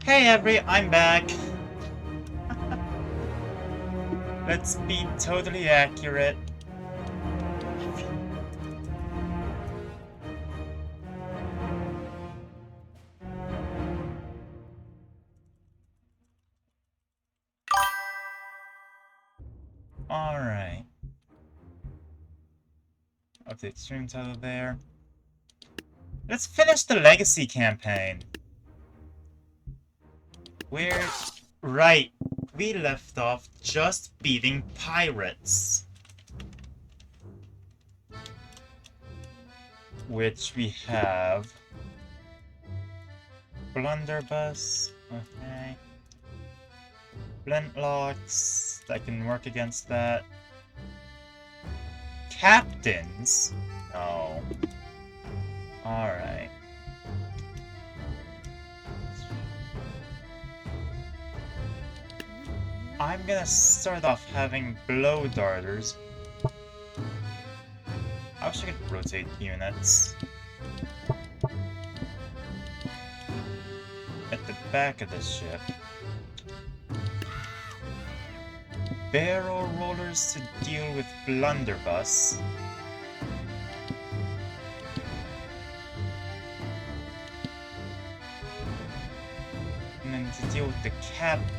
Hey I'm back. Let's be totally accurate. Alright. Update stream title there. Let's finish the Legacy campaign. Right. We left off just beating pirates. Which we have... Blunderbuss. Okay. Flintlocks. I can work against that. Captains? No. Alright. I'm gonna start off having blow darters. I wish I could rotate units. At the back of the ship. Barrel rollers to deal with blunderbuss. And then to deal with the captains.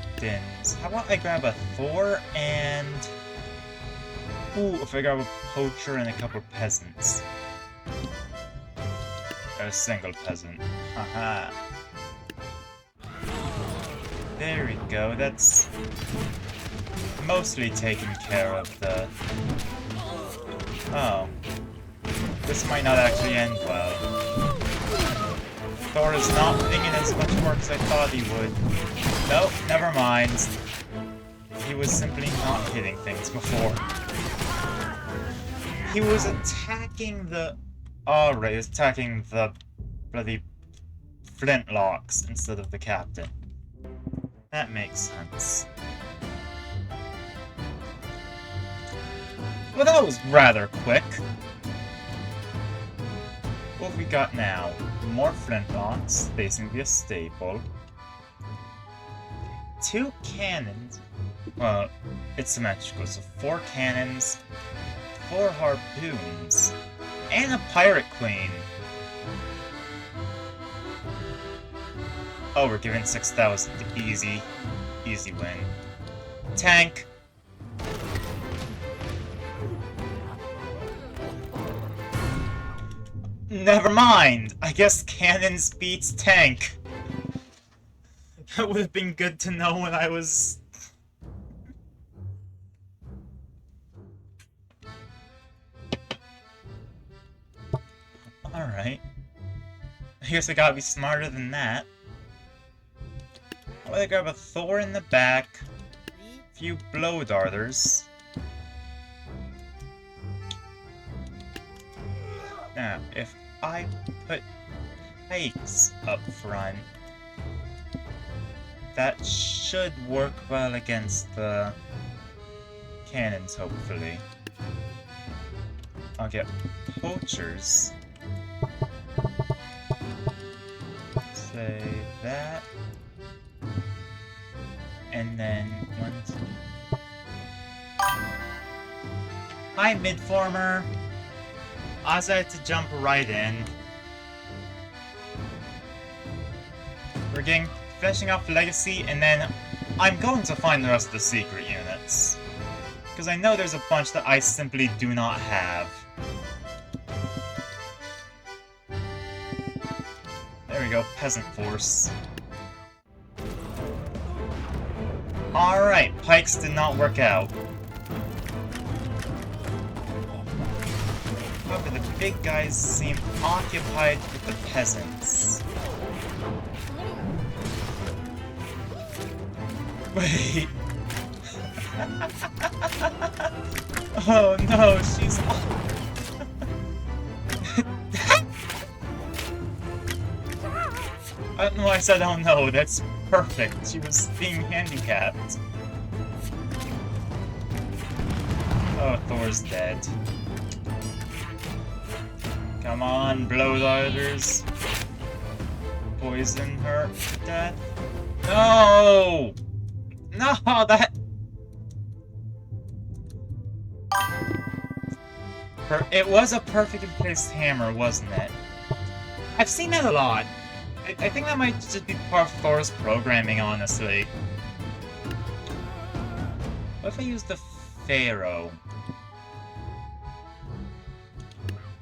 How about I grab a Thor and... Ooh, if I grab a poacher and a couple peasants. A single peasant. Haha. There we go, that's... mostly taken care of the... Oh. This might not actually end well. Thor is not putting in as much work as I thought he would. Nope, never mind. He was simply not hitting things before. He was attacking the... Alright, he was attacking the bloody flintlocks instead of the captain. That makes sense. Well, that was rather quick. What have we got now? More flintlocks, basically a staple. 2 cannons. Well, it's symmetrical, so 4 cannons, 4 harpoons, and a pirate queen. Oh, we're giving 6,000. Easy win. Tank. Never mind! I guess cannons beats tank. That would have been good to know when I was... Alright. I guess I gotta be smarter than that. Well, I grab a Thor in the back, a few blow darters. Now, if I put pikes up front, that should work well against the cannons, hopefully. I'll get poachers. Say that. And then 1, 2. Hi, Midformer! I decided to jump right in. We're finishing off Legacy, and then I'm going to find the rest of the secret units. Because I know there's a bunch that I simply do not have. There we go, Peasant Force. Alright, pikes did not work out. However, the big guys seem occupied with the peasants. Wait. Oh no, she's... I don't know why I said oh no, that's perfect. She was being handicapped. Oh, Thor's dead. Come on, blow darters. Poison her to death. No! No, that... It was a perfectly placed hammer, wasn't it? I've seen that a lot. I think that might just be part of Thor's programming, honestly. What if I use the Pharaoh?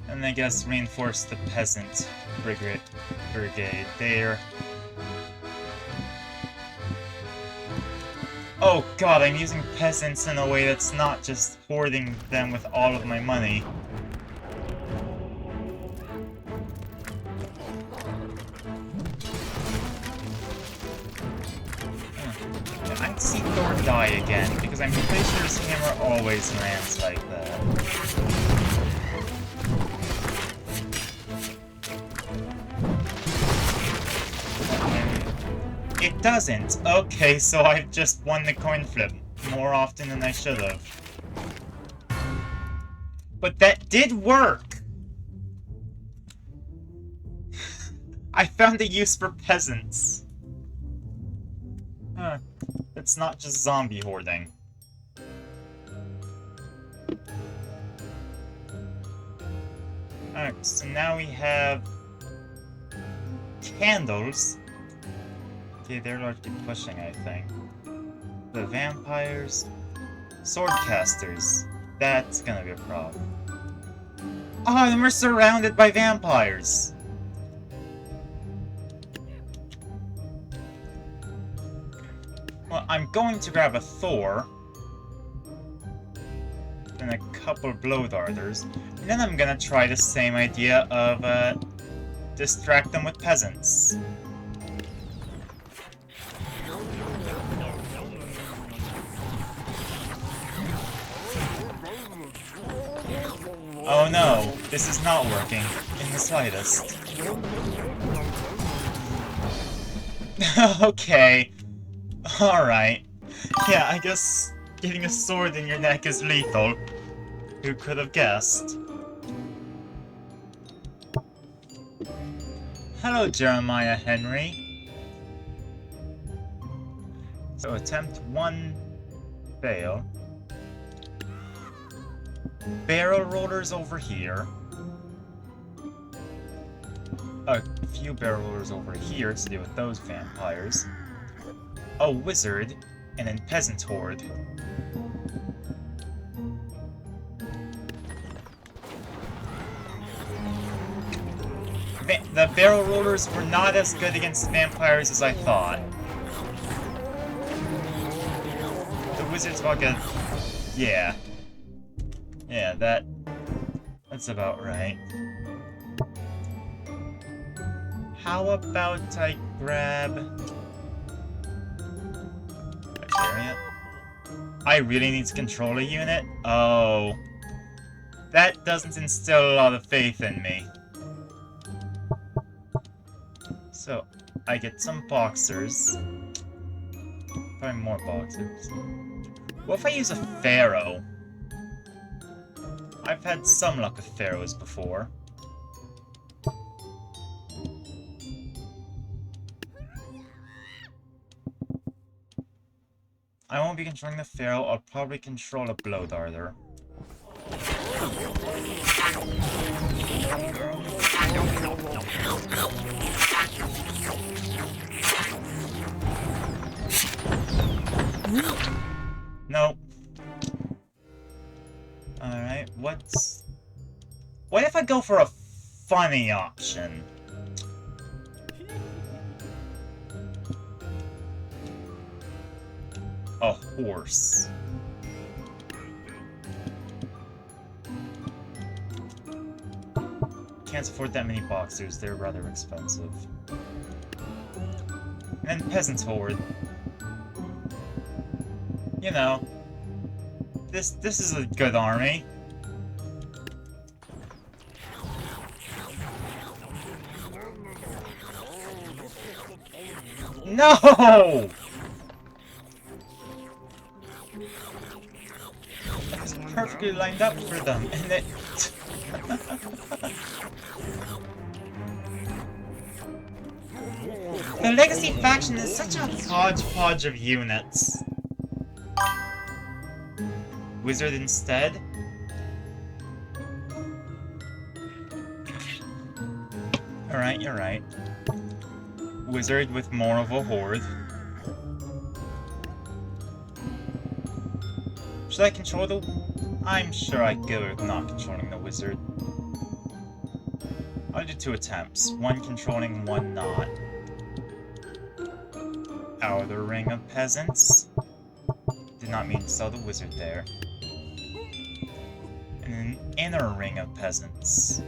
And I guess reinforce the Peasant Brigade there. Oh god, I'm using peasants in a way that's not just hoarding them with all of my money. I'd see Thor die again, because I'm pretty sure his hammer always lands like that. It doesn't. Okay, so I've just won the coin flip more often than I should have. But that did work! I found a use for peasants. Huh. It's not just zombie hoarding. Alright, so now we have candles. Okay, they're largely pushing, I think. The vampires. Swordcasters. That's gonna be a problem. Oh, and we're surrounded by vampires! Well, I'm going to grab a Thor. And a couple blow darters. And then I'm gonna try the same idea of, distract them with peasants. Oh no, this is not working in the slightest. Okay. Alright. Yeah, I guess getting a sword in your neck is lethal. Who could have guessed? Hello, Jeremiah Henry. So attempt 1 fail. Barrel rollers over here. A few barrel rollers over here to deal with those vampires. A wizard, and then peasant horde. The barrel rollers were not as good against vampires as I thought. The wizards got good. Yeah. Yeah, that's about right. How about I grab a chariot? I really need to control a unit? Oh. That doesn't instill a lot of faith in me. So, I get some boxers. Probably more boxers. What if I use a pharaoh? I've had some luck with pharaohs before. I won't be controlling the pharaoh, I'll probably control a blow darter. Nope. Alright, what if I go for a funny option? A horse. Can't afford that many boxers, they're rather expensive. And peasants horde. You know, this is a good army. No! It was perfectly lined up for them, and it... The Legacy faction is such a hodgepodge of units. Wizard instead? Alright, you're right. Wizard with more of a horde. Should I control the... I'm sure I'd go with not controlling the wizard. I'll do 2 attempts. 1 controlling, 1 not. Outer ring of peasants. Did not mean to sell the wizard there. And an inner ring of peasants.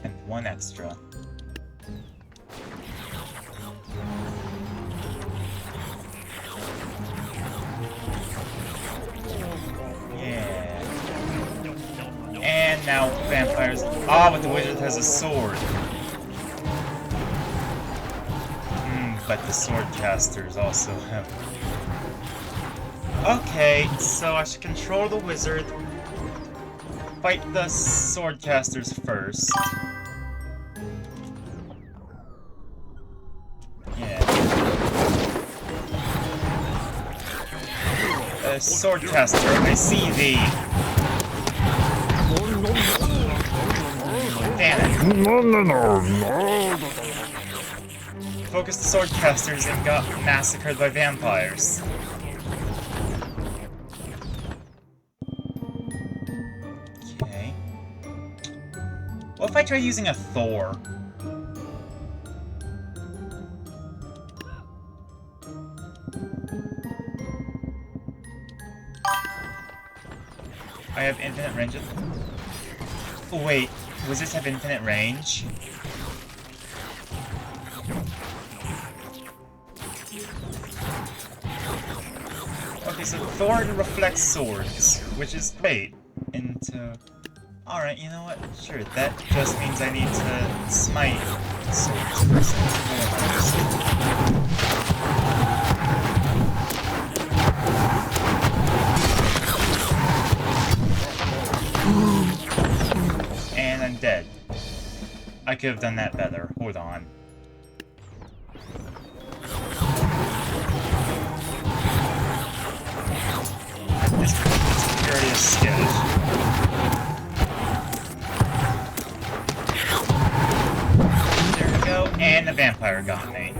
And 1 extra. Yeah. And now vampires. Ah, but the wizard has a sword. But the sword casters also have. Okay, so I should control the wizard. Fight the sword casters first. Yeah. Sword caster, I see thee. Damn it. Focused the sword casters and got massacred by vampires. Okay. What if I try using a Thor? I have infinite range. Oh wait, wizards have infinite range? Okay, so Thor reflects swords, which is great. Alright, you know what? Sure, that just means I need to smite swords first and foremost. And I'm dead. I could have done that better. Hold on. This security is skittish. There we go, and the vampire got me.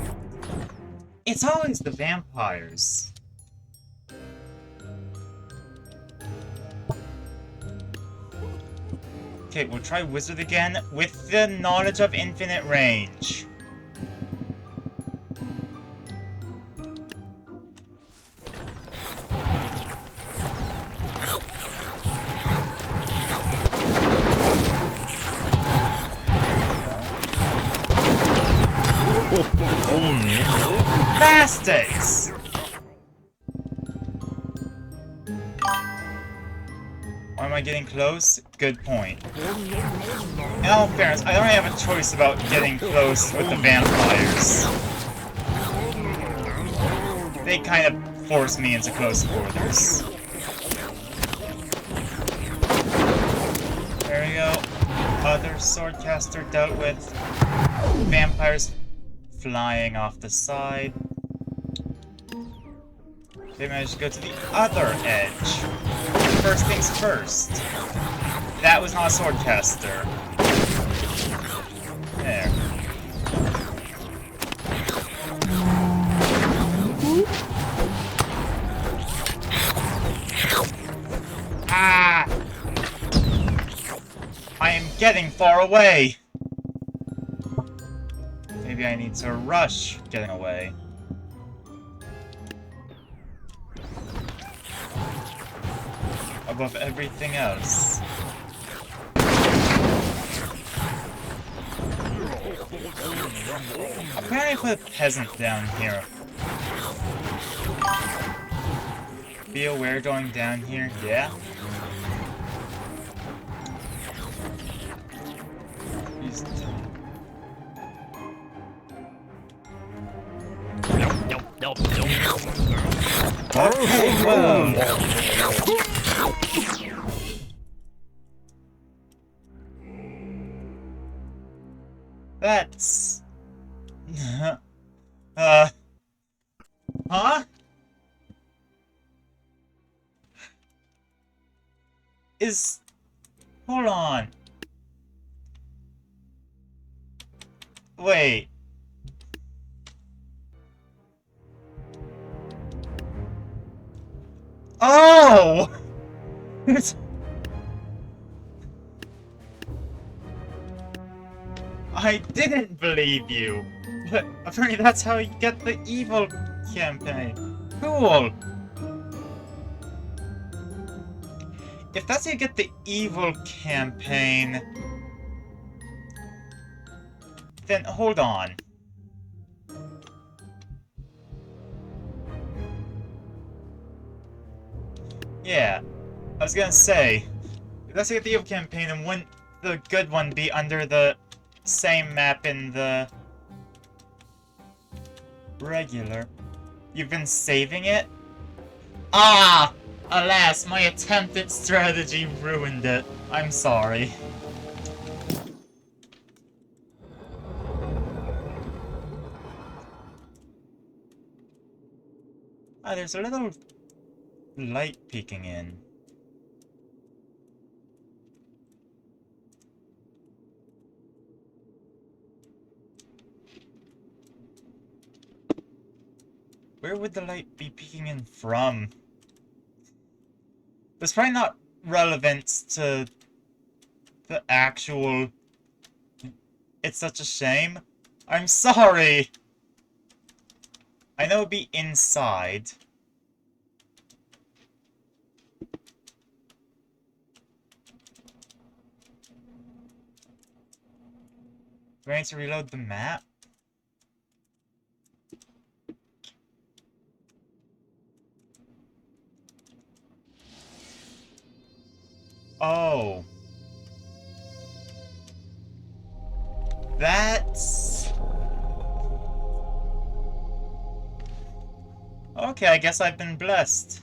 It's always the vampires. Okay, we'll try wizard again with the knowledge of infinite range. Bastards! Why am I getting close? Good point. In all fairness, I don't have a choice about getting close with the vampires. They kind of force me into close quarters. There we go. Other swordcaster dealt with. Vampires flying off the side. They managed to go to the other edge. First things first. That was not a swordcaster. There. Ah! I am getting far away! Maybe I need to rush getting away. Above everything else. Apparently I put a peasant down here. Be aware going down here, yeah? He's okay, whoa! That's uh, huh? Is... Hold on. Wait. Oh! I didn't believe you. But apparently that's how you get the evil campaign. Cool. If that's how you get the evil campaign, then hold on. Yeah, I was gonna say, if that's how you get the evil campaign, then wouldn't the good one be under the same map in the regular? You've been saving it? Ah! Alas, my attempt at strategy ruined it. I'm sorry. Ah, there's a little light peeking in. Where would the light be peeking in from? That's probably not relevant to the actual... It's such a shame. I'm sorry! I know it'd be inside. Do I need to reload the map? Oh. That's... Okay, I guess I've been blessed.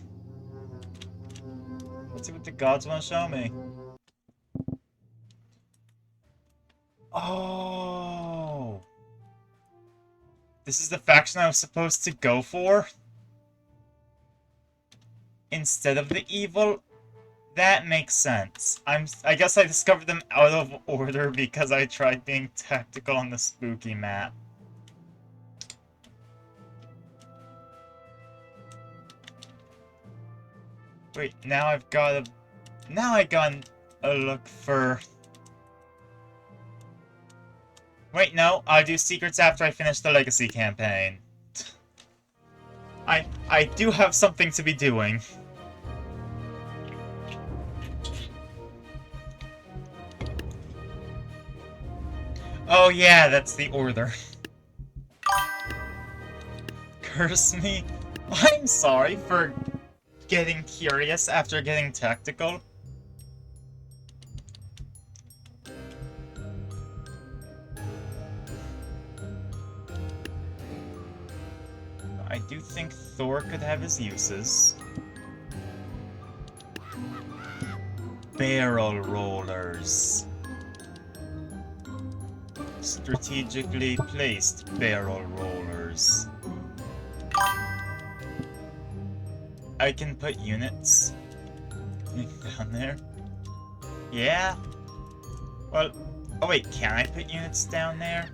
Let's see what the gods want to show me. Oh. This is the faction I was supposed to go for? Instead of the evil? That makes sense. I guess I discovered them out of order because I tried being tactical on the spooky map. Wait, now I've got to... Now I got a look for... Wait, no, I'll do secrets after I finish the Legacy campaign. I do have something to be doing. Oh yeah, that's the order. Curse me? I'm sorry for getting curious after getting tactical. I do think Thor could have his uses. Barrel rollers. Strategically placed barrel rollers. I can put units down there. Yeah? Well, oh wait, can I put units down there?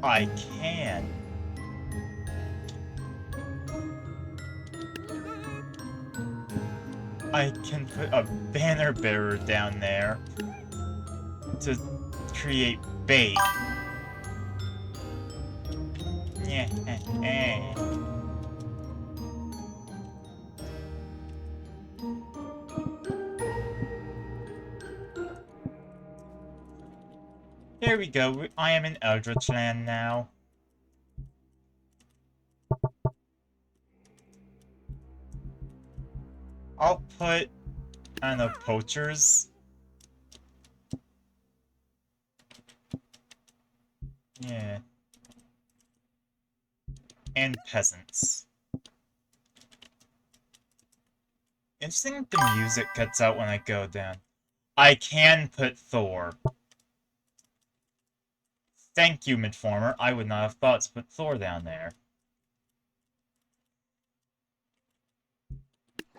I can. I can put a banner bearer down there to create bait. Yeah. There we go. I am in Eldritch Land now. I'll put, I don't know, poachers. Yeah. And peasants. Interesting the music cuts out when I go down. I can put Thor. Thank you, Midformer. I would not have thought to put Thor down there.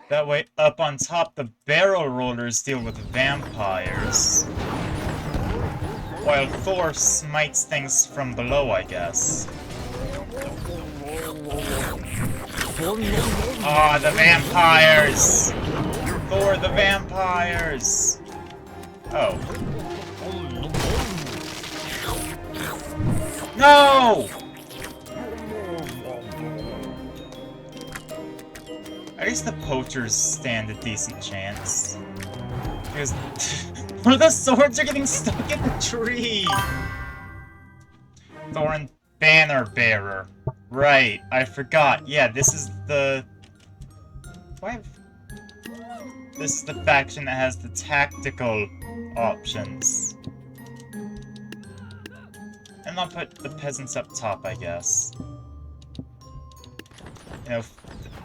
That way, up on top, the barrel rollers deal with vampires. While Thor smites things from below, I guess. Ah, the vampires! Thor, the vampires! Oh. No! At least the poachers stand a decent chance. Because one of the swords are getting stuck in the tree! Thorin Banner Bearer. Right, I forgot. Yeah, this is the... This is the faction that has the tactical options. And I'll put the peasants up top, I guess. You know,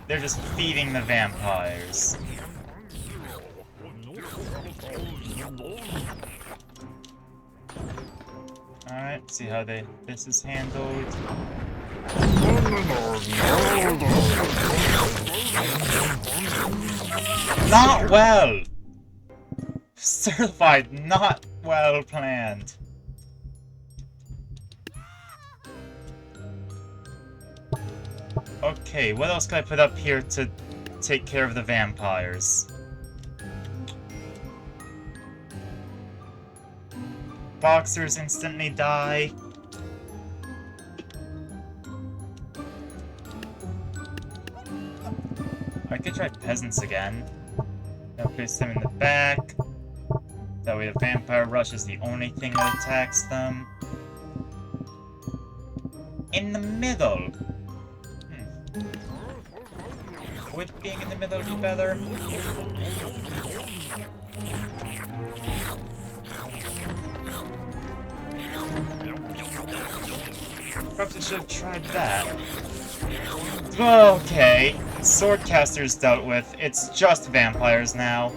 they're just feeding the vampires. Alright, see how this is handled. Not well! Certified not well planned. Okay, what else can I put up here to take care of the vampires? Boxers instantly die. I could try peasants again. Now place them in the back. That way the vampire rush is the only thing that attacks them. In the middle. Would being in the middle be better? Perhaps I should have tried that. Okay. Swordcaster's dealt with. It's just vampires now.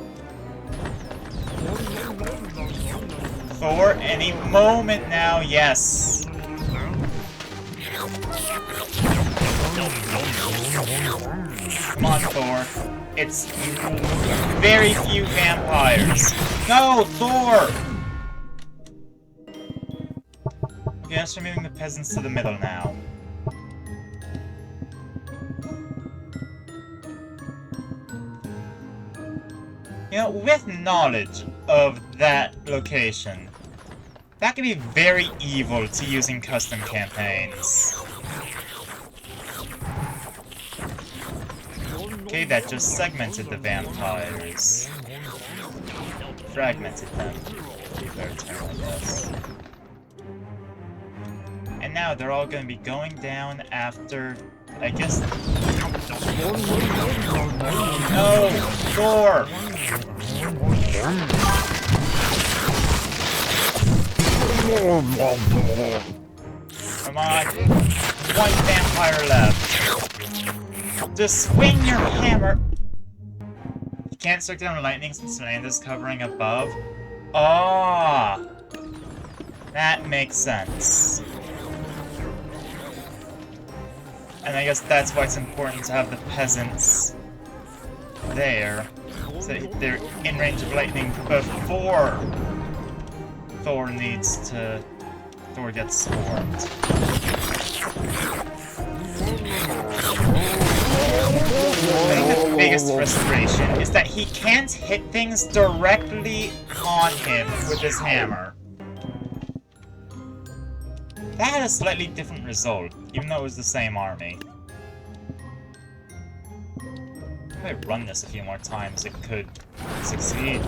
Thor, any moment now, yes. Come on, Thor. It's very few vampires. No, Thor! Okay, let's try moving the peasants to the middle now. You know, with knowledge of that location, that could be very evil to use in custom campaigns. Okay, that just segmented the vampires. Fragmented them. Their turn, I guess. And now they're all gonna be going down after, I guess... No! Thor! Come on. One vampire left. Just swing your hammer! You can't strike down lightning since land is covering above. Ah! That makes sense. And I guess that's why it's important to have the peasants there. So that they're in range of lightning before Thor gets swarmed. I think the biggest frustration is that he can't hit things directly on him with his hammer. That had a slightly different result, even though it was the same army. If I run this a few more times, it could succeed.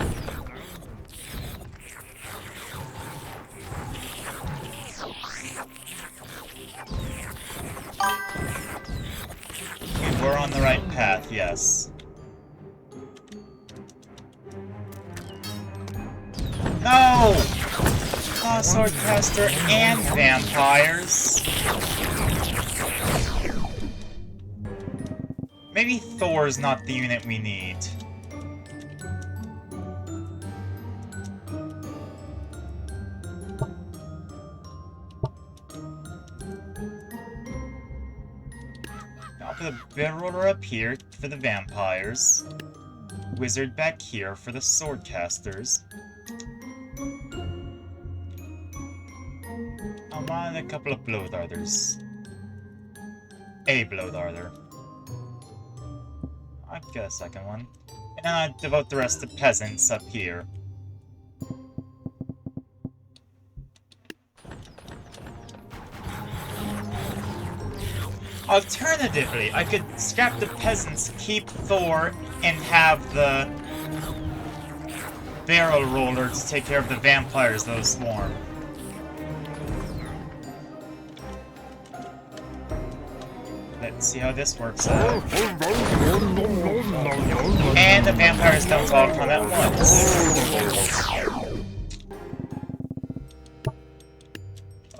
We're on the right path, yes. No! Oh, Swordcaster and vampires. Maybe Thor's not the unit we need. put a barrel roller up here for the vampires. Wizard back here for the swordcasters. I want a couple of blow darters. A blow darter. I get a second one. And then I devote the rest to peasants up here. Alternatively, I could scrap the peasants, keep Thor, and have the barrel roller to take care of the vampires that swarm. Let's see how this works out. And the vampires don't all come at once.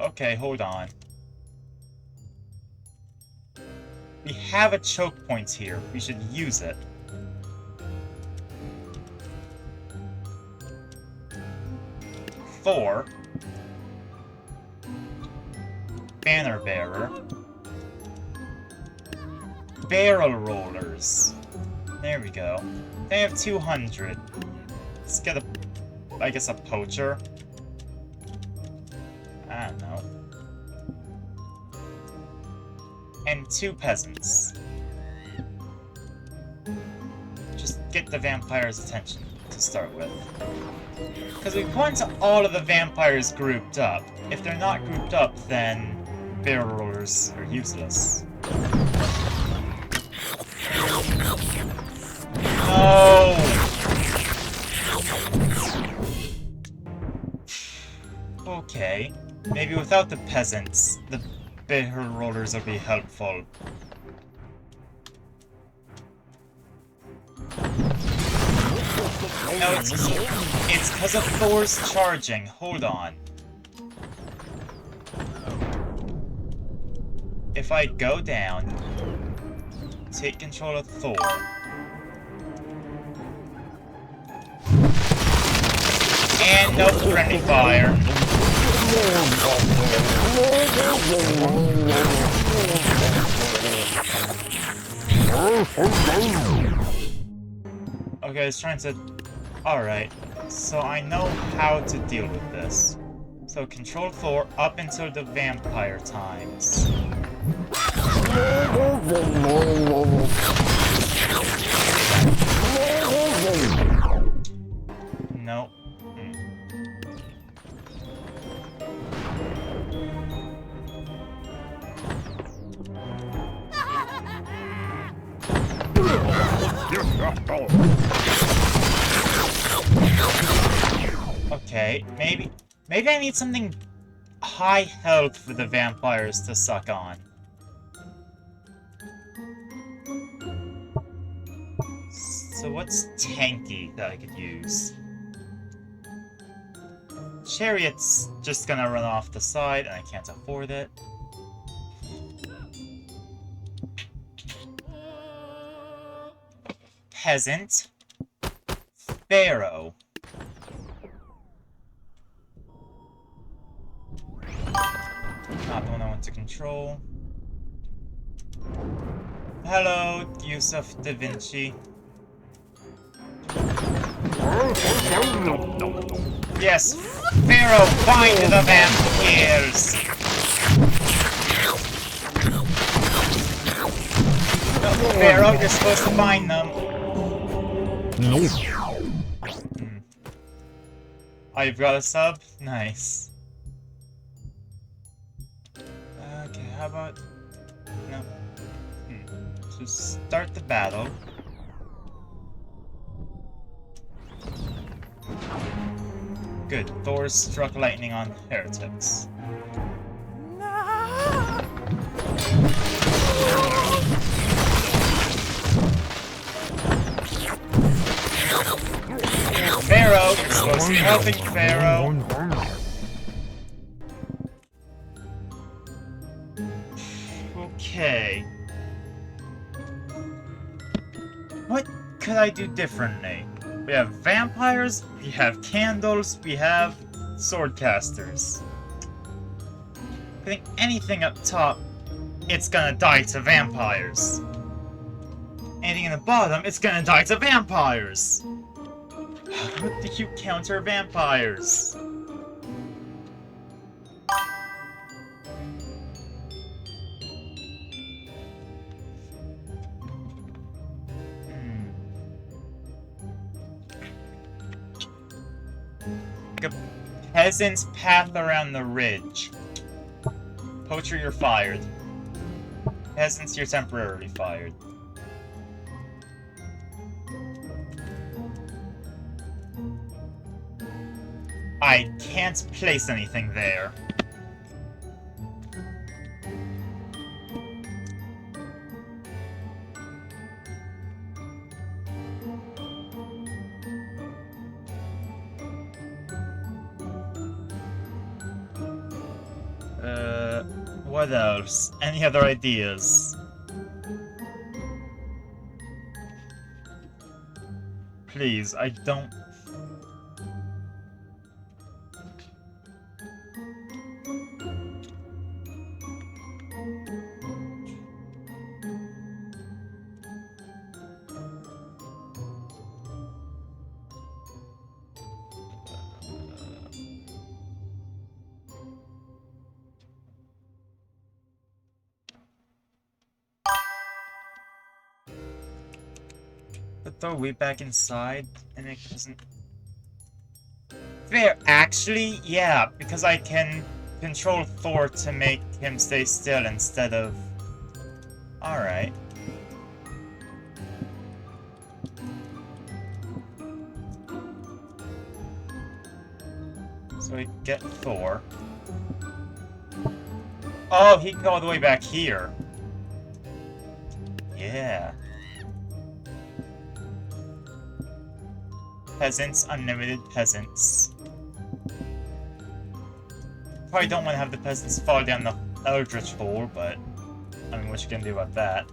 Okay, hold on. We have a choke point here. We should use it. Thor. Banner bearer. Barrel rollers. There we go. They have 200. Let's get a, I guess, a poacher. I don't know. And 2 peasants. Just get the vampires' attention to start with. Because we want all of the vampires grouped up. If they're not grouped up, then barrel rollers are useless. No! Okay. Maybe without the peasants, the barrel rollers will be helpful. No, it's because of Thor's charging. Hold on. If I go down, take control of Thor. And no friendly fire. Okay, I was trying to... Alright, so I know how to deal with this. So control Thor up until the vampire times. Nope. Okay, maybe I need something high health for the vampires to suck on. So what's tanky that I could use? Chariot's just gonna run off the side and I can't afford it. Peasant. Pharaoh. Not the one I want to control. Hello, Yusuf Da Vinci. Yes, Pharaoh, bind the vampires! No, Pharaoh, you're supposed to bind them. No. Oh, you've got a sub? Nice. Okay, how about... No. So start the battle. Good. Thor struck lightning on heretics. Pharaoh! You're supposed to be helping Pharaoh! Okay. What could I do differently? We have vampires, we have candles, we have swordcasters. I think anything up top it's gonna die to vampires. Anything in the bottom, it's gonna die to vampires. How do you counter vampires? A peasant's path around the ridge. Poacher, you're fired. Peasants, you're temporarily fired. I can't place anything there. What else? Any other ideas? Please, I don't... But throw way back inside, and it doesn't... Fair, actually, yeah, because I can control Thor to make him stay still instead of... Alright. So we get Thor. Oh, he can go all the way back here. Yeah. Peasants, unlimited peasants. Probably don't want to have the peasants fall down the Eldritch hole, but I mean, what you can do about that?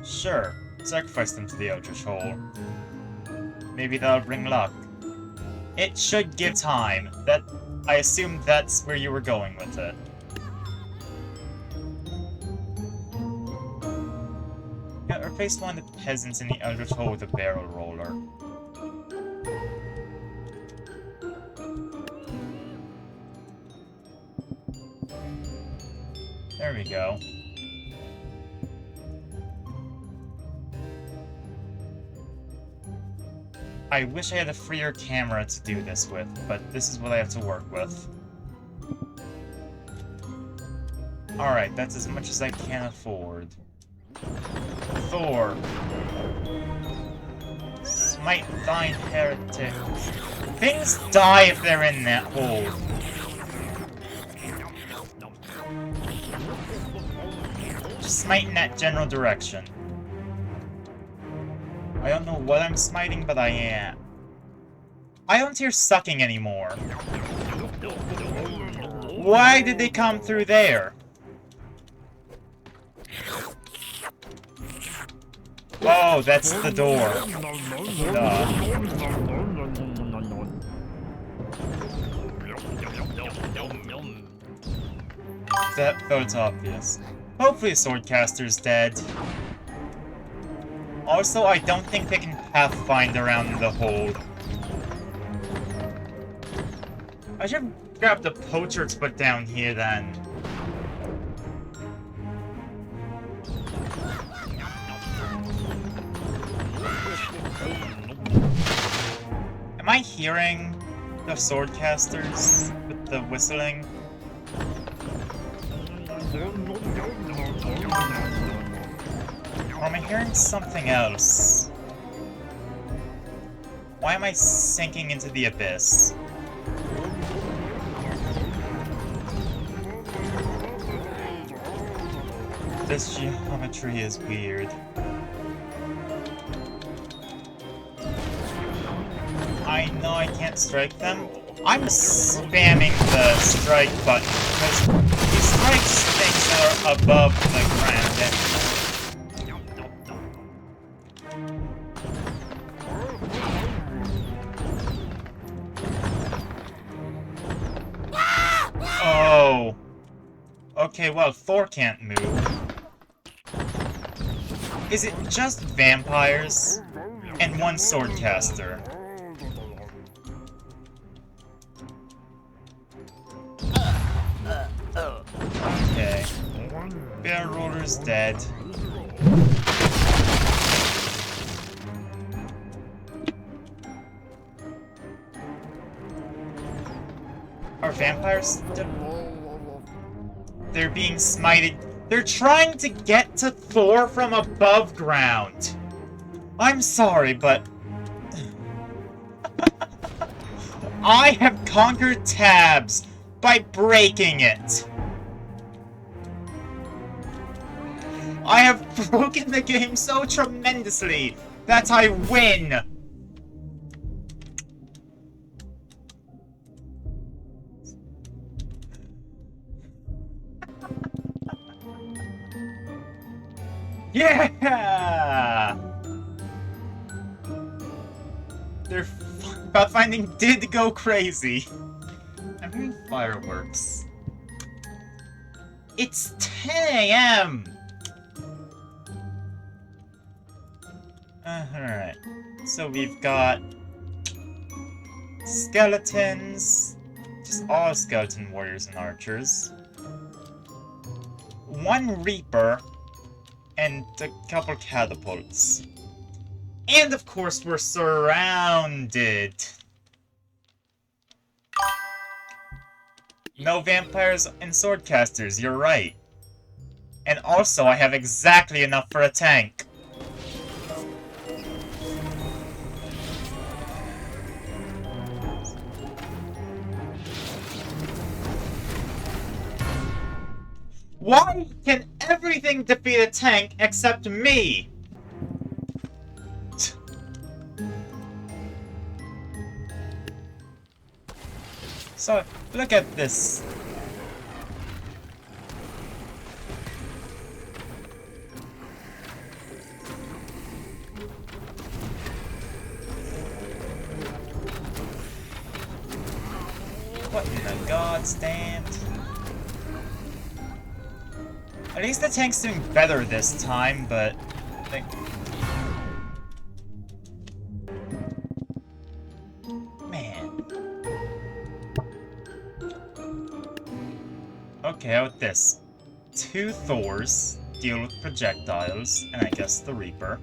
Sure, sacrifice them to the Eldritch hole. Maybe that'll bring luck. It should give time. That I assume that's where you were going with it. Yeah, replace one of the peasants in the Eldritch hole with a barrel roller. There we go. I wish I had a freer camera to do this with, but this is what I have to work with. Alright, that's as much as I can afford. Thor. Smite thine heretic. Things die if they're in that hole. Just smite in that general direction. I don't know what I'm smiting, but I am. I don't hear sucking anymore. Why did they come through there? Oh, that's the door. That felt obvious. Hopefully Swordcaster's dead. Also, I don't think they can pathfind around the hole. I should have grabbed the poacher to put down here then. Am I hearing the swordcasters with the whistling? Or am I hearing something else? Why am I sinking into the abyss? This geometry is weird. I know I can't strike them. I'm spamming the strike button because he strikes things that are above the ground anyway. Okay, well, Thor can't move. Is it just vampires? And one swordcaster? Okay. Bear Roller's dead. Are vampires they're being smited. They're trying to get to Thor from above ground. I'm sorry, but I have conquered tabs by breaking it. I have broken the game so tremendously that I win. Yeah! They're about finding did go crazy. I'm hearing fireworks. It's 10 a.m. Alright. So we've got skeletons. Just all skeleton warriors and archers. One reaper. And a couple catapults. And of course we're surrounded. No vampires and swordcasters, you're right. And also I have exactly enough for a tank. Why can everything defeat a tank except me? So, look at this. What in the God's damned? At least the tank's doing better this time, but... Man. Okay, how about this? 2 Thors deal with projectiles, and I guess the Reaper.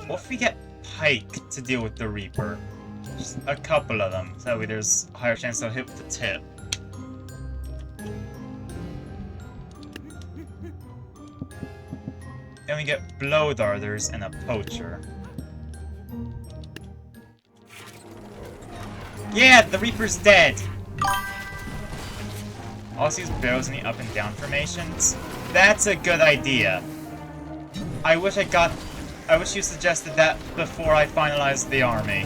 What if we get Pike to deal with the Reaper? Just a couple of them, so that way there's a higher chance they'll hit with the tip. Then we get Blow Darters and a Poacher. Yeah, the Reaper's dead! Also use barrels in the up and down formations. That's a good idea. I wish you suggested that before I finalized the army.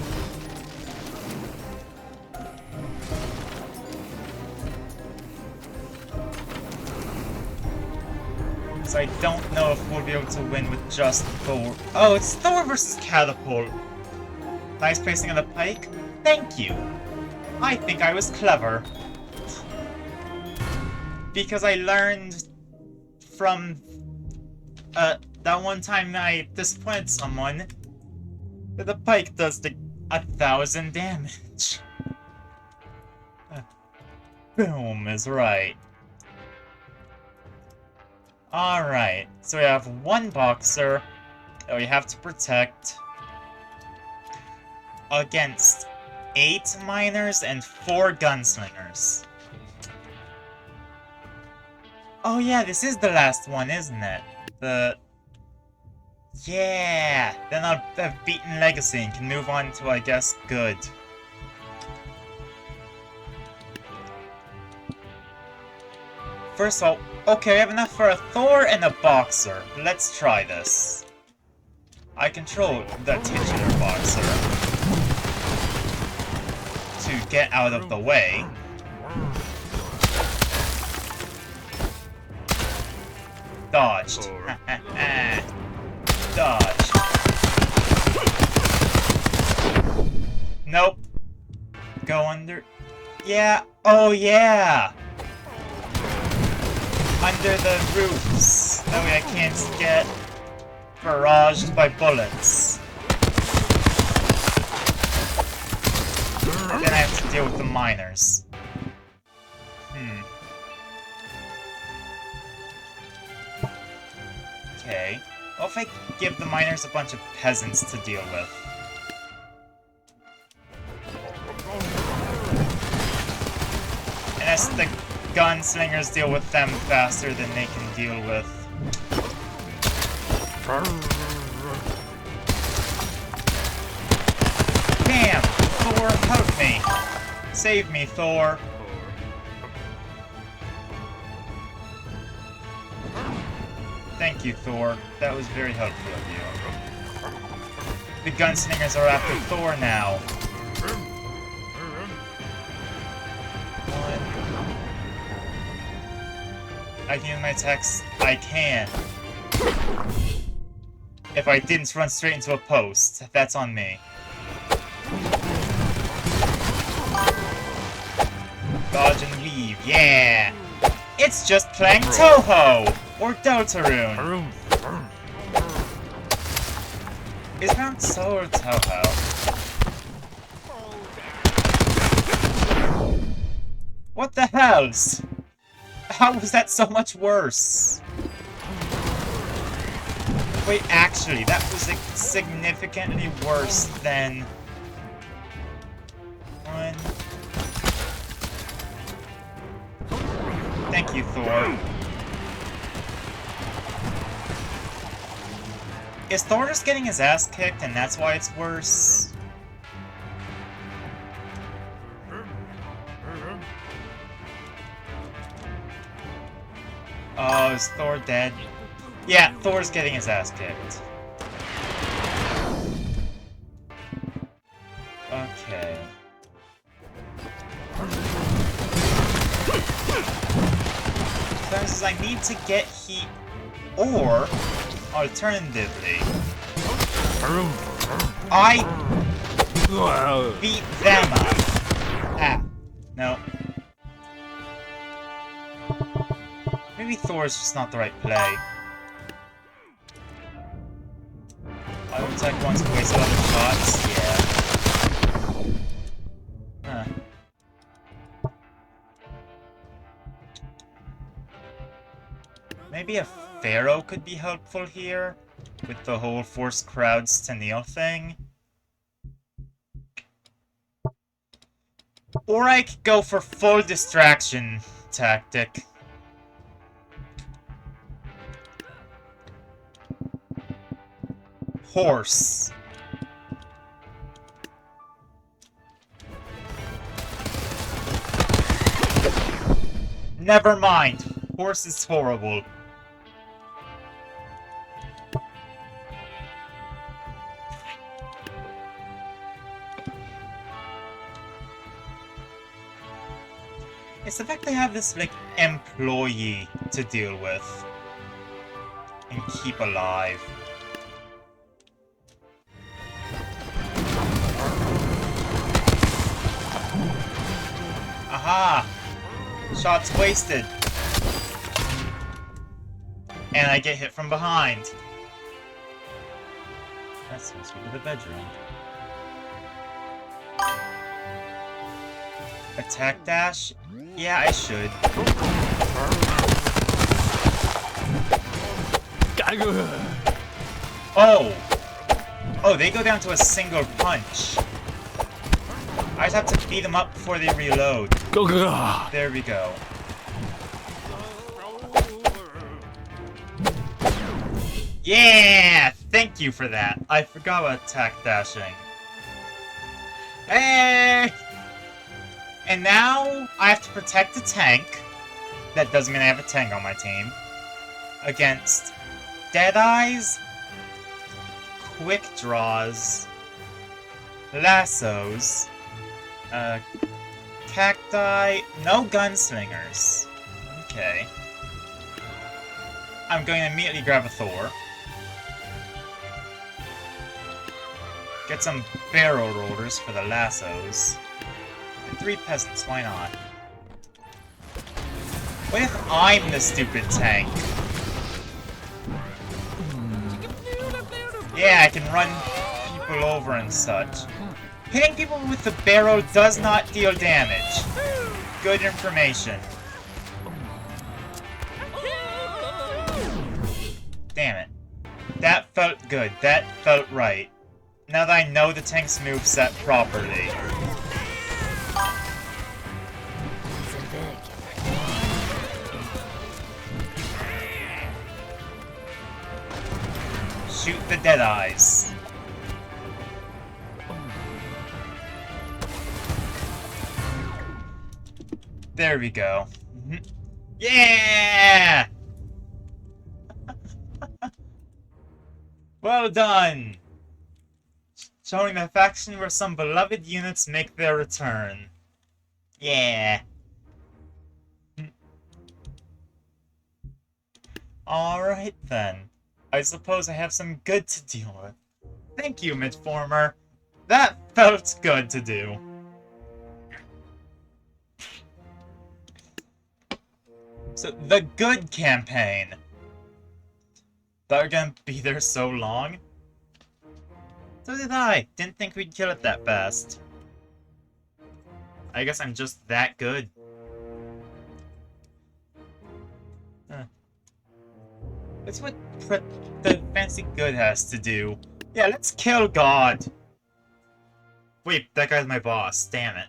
So I don't know if we'll be able to win with just Thor. Oh, it's Thor versus Catapult. Nice placing on the pike. Thank you. I think I was clever. Because I learned from that one time I disappointed someone that the pike does 1,000 damage. Boom is right. Alright, so we have 1 boxer that we have to protect against 8 miners and 4 gunslingers. Oh yeah, this is the last one, isn't it? Yeah! Then I'll have beaten Legacy and can move on to, I guess, good. First of all, okay, we have enough for a Thor and a Boxer. Let's try this. I control the titular Boxer to get out of the way. Dodged. Dodge. Nope. Go under. Yeah, oh yeah! Under the roofs. That way I can't get barraged by bullets. Then I have to deal with the miners. Okay. What if I give the miners a bunch of peasants to deal with? And as the gunslingers deal with them faster than they can deal with. Damn! Thor, help me! Save me, Thor! Thank you, Thor. That was very helpful of you. The gunslingers are after Thor now. I can use my attacks. I can. If I didn't run straight into a post, that's on me. Dodge and leave, yeah! It's just playing Touhou! Or Deltarune! Is Mount So or Touhou? What the hells? How was that so much worse? Wait, actually, that was like, significantly worse than... one... Thank you, Thor. Is Thor just getting his ass kicked and that's why it's worse? Oh, is Thor dead? Yeah, Thor's getting his ass kicked. Okay. Because I need to get heat, or, alternatively, I beat them up. Ah, no. Maybe Thor's just not the right play. I would attack once and waste other shots, yeah. Huh. Maybe a Pharaoh could be helpful here, with the whole force crowds to kneel thing. Or I could go for full distraction tactic. Horse. Never mind. Horse is horrible. It's the fact they have this, like, employee to deal with. And keep alive. Aha! Shots wasted. And I get hit from behind. That's supposed to be the bedroom. Attack dash? Yeah, I should. Oh! Oh, they go down to a single punch. I just have to beat them up before they reload. There we go. Yeah! Thank you for that. I forgot about attack dashing. Hey! And now I have to protect the tank. That doesn't mean I have a tank on my team. Against Deadeyes, Quick Draws, Lassos, Cacti, no Gunslingers. Okay. I'm going to immediately grab a Thor. Get some barrel rollers for the lassos. 3 peasants, why not? What if I'm the stupid tank? Yeah, I can run people over and such. Hitting people with the barrel does not deal damage. Good information. Damn it. That felt good. That felt right. Now that I know the tank's moveset properly. Shoot the Deadeyes. There we go. Yeah! Well done! Showing the faction where some beloved units make their return. Yeah. Alright then. I suppose I have some good to deal with. Thank you, Midformer. That felt good to do. So, the good campaign. Thought we were gonna be there so long? So did I. Didn't think we'd kill it that fast. I guess I'm just that good. That's what the fancy good has to do. Yeah, let's kill God. Wait, that guy's my boss. Damn it.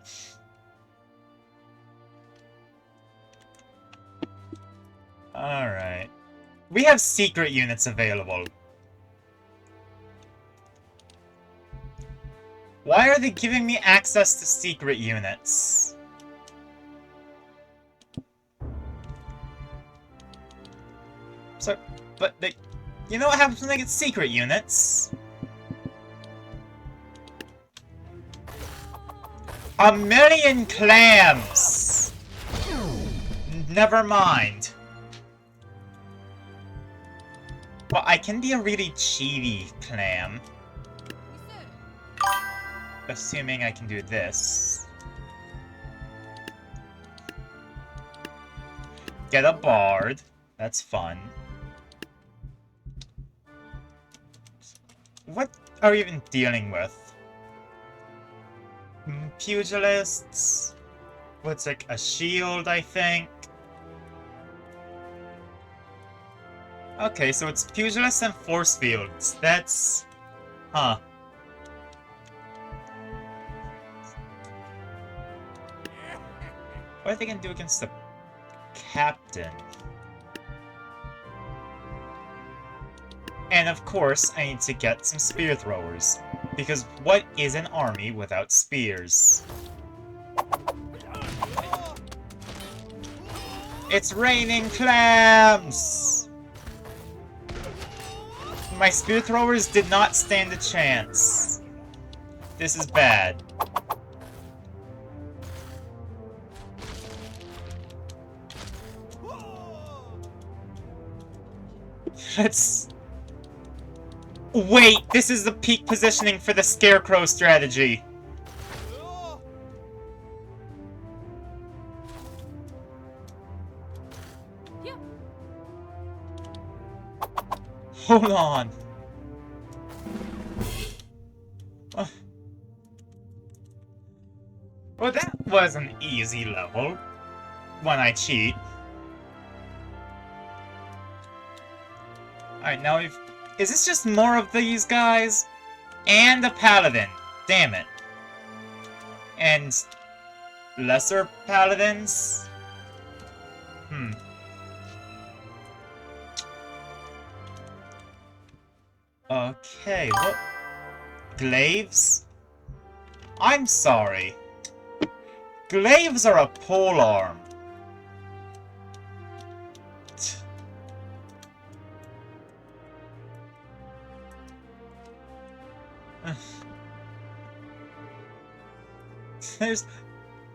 Alright. We have secret units available. Why are they giving me access to secret units? So, but they... You know what happens when they get secret units? A million clams! Never mind. Well, I can be a really cheaty clam. Assuming I can do this. Get a bard. That's fun. What are we even dealing with? Pugilists? What's like a shield, I think? Okay, so it's pugilists and force fields. That's... Huh. What are they gonna do against the captain? And of course, I need to get some spear throwers. Because what is an army without spears? It's raining clams! My spear throwers did not stand a chance. This is bad. Let's... Wait, this is the peak positioning for the Scarecrow strategy. Hold on. Well, that was an easy level. When I cheat. Alright, now we've... Is this just more of these guys? And a paladin. Damn it. And... lesser paladins? Okay, what... Glaives? I'm sorry. Glaives are a polearm.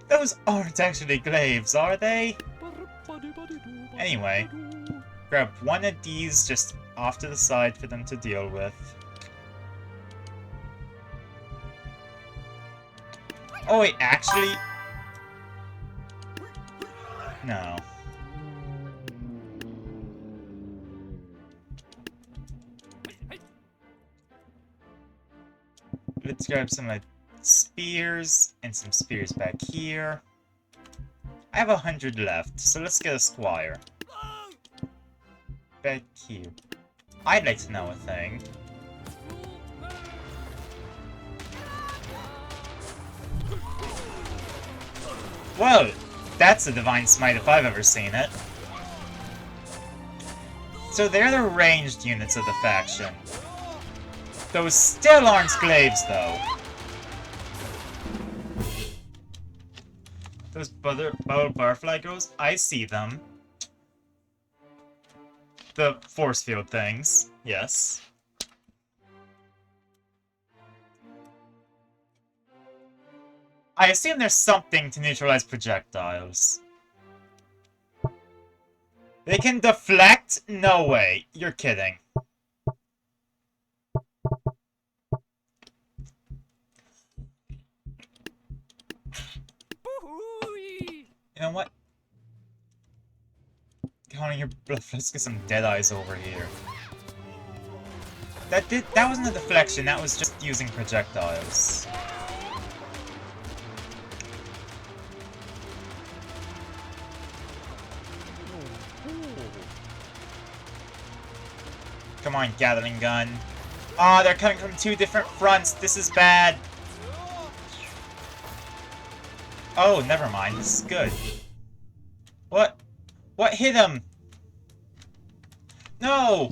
Those aren't actually glaives, are they? Anyway, grab one of these just off to the side for them to deal with. Oh wait, actually... Let's grab some like spears and some spears back here. I have 100 left, so let's get a squire. Back here. I'd like to know a thing. Whoa! That's a Divine Smite if I've ever seen it. So they're the ranged units of the faction. Those still aren't glaives, though. Those butterfly girls, I see them. The force field things, yes. I assume there's something to neutralize projectiles. They can deflect? No way. You're kidding. You know what? Counting your bluff, let's get some Deadeyes over here. That wasn't a deflection, that was just using projectiles. Come on, Gatling gun. Ah, they're coming from two different fronts. This is bad. Oh, never mind. This is good. What? What hit him? No!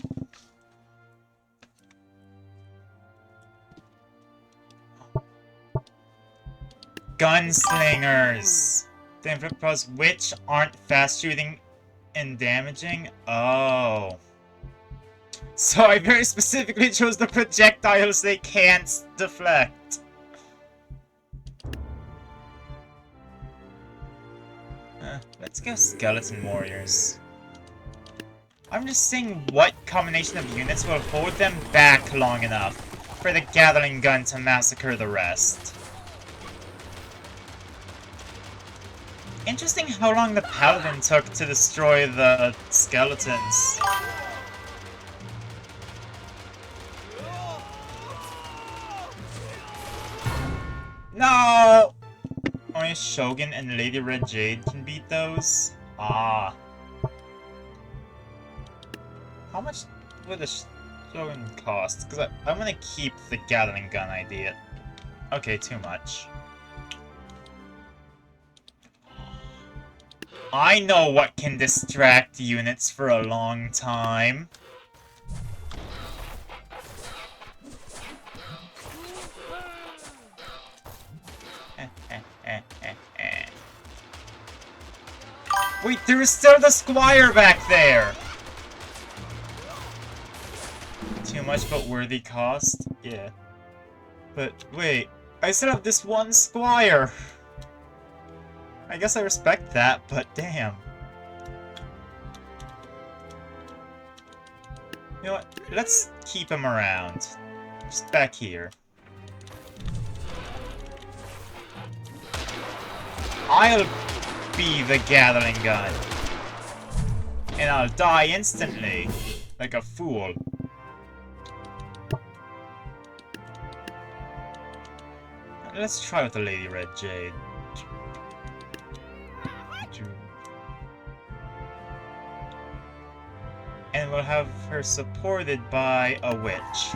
Gunslingers! The Infinite Pros, which aren't fast shooting and damaging? Oh. So I very specifically chose the projectiles they can't deflect. Let's go Skeleton Warriors. I'm just seeing what combination of units will hold them back long enough for the Gatling gun to massacre the rest. Interesting how long the Paladin took to destroy the skeletons. No! Only Shogun and Lady Red Jade can beat those? Ah. How much would a Shogun cost? Because I'm gonna keep the Gatling gun idea. Okay, too much. I know what can distract units for a long time. Wait, there is still the squire back there! Too much but worthy cost? Yeah. But wait, I still have this one squire! I guess I respect that, but damn. You know what? Let's keep him around. Just back here. I'll be the Gatling gun. And I'll die instantly. Like a fool. Let's try with the Lady Red Jade. And we'll have her supported by a witch.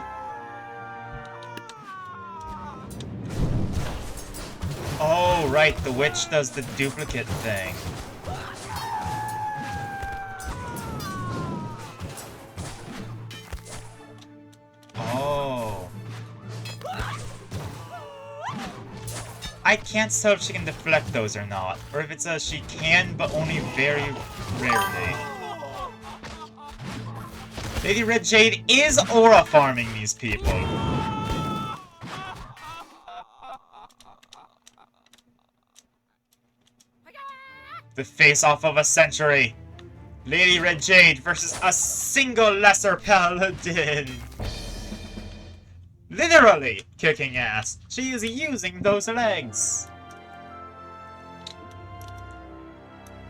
Oh, right, the witch does the duplicate thing. Oh. I can't tell if she can deflect those or not. Or if it says she can, but only very rarely. Lady Red Jade is aura farming these people. The face-off of a century. Lady Red Jade versus a single lesser paladin. Literally kicking ass. She is using those legs.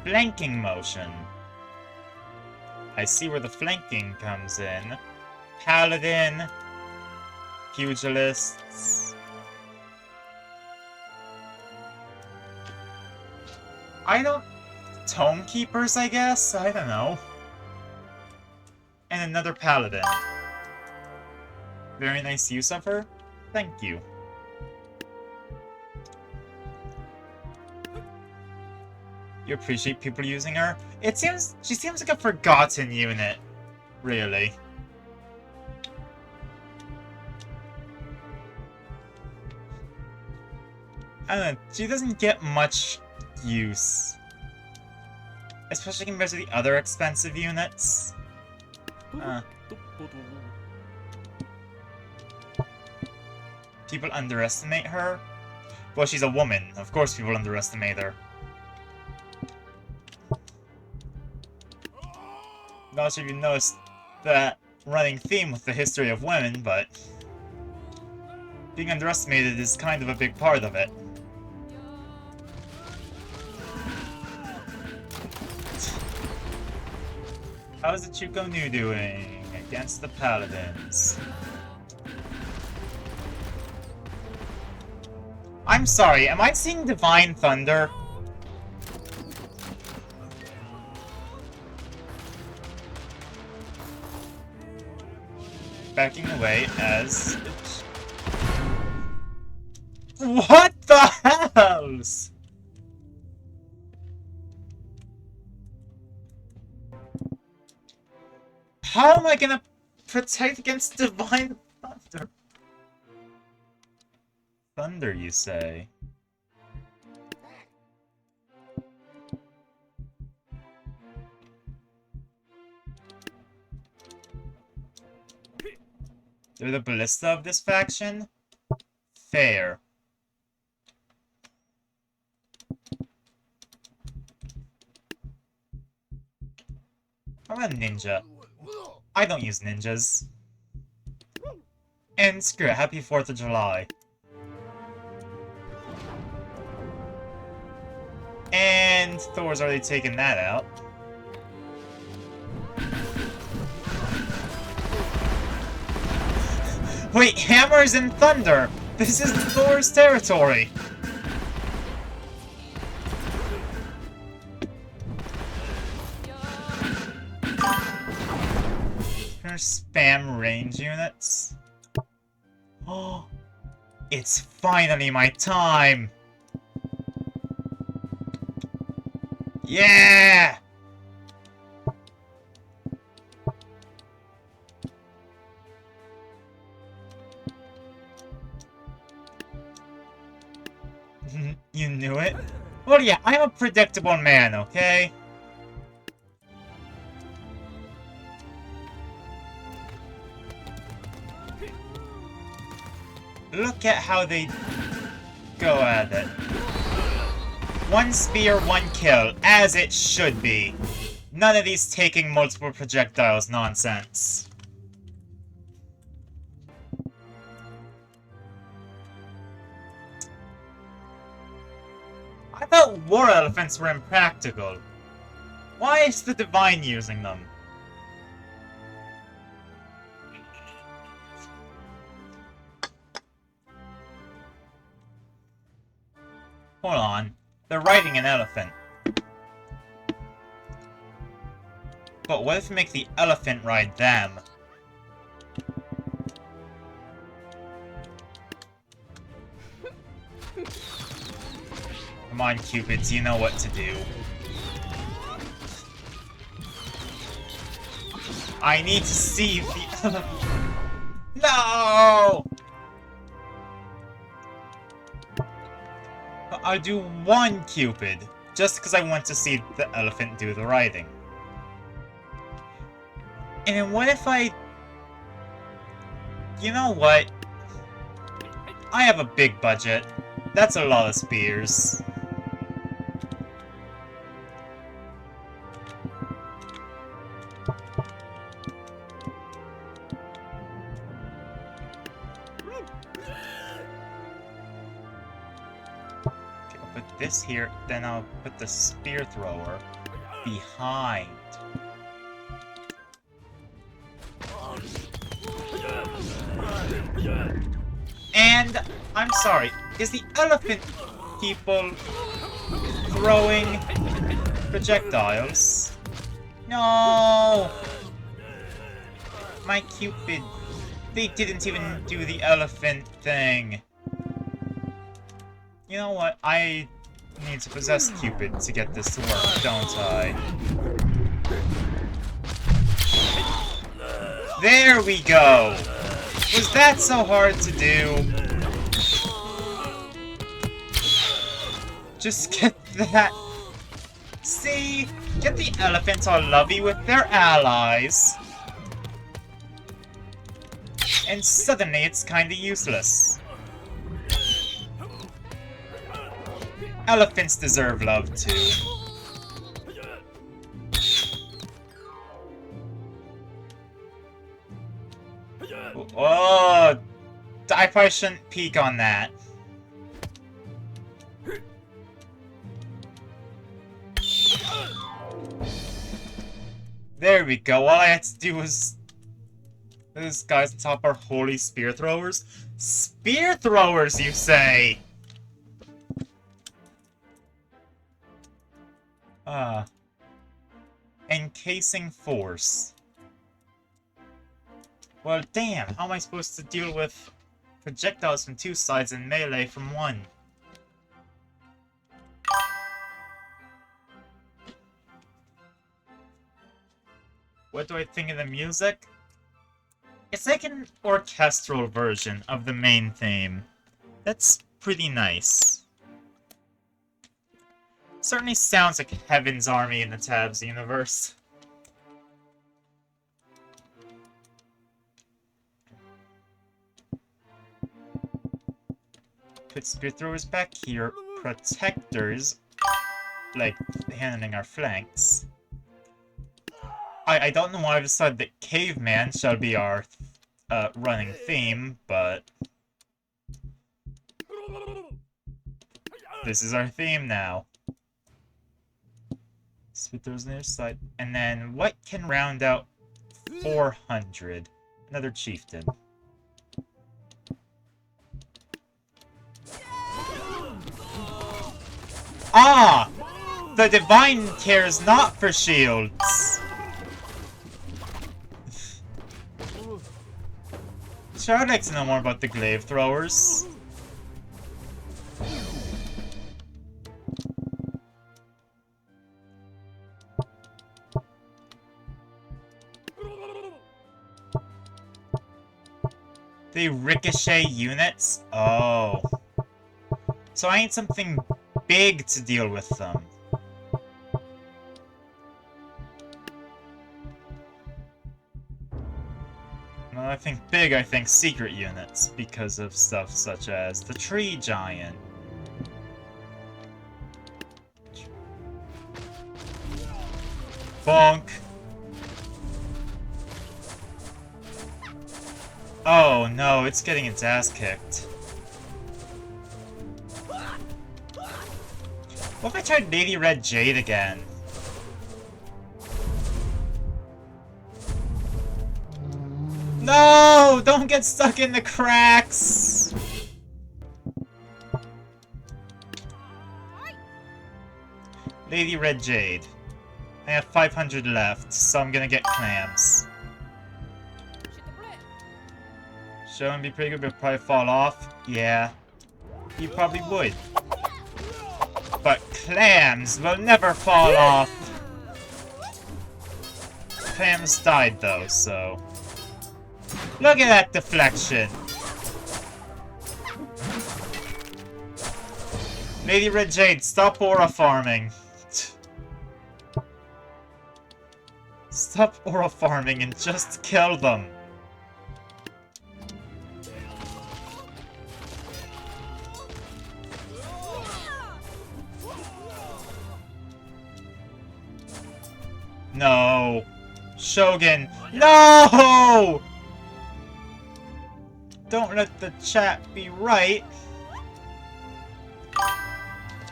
Flanking motion. I see where the flanking comes in. Paladin. Pugilists. I don't... Tome Keepers, I guess? I don't know. And another Paladin. Very nice use of her. Thank you. You appreciate people using her? She seems like a forgotten unit. Really. I don't know, she doesn't get much use. Especially compared to the other expensive units. People underestimate her? Well, she's a woman. Of course people underestimate her. Not sure if you noticed that running theme with the history of women, but being underestimated is kind of a big part of it. How's the Chuko Nu doing against the Paladins? I'm sorry, am I seeing Divine Thunder? Backing away as... What the hells? How am I gonna protect against Divine Thunder? Thunder, you say? They're the ballista of this faction? Fair. How about a ninja? I don't use ninjas. And screw it, happy 4th of July. And Thor's already taken that out. Wait, hammers and thunder! This is Thor's territory! Gonna spam range units? Oh, it's finally my time! Yeah! You knew it? Well, yeah, I'm a predictable man, okay? Look at how they go at it. One spear, one kill, as it should be. None of these taking multiple projectiles nonsense. I thought war elephants were impractical. Why is the Divine using them? Hold on. They're riding an elephant. But what if we make the elephant ride them? Come on, Cupids, you know what to do. I need to see the elephant. No! I'll do one Cupid, just because I want to see the elephant do the riding. And then what if I... You know what? I have a big budget. That's a lot of spears. This here, then I'll put the spear thrower behind. And I'm sorry, is the elephant people throwing projectiles. No! My Cupid. They didn't even do the elephant thing. You know what? I need to possess Cupid to get this to work, don't I? There we go! Was that so hard to do? Just get that. See? Get the elephants all lovey with their allies. And suddenly it's kinda useless. Elephants deserve love too. Oh, I probably shouldn't peek on that. There we go. All I had to do was... Those guys on top are holy spear throwers? Spear throwers, you say? Encasing force. Well, damn, how am I supposed to deal with projectiles from two sides and melee from one? What do I think of the music? It's like an orchestral version of the main theme. That's pretty nice. Certainly sounds like Heaven's Army in the Tabs universe. Put spear throwers back here. Protectors, like, handling our flanks. I don't know why I've decided that Caveman shall be our running theme, but this is our theme now. Spit those on the other side. And then what can round out 400? Another chieftain. Ah! The Divine cares not for shields! Sure, I'd like to know more about the glaive throwers. They ricochet units? Oh. So I need something big to deal with them. When I think big, I think secret units, because of stuff such as the Tree Giant. Bonk! Oh no, it's getting its ass kicked. What if I tried Lady Red Jade again? No! Don't get stuck in the cracks! Lady Red Jade. I have 500 left, so I'm gonna get clams. Show him be pretty good, but probably fall off. Yeah, he probably would. But clams will never fall off. Clams died though, so... Look at that deflection! Lady Red Jade, stop aura farming. Stop aura farming and just kill them. No! Shogun! No! Don't let the chat be right.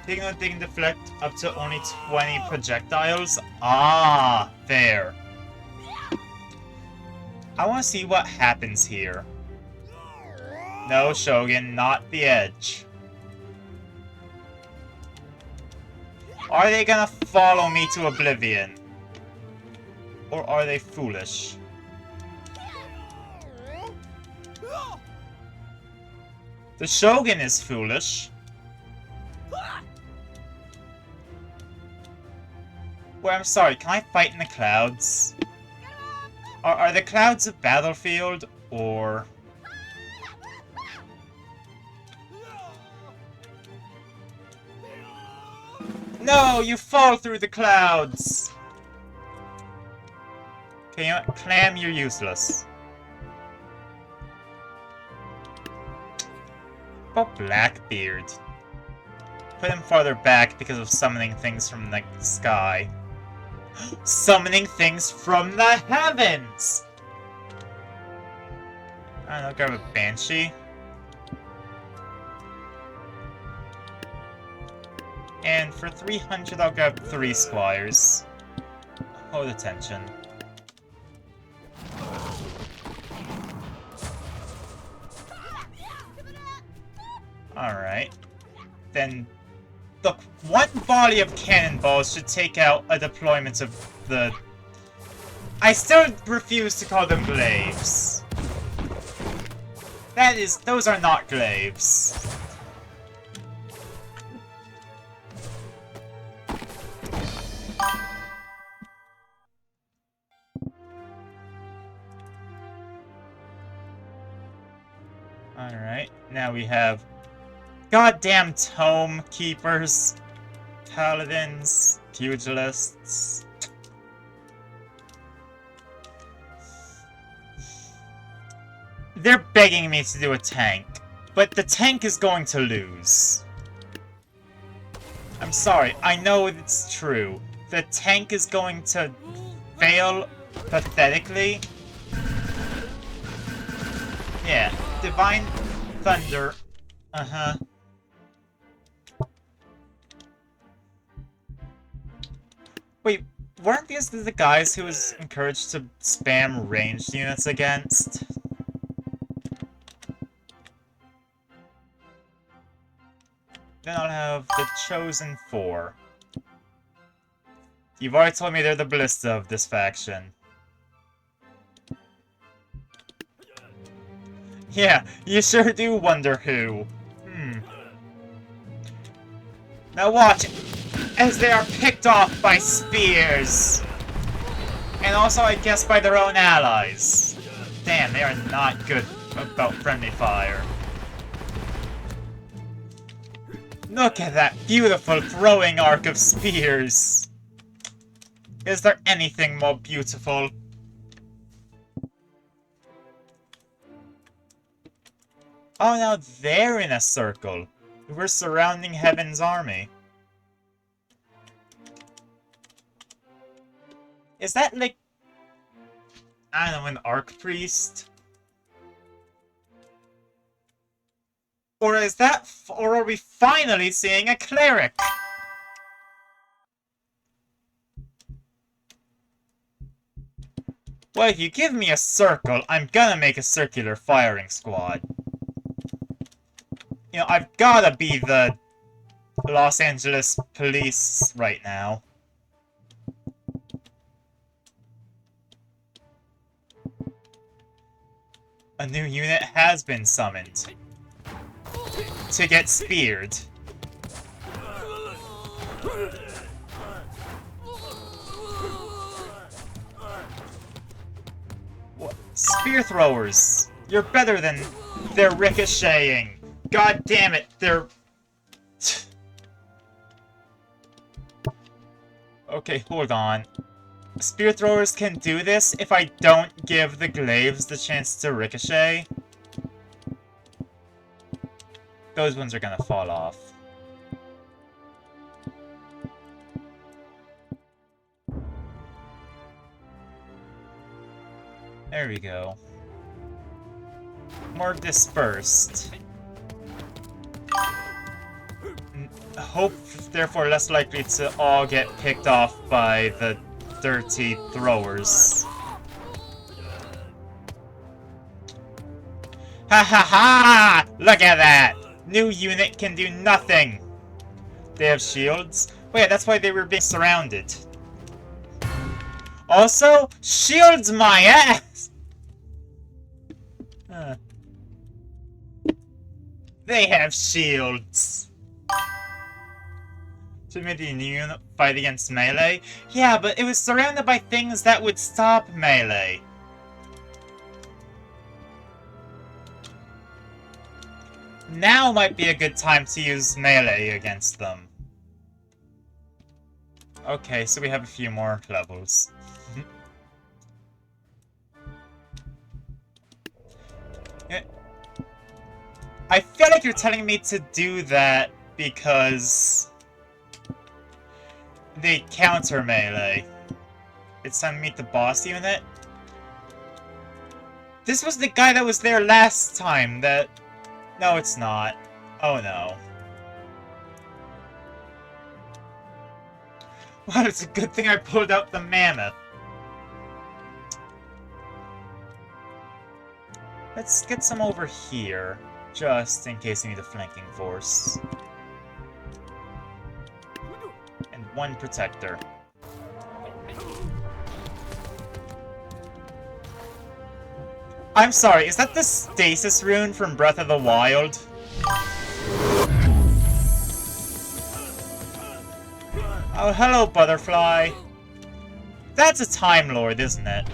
They can deflect up to only 20 projectiles? Ah, fair. I want to see what happens here. No, Shogun, not the edge. Are they gonna follow me to oblivion? Or are they foolish? The Shogun is foolish. Well, I'm sorry, can I fight in the clouds? Are the clouds a battlefield, or... No, you fall through the clouds! Okay, you know what? Clam, you're useless. About Blackbeard. Put him farther back because of summoning things from the sky. Summoning things from the heavens! I don't know, grab a Banshee. And for 300, I'll grab 3 Squires. Hold attention. Alright. Then, look, one volley of cannonballs should take out a deployment of the... I still refuse to call them glaives. Those are not glaives. Alright, now we have goddamn tome keepers, paladins, pugilists. They're begging me to do a tank, but the tank is going to lose. I'm sorry, I know it's true. The tank is going to fail pathetically. Yeah, Divine Thunder. Uh-huh. Wait, weren't these the guys who was encouraged to spam ranged units against? Then I'll have the Chosen 4. You've already told me they're the ballista of this faction. Yeah, you sure do wonder who. Now watch as they are picked off by spears. And also, I guess, by their own allies. Damn, they are not good about friendly fire. Look at that beautiful throwing arc of spears! Is there anything more beautiful? Oh, now they're in a circle. We're surrounding Heaven's army. Is that like... I don't know, an Archpriest? Or is that... or are we finally seeing a cleric? Well, if you give me a circle, I'm gonna make a circular firing squad. You know, I've gotta be the Los Angeles police right now. A new unit has been summoned. To get speared. What? Spear throwers! You're better than... They're ricocheting! God damn it, they're... Okay, hold on. Spear throwers can do this if I don't give the glaives the chance to ricochet. Those ones are gonna fall off. There we go. More dispersed. Hope, therefore, less likely to all get picked off by the dirty throwers. Ha ha ha! Look at that! New unit can do nothing! They have shields? Wait, that's why they were being surrounded. Also, shields my ass! They have shields. Should make the immune fight against melee? Yeah, but it was surrounded by things that would stop melee. Now might be a good time to use melee against them. Okay, so we have a few more levels. Yeah. I feel like you're telling me to do that because they counter melee. It's time to meet the boss unit. This was the guy that was there last time that... No, it's not. Oh no. Well, it's a good thing I pulled out the mammoth. Let's get some over here, just in case we need a flanking force. And one protector. I'm sorry, is that the stasis rune from Breath of the Wild? Oh, hello, butterfly. That's a Time Lord, isn't it?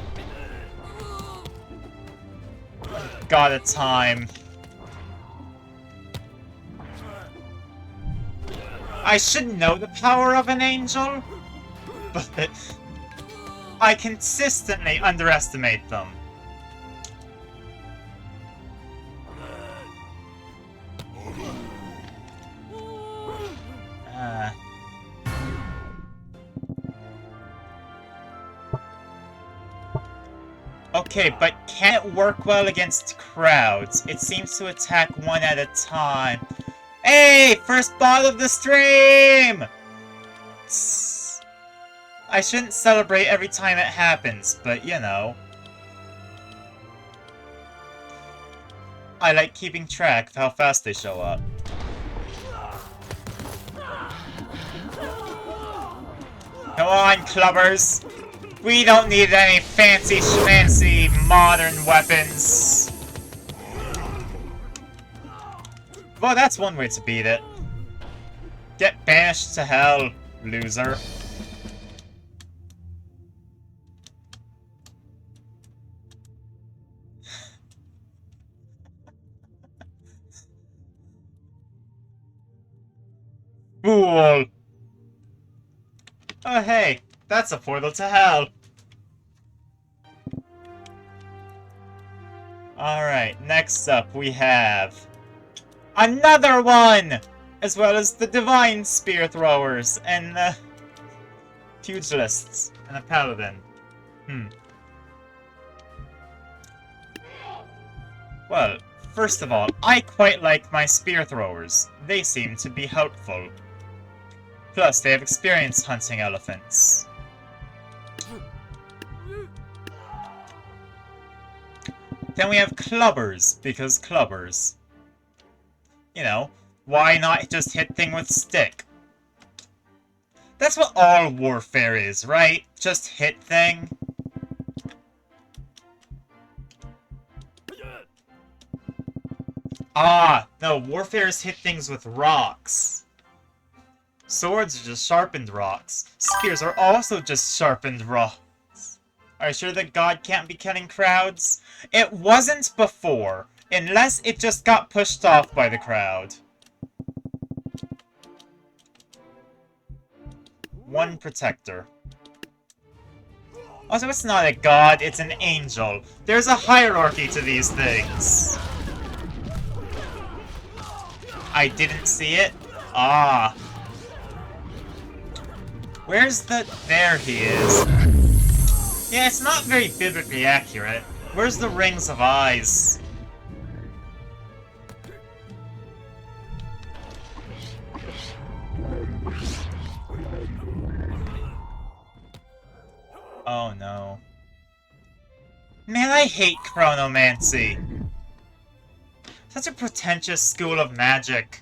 God of Time. I should know the power of an angel, but I consistently underestimate them. Okay, but can it work well against crowds? It seems to attack one at a time. Hey! First bottle of the stream! I shouldn't celebrate every time it happens, but you know. I like keeping track of how fast they show up. Come on, clubbers! We don't need any fancy schmancy modern weapons. Well, that's one way to beat it. Get banished to hell, loser. Fool! Oh hey, that's a portal to hell. Alright, next up we have another one! As well as the Divine Spear Throwers and the Pugilists and a Paladin. Well, first of all, I quite like my Spear Throwers. They seem to be helpful. Plus, they have experience hunting elephants. Then we have clubbers, because clubbers. You know, why not just hit thing with stick? That's what all warfare is, right? Just hit thing. Ah, no, warfare is hit things with rocks. Swords are just sharpened rocks. Spears are also just sharpened rocks. Are you sure that God can't be killing crowds? It wasn't before, unless it just got pushed off by the crowd. One protector. Also, it's not a god, it's an angel. There's a hierarchy to these things. I didn't see it? Ah. Where's the... There he is. Yeah, it's not very biblically accurate. Where's the rings of eyes? Oh no. Man, I hate chronomancy. Such a pretentious school of magic.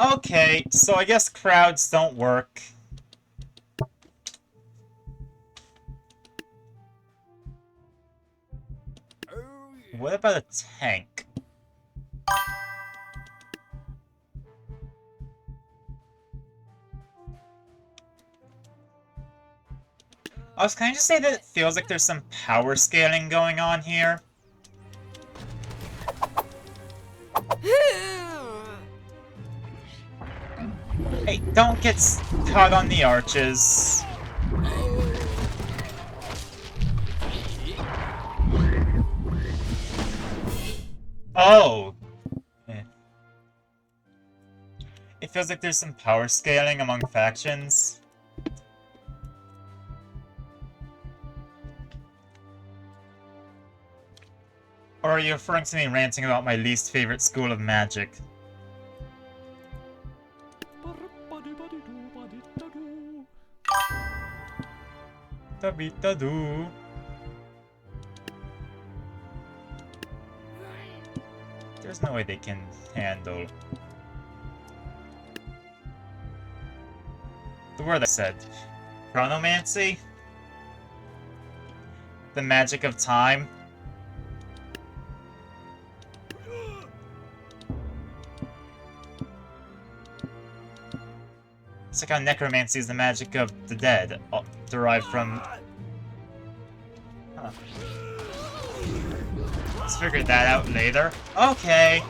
Okay, so I guess crowds don't work. What about a tank? Can I just say that it feels like there's some power scaling going on here? Hey, don't get caught on the arches. Oh! It feels like there's some power scaling among factions. Or are you referring to me ranting about my least favorite school of magic? Tabita-doo. There's no way they can handle the word I said. Chronomancy? The magic of time? It's like how necromancy is the magic of the dead, derived from... Huh. Let's figure that out later. Okay.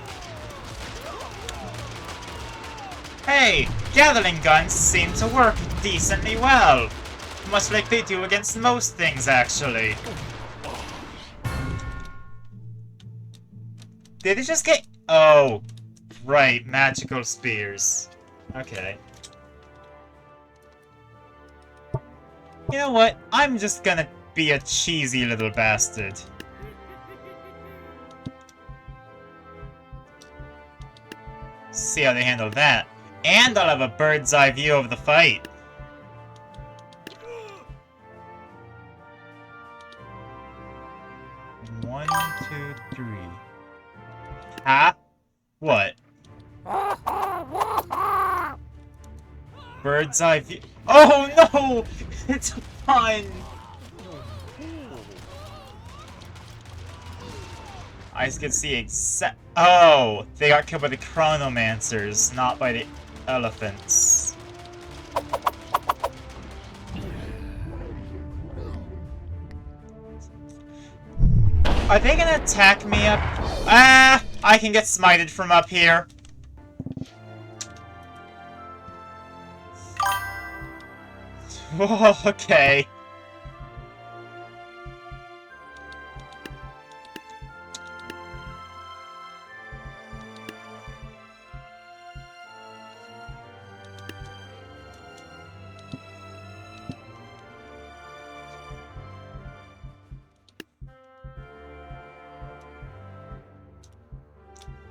Hey, Gatling guns seem to work decently well. Much like they do against most things, actually. Did it just get... Oh, right, magical spears. Okay. You know what? I'm just gonna be a cheesy little bastard. See how they handle that. And I'll have a bird's eye view of the fight. One, two, three. Huh? What? Bird's eye view. Oh no! It's a pun! I just can see exact. Oh! They got killed by the Chronomancers, not by the elephants. Are they gonna attack me up? Ah! I can get smited from up here. Oh, okay.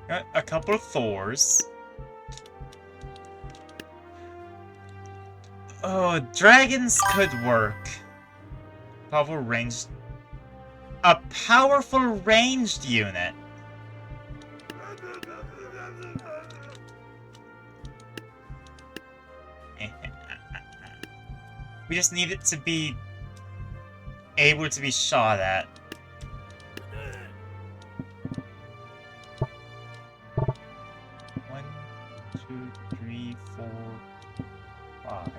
Got a couple of Thors. Oh, dragons could work. Powerful ranged... A powerful ranged unit. We just need it to be able to be shot at. One, two, three, 4, 5.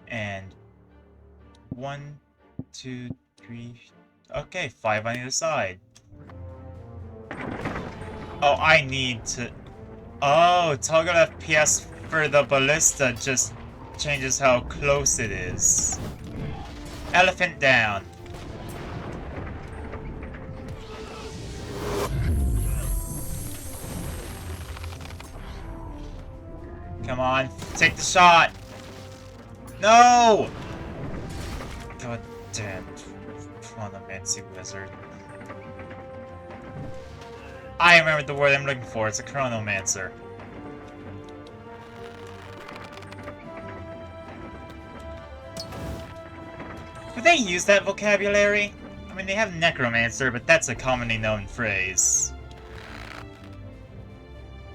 And 1, 2, 3. Okay, 5 on either side. Oh, I need to. Oh, toggle FPS for the ballista just changes how close it is. Elephant down. Come on, take the shot. No! God damn, Chronomancy wizard. I remember the word I'm looking for. It's a Chronomancer. Do they use that vocabulary? I mean, they have Necromancer, but that's a commonly known phrase.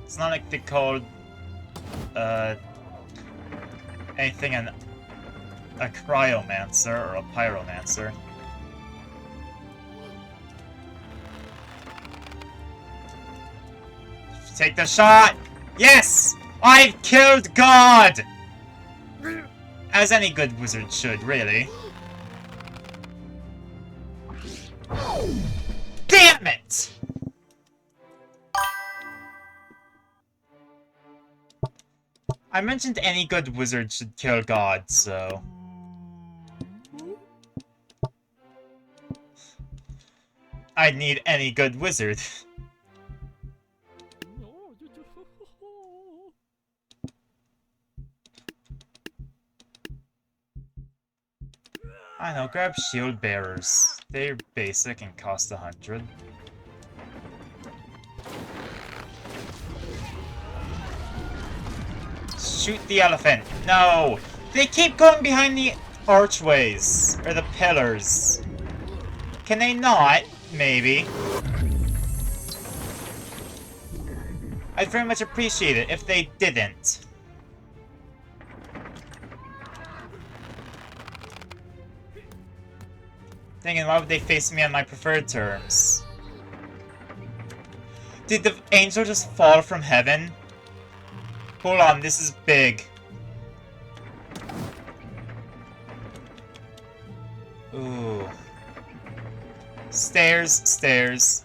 It's not like they called anything a cryomancer or a pyromancer. Take the shot! Yes! I've killed God! As any good wizard should, really. Damn it! I mentioned any good wizard should kill God, so... I'd need any good wizard. I know, grab shield bearers. They're basic and cost 100. Shoot the elephant. No! They keep going behind the archways. Or the pillars. Can they not? Maybe. I'd very much appreciate it if they didn't. Thinking, why would they face me on my preferred terms? Did the angel just fall from heaven? Hold on, this is big. Ooh. Stairs, stairs.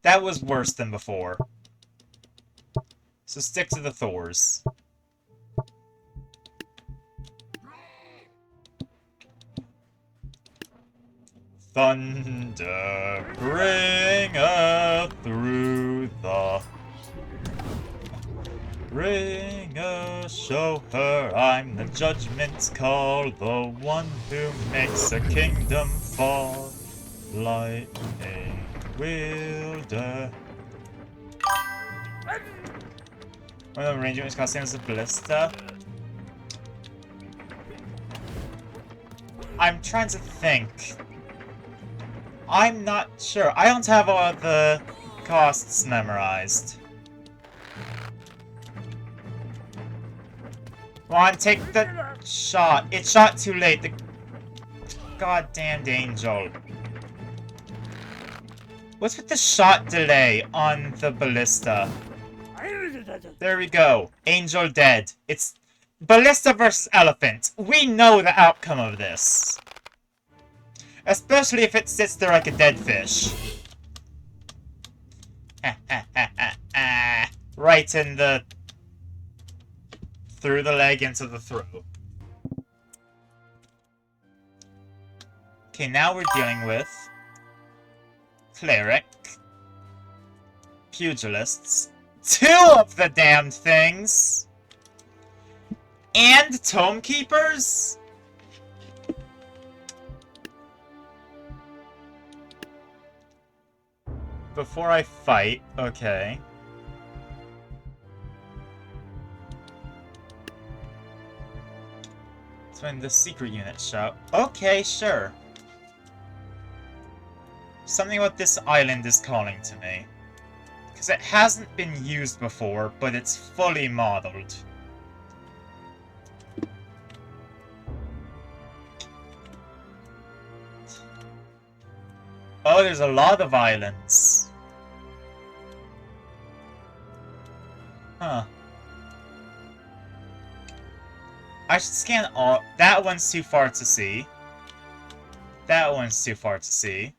That was worse than before. So stick to the Thors. Thunder, bringeth through the ringer, show her I'm the judgment's call, the one who makes a kingdom fall. Lightning wielder. One of the ranger's costume is a ballista. I'm trying to think. I'm not sure. I don't have all the costs memorized. Come on, take the shot. It shot too late. The goddamned angel. What's with the shot delay on the ballista? There we go. Angel dead. It's ballista versus elephant. We know the outcome of this. Especially if it sits there like a dead fish. Right in the... through the leg into the throat. Okay, now we're dealing with... cleric. Pugilists. 2 of the damned things! And tome keepers? Before I fight, okay. So when the secret unit shout. Okay, sure. Something about this island is calling to me. Because it hasn't been used before, but it's fully modeled. Oh, there's a lot of islands. Huh. I should scan all... That one's too far to see. That one's too far to see.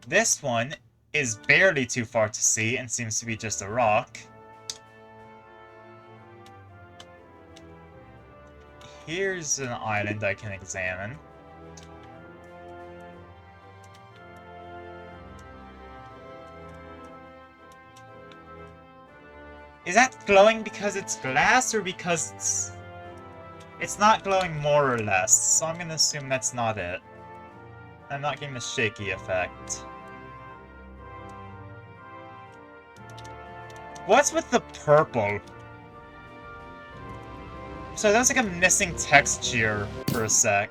This one is barely too far to see and seems to be just a rock. Here's an island I can examine. Is that glowing because it's glass or because it's... It's not glowing more or less, so I'm gonna assume that's not it. I'm not getting the shaky effect. What's with the purple? So there's like a missing texture for a sec.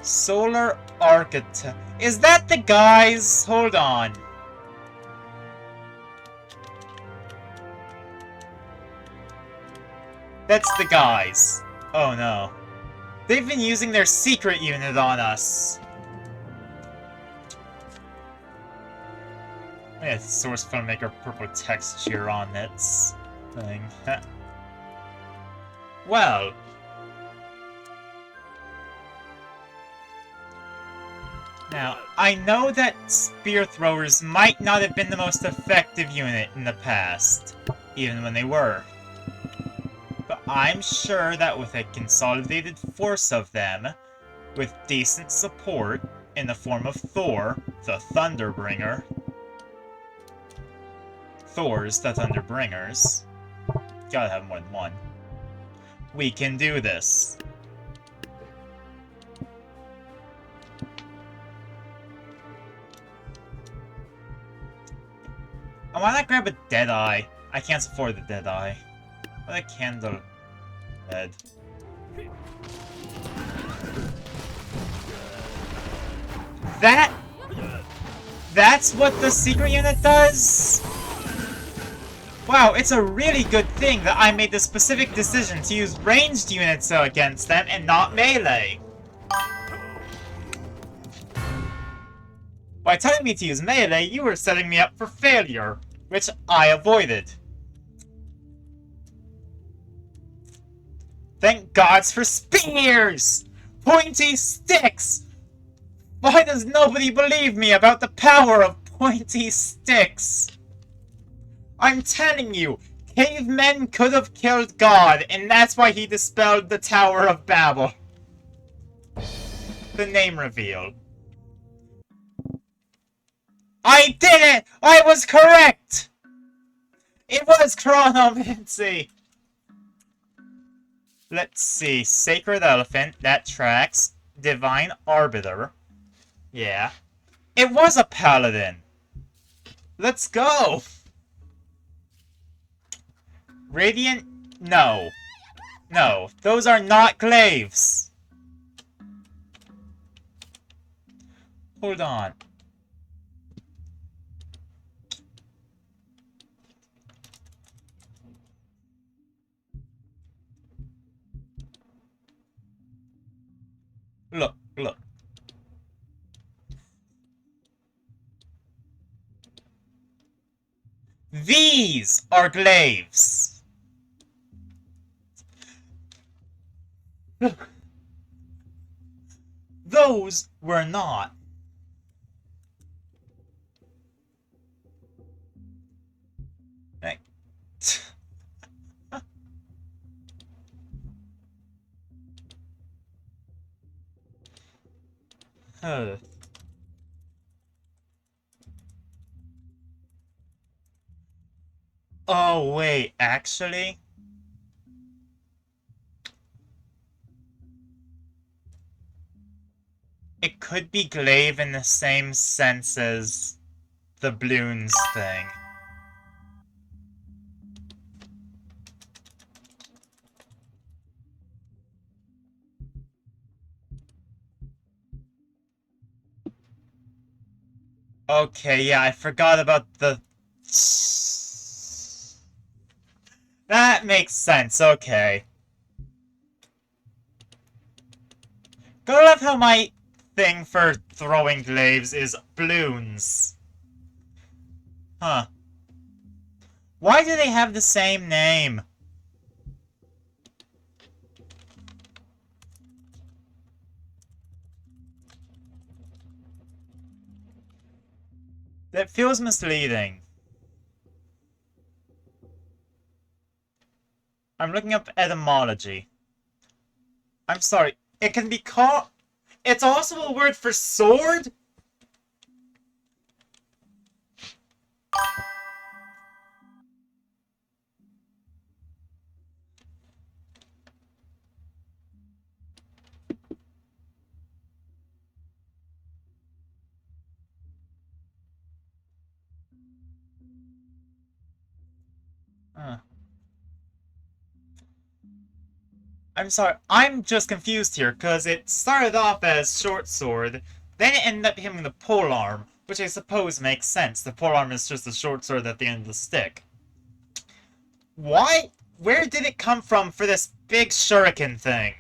Solar Architect. Is that the guys? Hold on. That's the guys. Oh no. They've been using their secret unit on us. Yeah, source filmmaker purple texture on its thing. Well. Now, I know that spear throwers might not have been the most effective unit in the past, even when they were. But I'm sure that with a consolidated force of them, with decent support in the form of Thor, the Thunderbringer, Thor's the Thunderbringers, gotta have more than one, we can do this. Why not grab a Deadeye? I can't afford the Deadeye. What a candle head. That's what the secret unit does? Wow, it's a really good thing that I made the specific decision to use ranged units against them and not melee. By telling me to use melee, you were setting me up for failure, which I avoided. Thank gods for spears! Pointy sticks! Why does nobody believe me about the power of pointy sticks? I'm telling you, cavemen could have killed God, and that's why he dispelled the Tower of Babel. The name reveal. I did it! I was correct! It was Chronomancy! Let's see. Sacred Elephant, that tracks. Divine Arbiter. Yeah. It was a paladin! Let's go! Radiant? No. No, those are not glaives! Hold on. Look, look. These are glaives! Those were not. Hey. Oh, wait, actually? It could be glaive in the same sense as the balloons thing. Okay, yeah, I forgot about the... That makes sense, okay. Gotta love how my thing for throwing glaives is balloons. Huh. Why do they have the same name? That feels misleading. I'm looking up etymology. I'm sorry. It can be called... It's also a word for sword? I'm sorry, I'm just confused here, because it started off as short sword, then it ended up becoming the polearm, which I suppose makes sense. The polearm is just a short sword at the end of the stick. Why? Where did it come from for this big shuriken thing?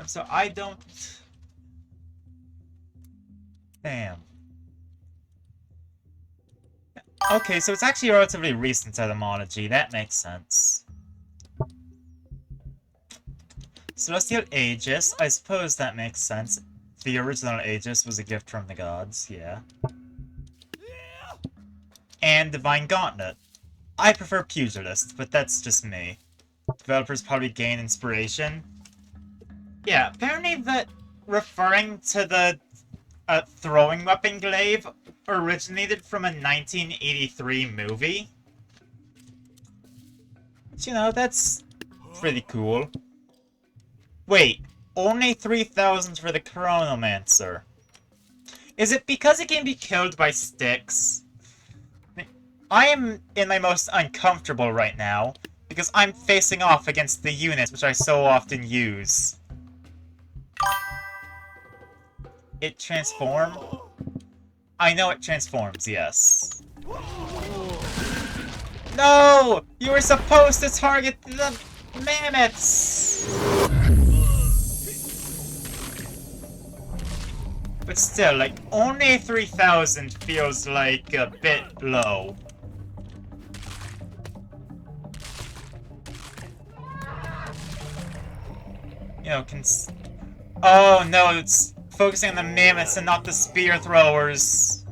So I don't... Damn. Okay, so it's actually a relatively recent etymology. That makes sense. Celestial Aegis. I suppose that makes sense. The original Aegis was a gift from the gods, yeah. And Divine Gauntlet. I prefer Pugilist, but that's just me. Developers probably gain inspiration. Yeah, apparently that referring to the throwing weapon glaive originated from a 1983 movie. But, you know, that's pretty cool. Wait, only 3,000 for the Chronomancer. Is it because it can be killed by sticks? I am in my most uncomfortable right now, because I'm facing off against the units which I so often use. It transforms? I know it transforms, yes. No! You were supposed to target the mammoths! But still, like, only 3,000 feels like a bit low. You know, oh no, it's focusing on the mammoths and not the spear throwers.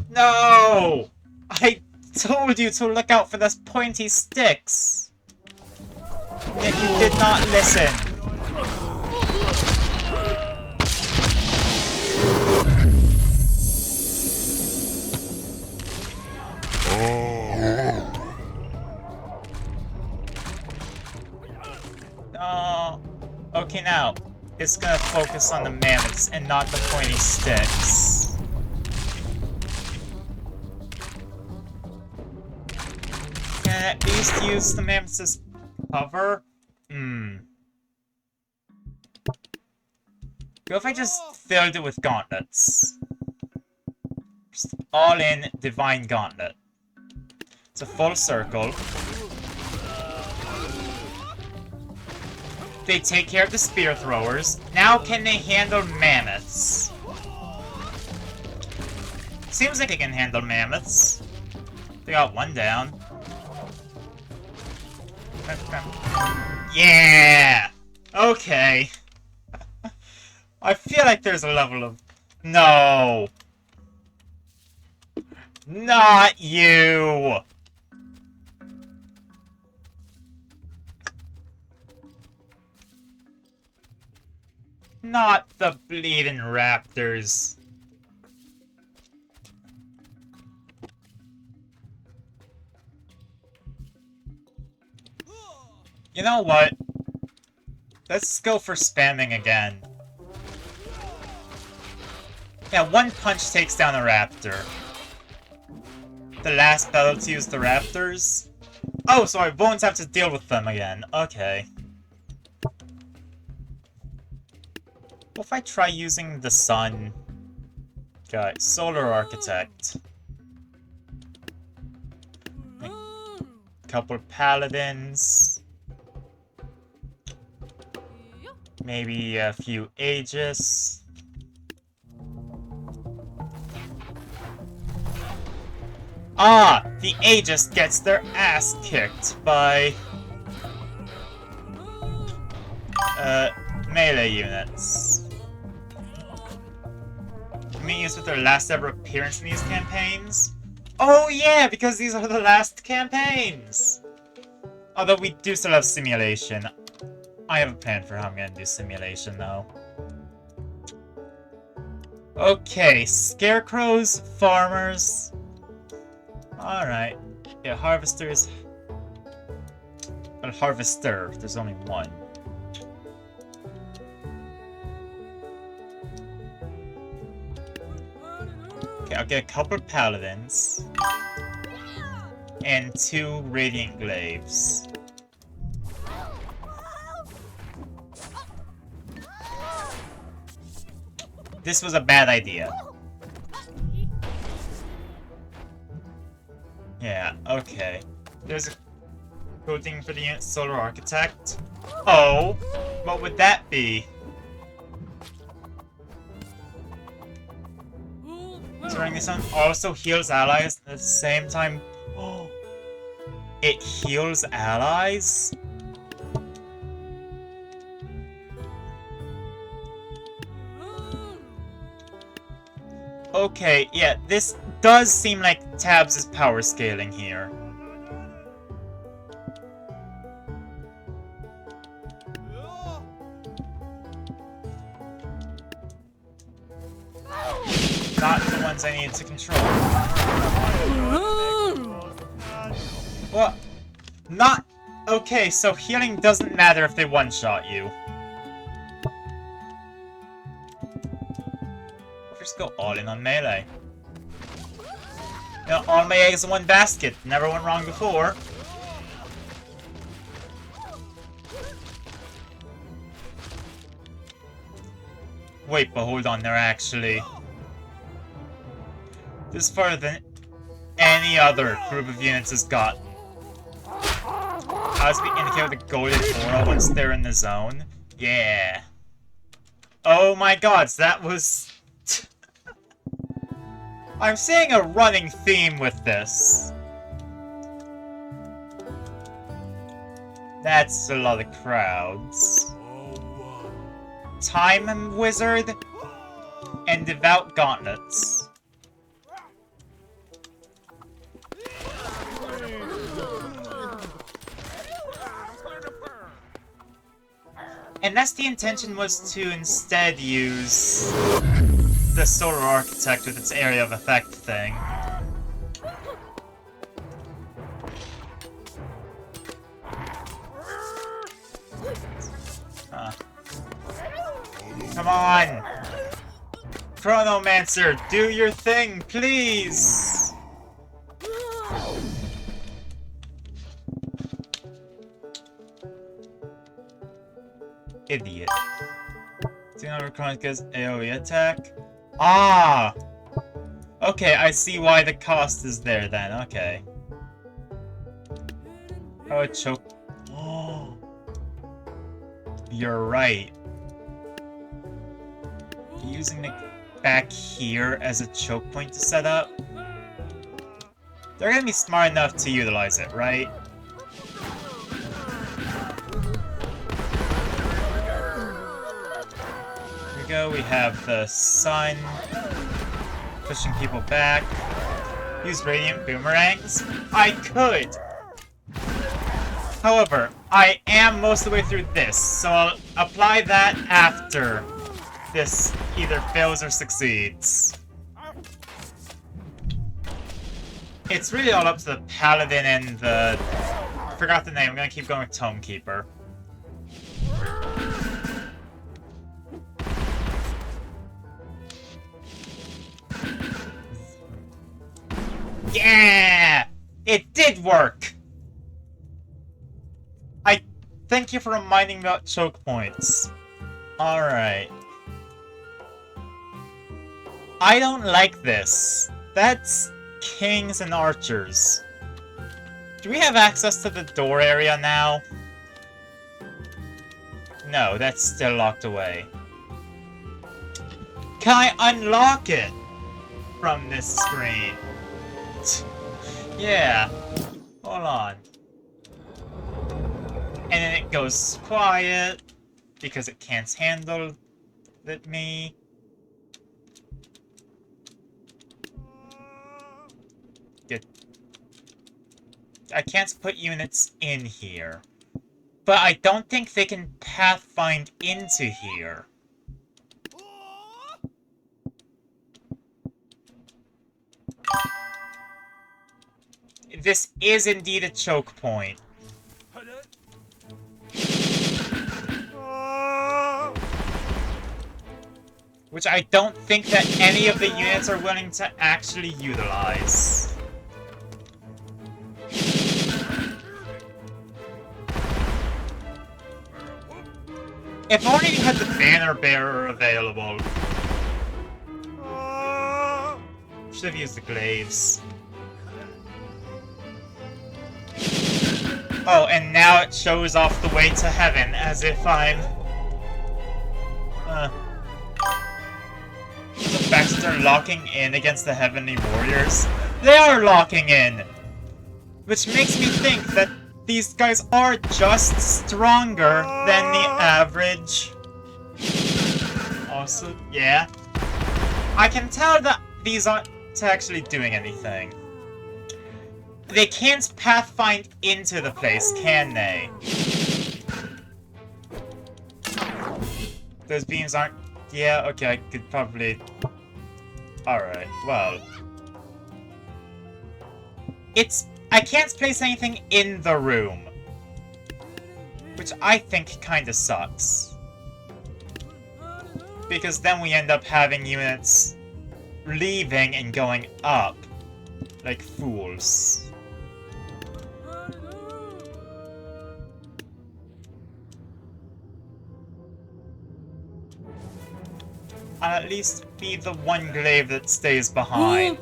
No! I told you to look out for those pointy sticks. Yet you did not listen. Oh. Okay, now, it's gonna focus on the mammoths and not the pointy sticks. Can I at least use the mammoths as cover? Go if I just filled it with gauntlets. Just all in Divine Gauntlet. It's a full circle. They take care of the spear throwers. Now can they handle mammoths? Seems like they can handle mammoths. They got one down. Yeah! Okay. I feel like there's a level of... No! Not you! Not the bleeding raptors. You know what? Let's go for spamming again. Yeah, one punch takes down a raptor. The last battle to use the raptors? Oh, so I won't have to deal with them again. Okay. What if I try using the sun? Okay, Solar Architect. Couple paladins. Maybe a few Aegis. Ah! The Aegis gets their ass kicked by... melee units. Comedians with their last ever appearance in these campaigns? Oh yeah, because these are the last campaigns! Although we do still have simulation. I have a plan for how I'm gonna do simulation, though. Okay, scarecrows, farmers... Alright. Yeah, harvesters... But harvester, there's only one. I'll get a couple paladins. And 2 radiant glaives. This was a bad idea. Yeah, okay. There's a coding for the Solar Architect. Oh, what would that be? Turning this on also heals allies at the same time. Oh, it heals allies? Okay, yeah, this does seem like Tabs is power scaling here. Not the ones I need to control. Well, not... Okay, so healing doesn't matter if they one-shot you. Just go all in on melee. You know, all my eggs in one basket. Never went wrong before. Wait, but hold on, they're actually... This is farther than any other group of units has got. As we indicate with the golden aura once they're in the zone. Yeah. Oh my god, that was... I'm seeing a running theme with this. That's a lot of crowds. Time Wizard and Devout Gauntlets. Unless the intention was to instead use the Solar Architect with its area of effect thing. Come on! Chronomancer, do your thing, please! Idiot. Do not recognize AoE attack. Ah! Okay, I see why the cost is there then, okay. Oh, it choke. Oh. You're right. Using it back here as a choke point to set up. They're gonna be smart enough to utilize it, right? Here we go, we have the sun pushing people back. Use radiant boomerangs? I could! However, I am most of the way through this, so I'll apply that after this either fails or succeeds. It's really all up to the Paladin and the... I forgot the name, I'm gonna keep going with Tomekeeper. Yeah! It did work! Thank you for reminding me about choke points. Alright. I don't like this. That's kings and archers. Do we have access to the door area now? No, that's still locked away. Can I unlock it from this screen? Yeah. Hold on. And then it goes quiet because it can't handle me. I can't put units in here. But I don't think they can pathfind into here. This is indeed a choke point. Which I don't think that any of the units are willing to actually utilize. If only we had the banner bearer available. Should have used the glaives. Oh, and now it shows off the way to heaven, as if I'm... The factions are locking in against the Heavenly Warriors. They are locking in! Which makes me think that these guys are just stronger than the average. Also, yeah. I can tell that these aren't actually doing anything. They can't pathfind into the place, can they? Those beams aren't... Yeah, okay, I could probably... Alright, well... I can't place anything in the room. Which I think kinda sucks. Because then we end up having units leaving and going up. Like fools. I'll at least be the one glaive that stays behind.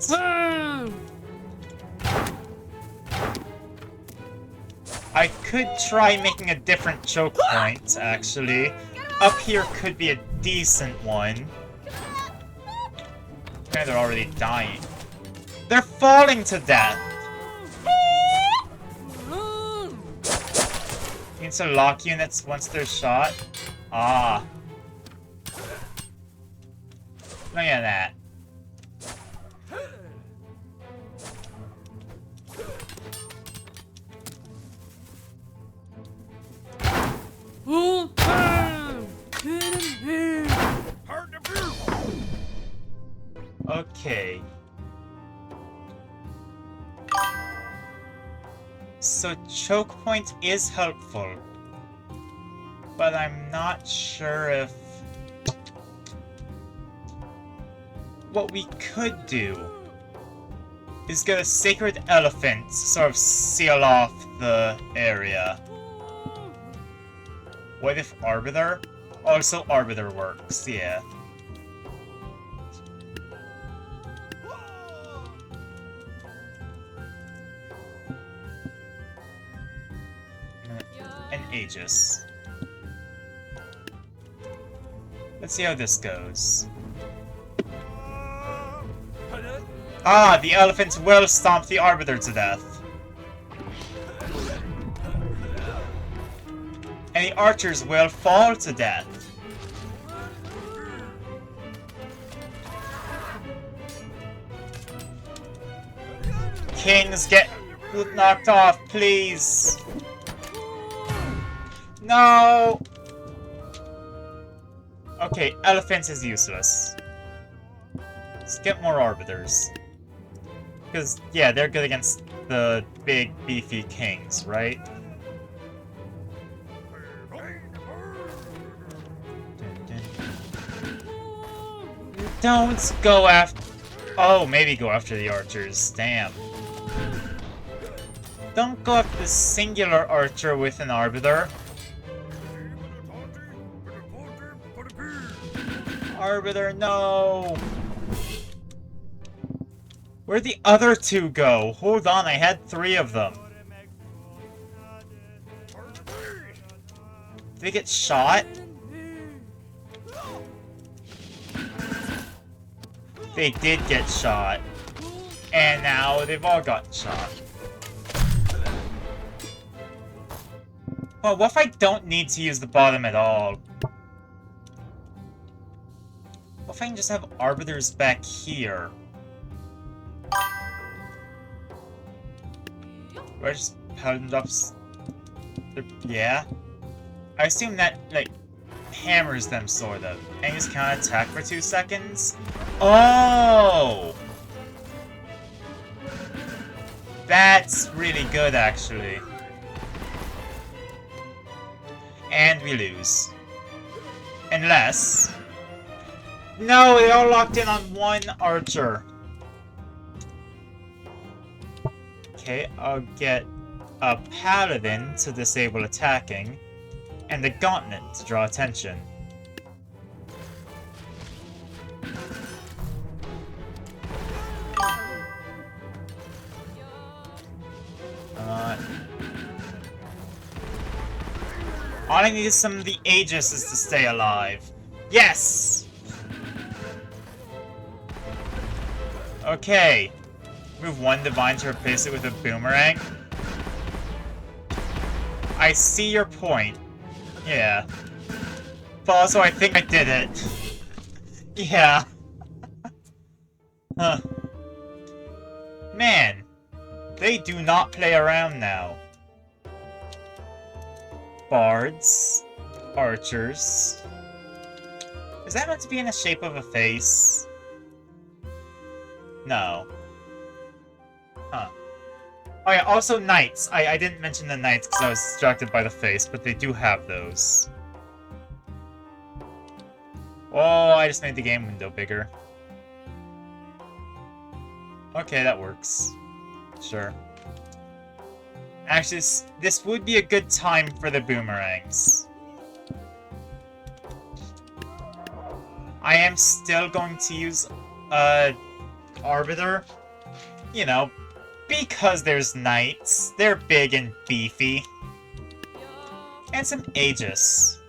I could try making a different choke point, actually. Up here could be a decent one. Okay, they're already dying. They're falling to death! Means to lock units once they're shot? Ah. Look at that. Okay. So choke point is helpful. But I'm not sure if... What we could do is get a sacred elephant to sort of seal off the area. What if Arbiter? Also Arbiter works, yeah. And Aegis. Let's see how this goes. Ah, the elephants will stomp the Arbiter to death. And the archers will fall to death. Kings, get knocked off, please. No! Okay, elephants is useless. Let's get more arbiters. Because, yeah, they're good against the big, beefy kings, right? Don't go after... Oh, maybe go after the archers. Damn. Don't go after the singular archer with an arbiter. Arbiter, no! Where'd the other two go? Hold on, I had 3 of them. Did they get shot? They did get shot. And now they've all got shot. Well, what if I don't need to use the bottom at all? What if I can just have arbiters back here? Or I just pound up... Yeah? I assume that, like, hammers them, sort of. And you just can't attack for 2 seconds? Oh! That's really good, actually. And we lose. Unless... No, they all locked in on one archer. Okay, I'll get a paladin to disable attacking, and the gauntlet to draw attention. All I need is some of the Aegises to stay alive. Yes! Okay. Move one divine to replace it with a boomerang. I see your point. Yeah. But also, I think I did it. Yeah. Huh. Man. They do not play around now. Bards. Archers. Is that meant to be in the shape of a face? No. Huh. Oh yeah, also knights. I didn't mention the knights because I was distracted by the face, but they do have those. Oh, I just made the game window bigger. Okay, that works. Sure. Actually, this would be a good time for the boomerangs. I am still going to use, Arbiter. You know, because there's knights. They're big and beefy. And some Aegis.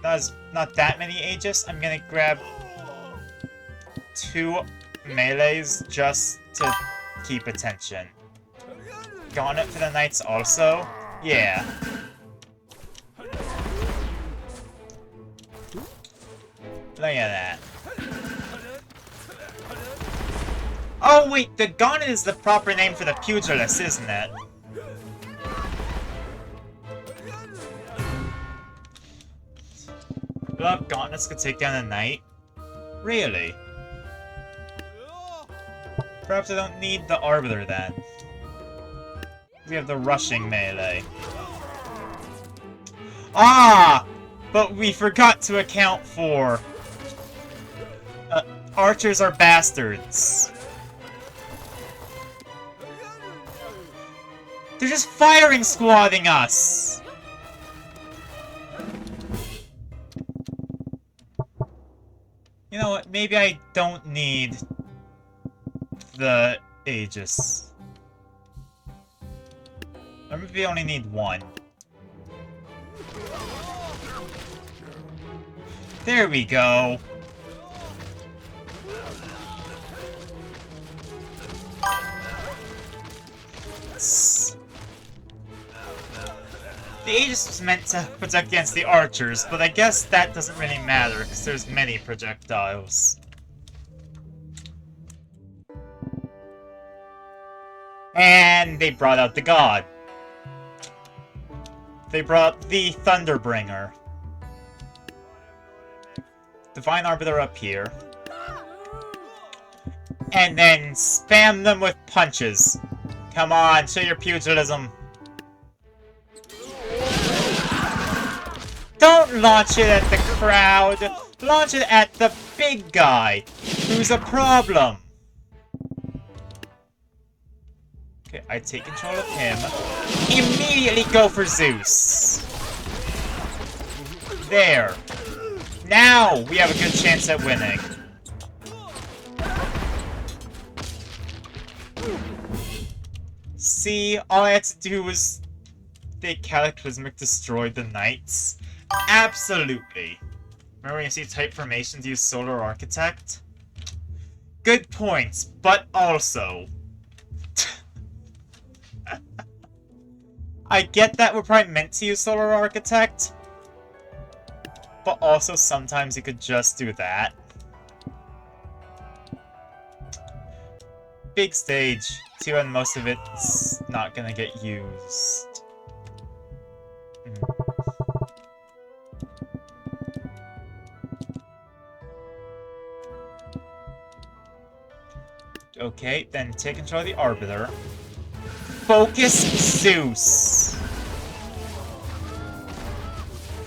There's not that many Aegis. I'm gonna grab 2 melees just to keep attention. Gauntlet for the knights also? Yeah. Look at that. Oh wait, the gauntlet is the proper name for the pugilist, isn't it? Look, gauntlets could take down a knight? Really? Perhaps I don't need the Arbiter then. We have the rushing melee. Ah! But we forgot to account for... archers are bastards. They're just firing squadding us! You know what, maybe I don't need the Aegis. Or maybe I only need 1. There we go. The Aegis was meant to protect against the archers, but I guess that doesn't really matter, because there's many projectiles. And they brought out the god. They brought the Thunderbringer. Divine Arbiter up here. And then spam them with punches. Come on, show your pugilism. Don't launch it at the crowd. Launch it at the big guy, who's a problem. Okay, I take control of him. Immediately go for Zeus. There. Now we have a good chance at winning. See, all I had to do was... the Cataclysmic destroyed the knights. Absolutely. Remember when you see type formations use Solar Architect? Good points, but also... I get that we're probably meant to use Solar Architect, but also sometimes you could just do that. Big stage, too, and most of it's not gonna get used. Okay, then take control of the Arbiter. Focus Zeus!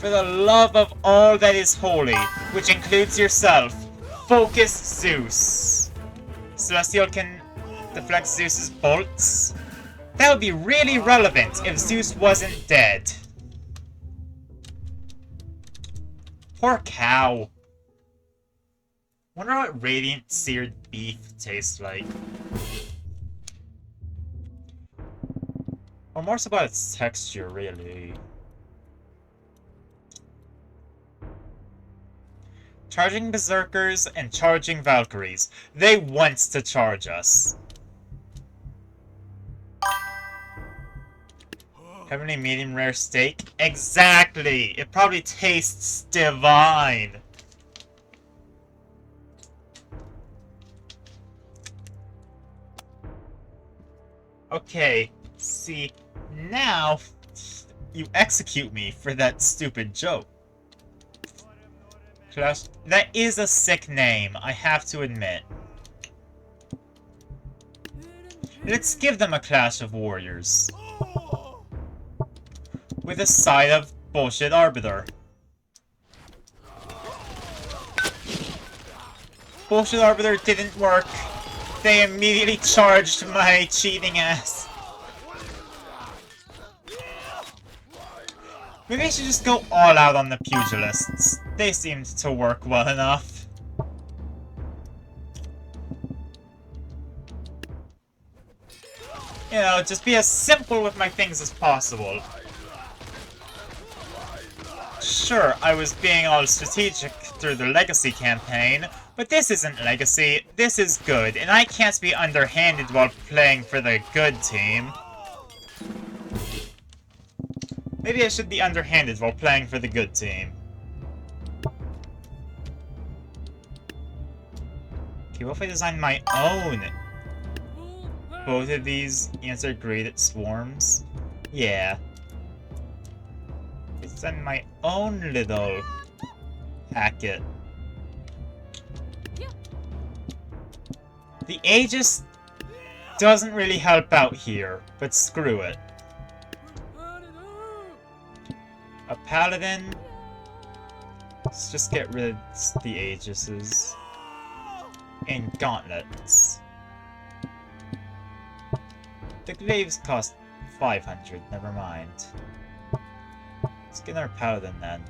For the love of all that is holy, which includes yourself, focus Zeus. Celestial can deflect Zeus's bolts. That would be really relevant if Zeus wasn't dead. Poor cow. Wonder what radiant seared beef tastes like. Or more so about its texture, really. Charging Berserkers and charging Valkyries. They want to charge us. Heavenly medium rare steak? Exactly! It probably tastes divine. Okay, see, now you execute me for that stupid joke. Clash. That is a sick name, I have to admit. Let's give them a Clash of Warriors. With a side of Bullshit Arbiter. Bullshit Arbiter didn't work. They immediately charged my cheating ass. Maybe I should just go all out on the pugilists. They seemed to work well enough. You know, just be as simple with my things as possible. Sure, I was being all strategic through the Legacy campaign, but this isn't Legacy, this is good, and I can't be underhanded while playing for the good team. Maybe I should be underhanded while playing for the good team. Okay, what if I design my own? Both of these units are great at swarms? Yeah. I design my own little packet. The Aegis doesn't really help out here, but screw it. A Paladin. Let's just get rid of the Aegises. And Gauntlets. The Glaives cost 500, never mind. Let's get our Paladin then.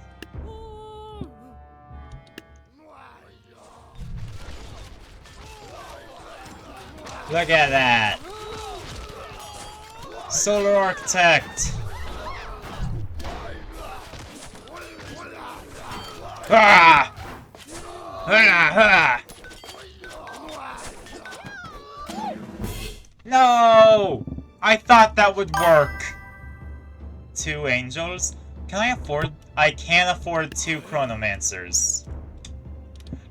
Look at that! Solar Architect! Ah! Ah! No! I thought that would work. 2 angels? Can I afford? I can't afford 2 chronomancers.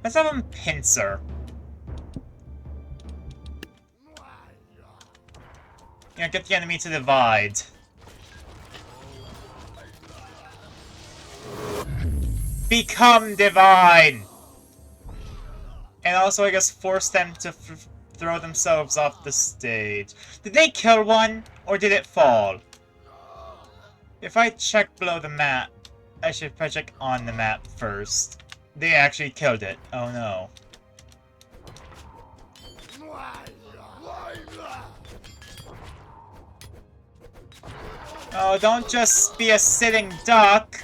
Let's have him pincer. Yeah, get the enemy to divide. Become divine! And also, I guess, force them to throw themselves off the stage. Did they kill one, or did it fall? If I check below the map, I should probably check on the map first. They actually killed it. Oh no. Oh, don't just be a sitting duck!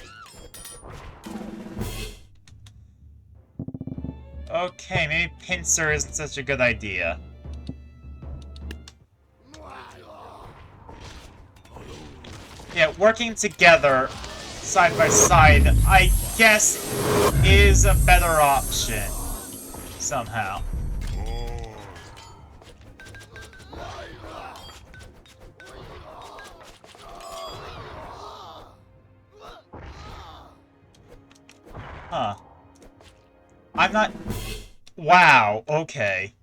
Okay, maybe pincer isn't such a good idea. Yeah, working together, side by side, I guess is a better option. Somehow. Huh. I'm not... Wow, okay.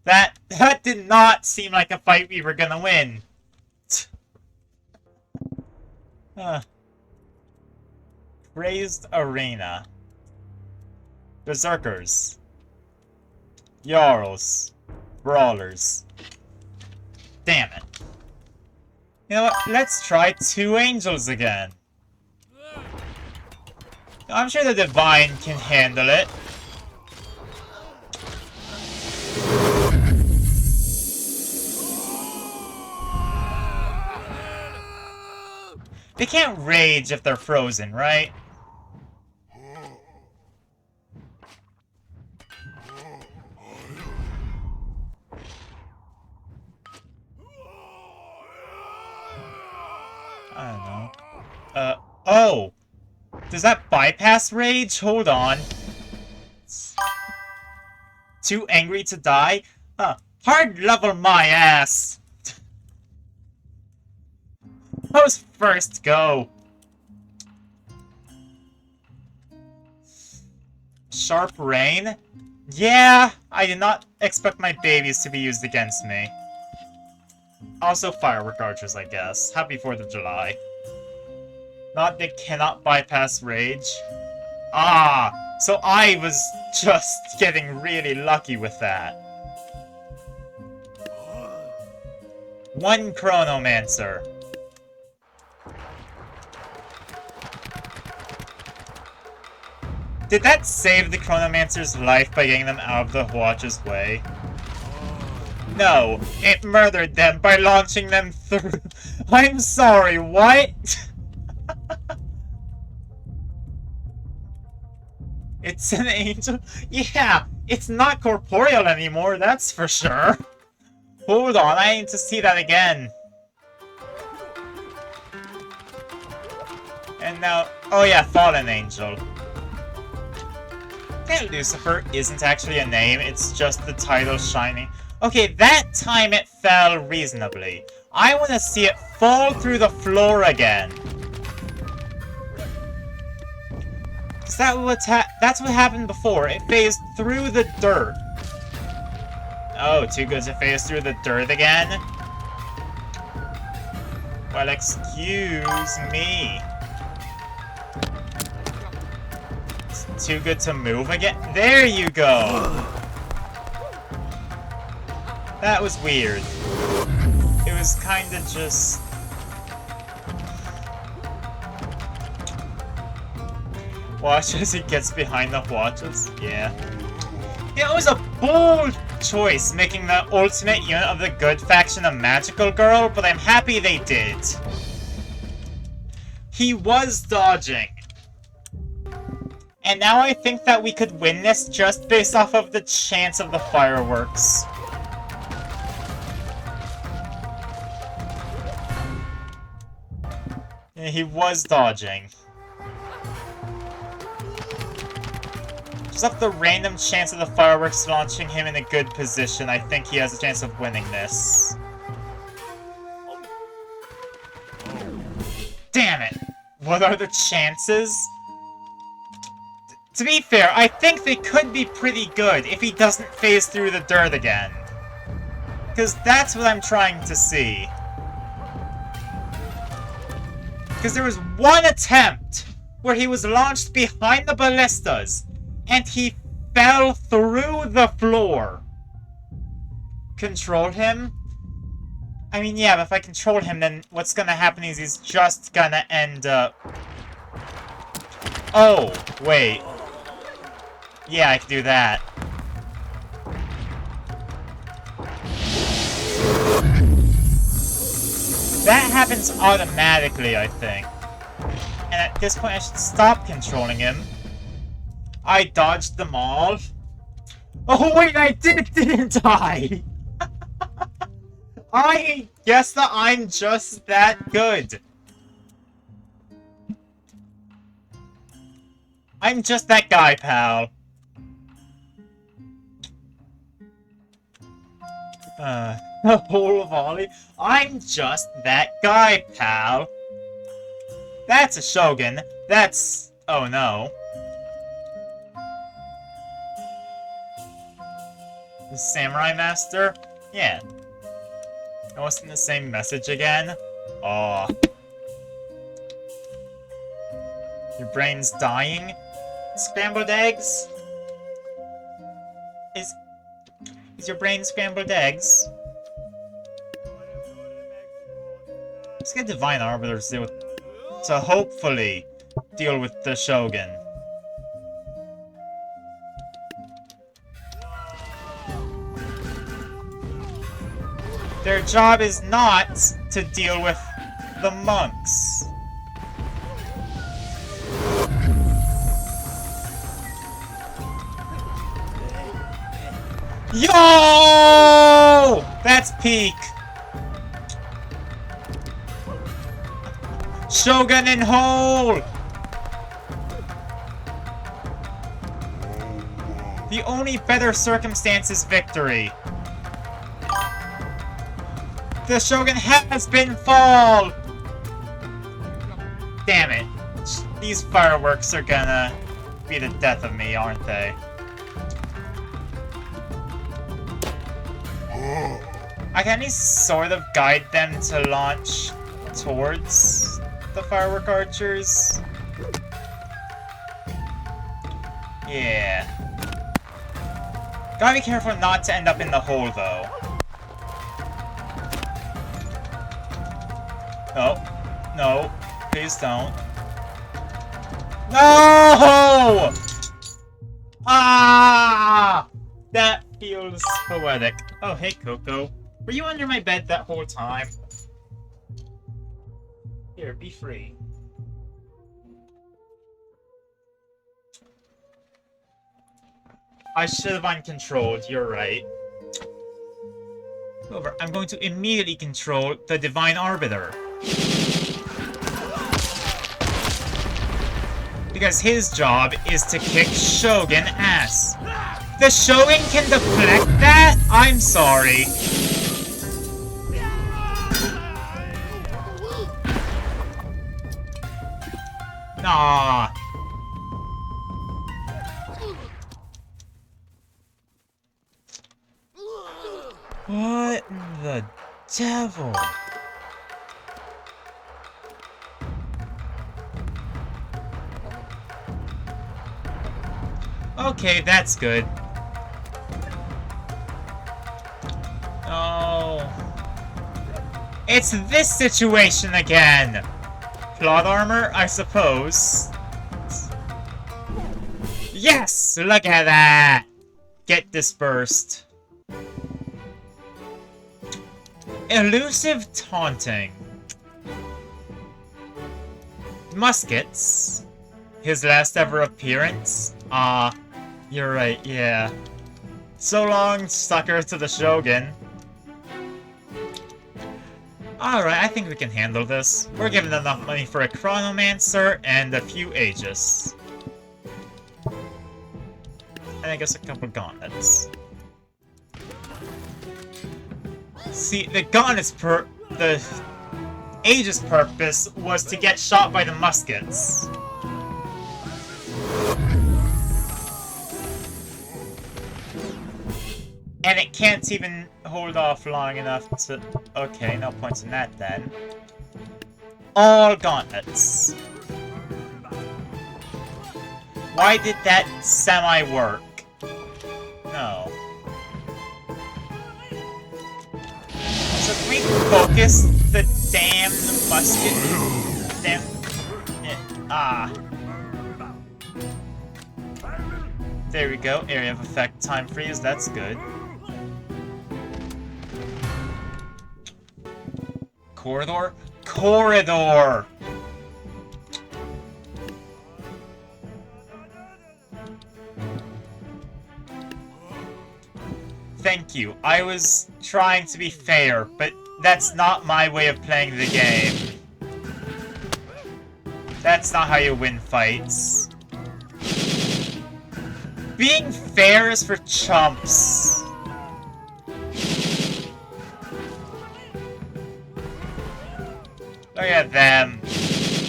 That did not seem like a fight we were gonna win. Raised Arena. Berserkers. Jarls. Brawlers. Damn it. You know what? Let's try 2 angels again. I'm sure the Divine can handle it. They can't rage if they're frozen, right? I don't know. Oh! Does that bypass rage? Hold on. Too angry to die? Huh. Hard level my ass! Who's first go? Sharp Rain? Yeah, I did not expect my babies to be used against me. Also firework archers, I guess. Happy 4th of July. Not they cannot bypass rage. Ah, so I was just getting really lucky with that. One Chronomancer. Did that save the Chronomancer's life by getting them out of the Watch's way? No, it murdered them by launching them through... I'm sorry, what? It's an angel? Yeah, it's not corporeal anymore, that's for sure. Hold on, I need to see that again. And now... Oh yeah, Fallen Angel. Okay, Lucifer isn't actually a name, it's just the title shining. Okay, that time it fell reasonably. I want to see it fall through the floor again. That's what happened before. It phased through the dirt. Oh, too good to phase through the dirt again? Well, excuse me. It's too good to move again? There you go! That was weird. It was kinda just... Watch as he gets behind the Watches? Yeah. It was a bold choice, making the ultimate unit of the good faction a magical girl, but I'm happy they did. He was dodging. And now I think that we could win this just based off of the chance of the fireworks. Yeah, he was dodging. Just off the random chance of the fireworks launching him in a good position, I think he has a chance of winning this. Damn it! What are the chances? To be fair, I think they could be pretty good if he doesn't phase through the dirt again. Because that's what I'm trying to see. Because there was one attempt where he was launched behind the ballistas, and he fell through the floor. Control him? I mean, yeah, but if I control him, then what's gonna happen is he's just gonna end up... Oh, wait. Yeah, I can do that. That happens automatically, I think. And at this point, I should stop controlling him. I dodged them all. Oh wait, I didn't I? I guess that I'm just that good. I'm just that guy, pal. The whole volley. I'm just that guy, pal. That's a Shogun. That's... Oh no. The Samurai Master? Yeah. I wasn't the same message again? Aw. Your brain's dying? Scrambled eggs? Is your brain scrambled eggs? Let's get Divine Arbiters to hopefully deal with the Shogun. Their job is not to deal with the monks. Yo! That's peak. Shogun in hole! The only better circumstance is victory. The Shogun has been fall! Damn it. These fireworks are gonna be the death of me, aren't they? I can at least sort of guide them to launch towards the firework archers. Yeah. Gotta be careful not to end up in the hole, though. No. No. Please don't. No! Ah! That feels poetic. Oh, hey, Coco. Were you under my bed that whole time? Here, be free. I should have uncontrolled, you're right. However, I'm going to immediately control the Divine Arbiter. Because his job is to kick Shogun ass. The Shogun can deflect that? I'm sorry. Nah. What the devil? Okay, that's good. Oh. It's this situation again! Plot armor, I suppose. Yes! Look at that! Get dispersed. Elusive taunting. Muskets. His last ever appearance? Ah, you're right, yeah. So long, sucker to the Shogun. Alright, I think we can handle this. We're given enough money for a Chronomancer and a few Aegis. And I guess a couple gauntlets. See, the Aegis purpose was to get shot by the muskets. And it can't even hold off long enough to... Okay, no points in that then. All gauntlets. Why did that semi-work? No. So can we focus the damn musket? Damn... Ah. There we go. Area of effect time freeze. That's good. Corridor? Corridor! Thank you. I was trying to be fair, but that's not my way of playing the game. That's not how you win fights. Being fair is for chumps. Look at them,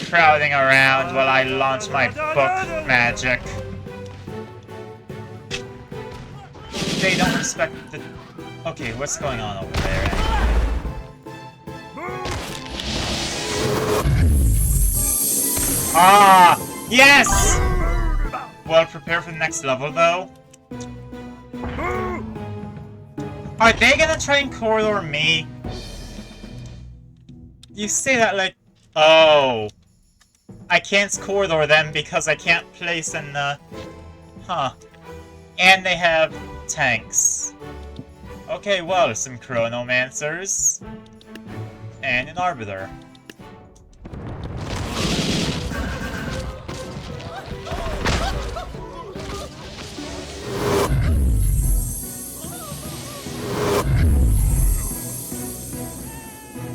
crowding around while I launch my book magic. They don't respect the... Okay, what's going on over there? Ah! Yes! Well, prepare for the next level, though. Are they gonna try and corridor me? You say that like... Oh. I can't corridor them because I can't place an, Huh. And they have tanks. Okay, well, some Chronomancers. And an Arbiter.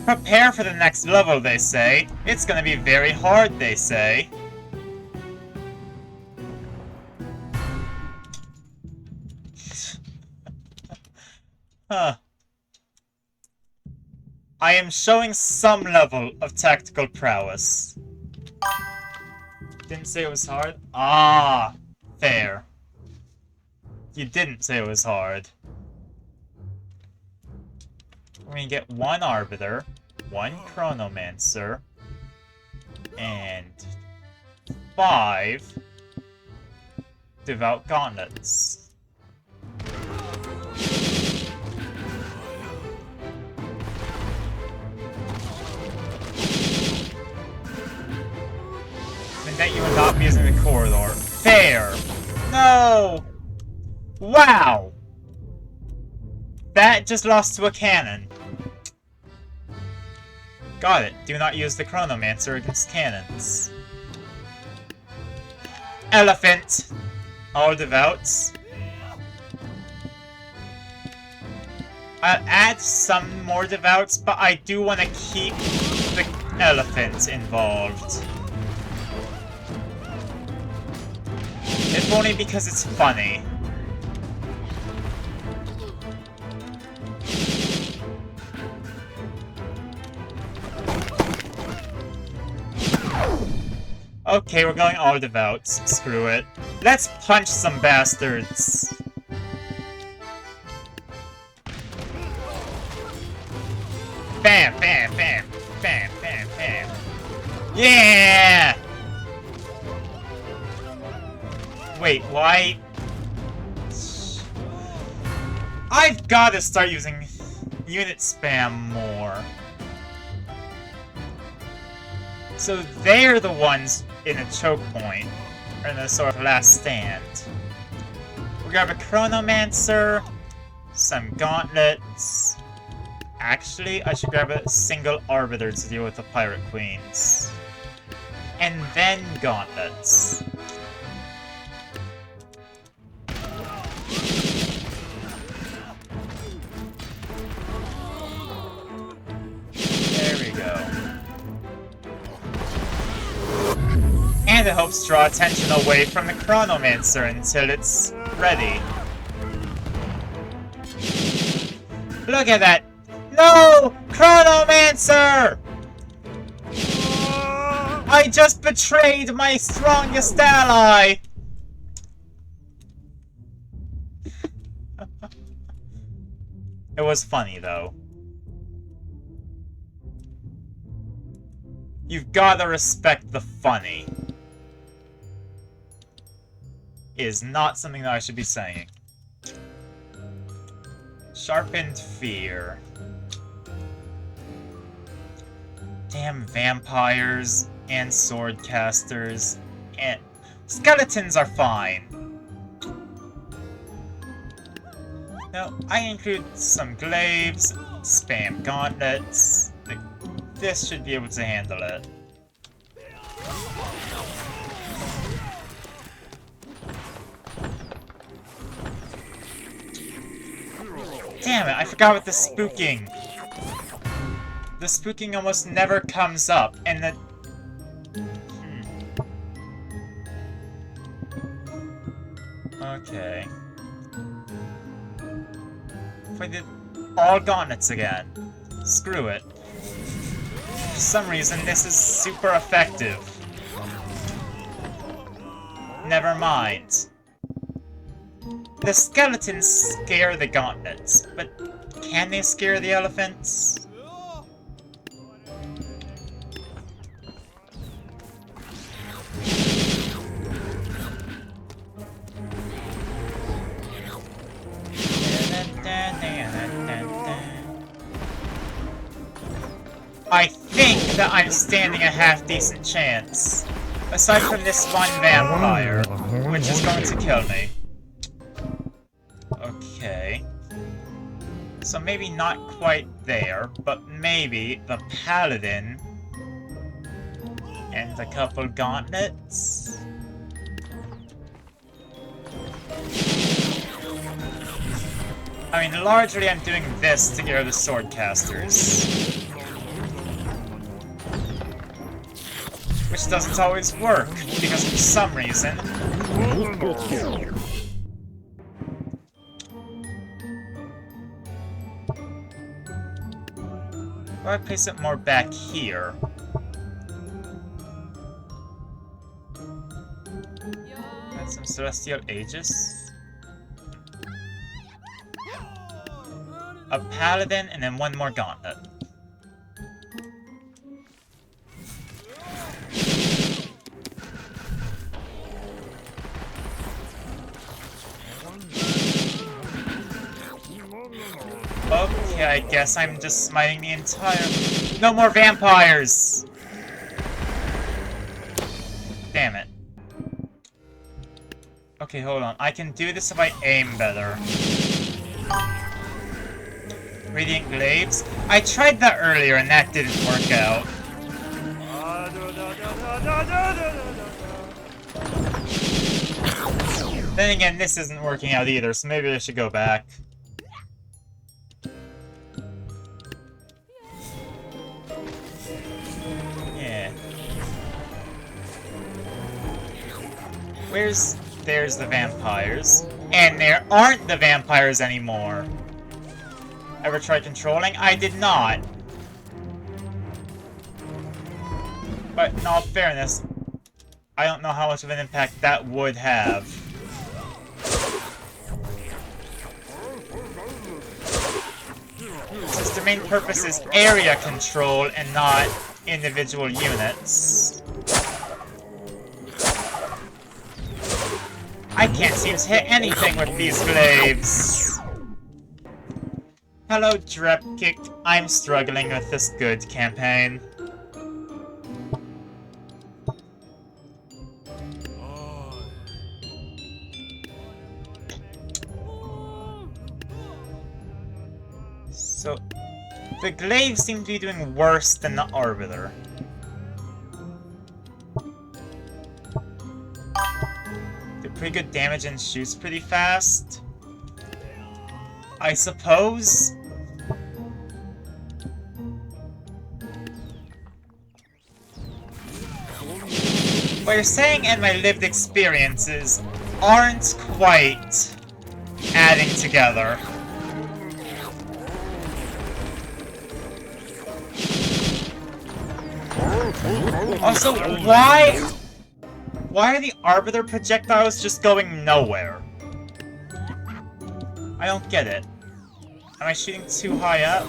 Prepare for the next level, they say. It's gonna be very hard, they say. Huh. I am showing some level of tactical prowess. Didn't say it was hard? Ah, fair. You didn't say it was hard. We're gonna get one Arbiter, one Chronomancer, and 5 Devout Gauntlets. And that you would not be using the corridor. Fair! No! Wow! That just lost to a cannon. Got it. Do not use the Chronomancer against cannons. Elephant! All Devouts. I'll add some more Devouts, but I do want to keep the Elephant involved. If only because it's funny. Okay, we're going all Devouts. Screw it. Let's punch some bastards. Bam, bam, bam, bam, bam, bam. Yeah! Wait, why? I've gotta start using unit spam more. So they're the ones in a choke point, or in a sort of last stand. We grab a Chronomancer, some gauntlets. Actually, I should grab a single Arbiter to deal with the Pirate Queens. And then gauntlets. There we go. And it helps draw attention away from the Chronomancer until it's ready. Look at that! No! Chronomancer! I just betrayed my strongest ally! It was funny, though. You've gotta respect the funny. Is not something that I should be saying. Sharpened Fear. Damn vampires and swordcasters and skeletons are fine. No, I include some glaives, spam gauntlets. This should be able to handle it. Damn it, I forgot about the spooking. The spooking almost never comes up, and the... Okay. If I did all gauntlets again. Screw it. For some reason, this is super effective. Never mind. The skeletons scare the gauntlets, but can they scare the elephants? I think that I'm standing a half-decent chance. Aside from this one vampire, which is going to kill me. Okay. So maybe not quite there, but maybe the paladin and a couple gauntlets. I mean, largely I'm doing this to get rid of the swordcasters. Which doesn't always work, because for some reason... Why I place it more back here? And some Celestial Aegis. A Paladin, and then one more Gauntlet. Okay, I guess I'm just smiting the entire... No more vampires! Damn it. Okay, hold on. I can do this if I aim better. Radiant Glaives? I tried that earlier and that didn't work out. Then again, this isn't working out either, so maybe I should go back. Yeah. There's the vampires. And there aren't the vampires anymore. Ever tried controlling? I did not. But in all fairness, I don't know how much of an impact that would have. Since the main purpose is area control and not individual units. I can't seem to hit anything with these glaives. Hello, Drepkick. I'm struggling with this good campaign. So, the glaives seem to be doing worse than the Arbiter. Do pretty good damage and shoots pretty fast, I suppose. What you're saying and my lived experiences aren't quite adding together. Also, why are the Arbiter projectiles just going nowhere? I don't get it. Am I shooting too high up?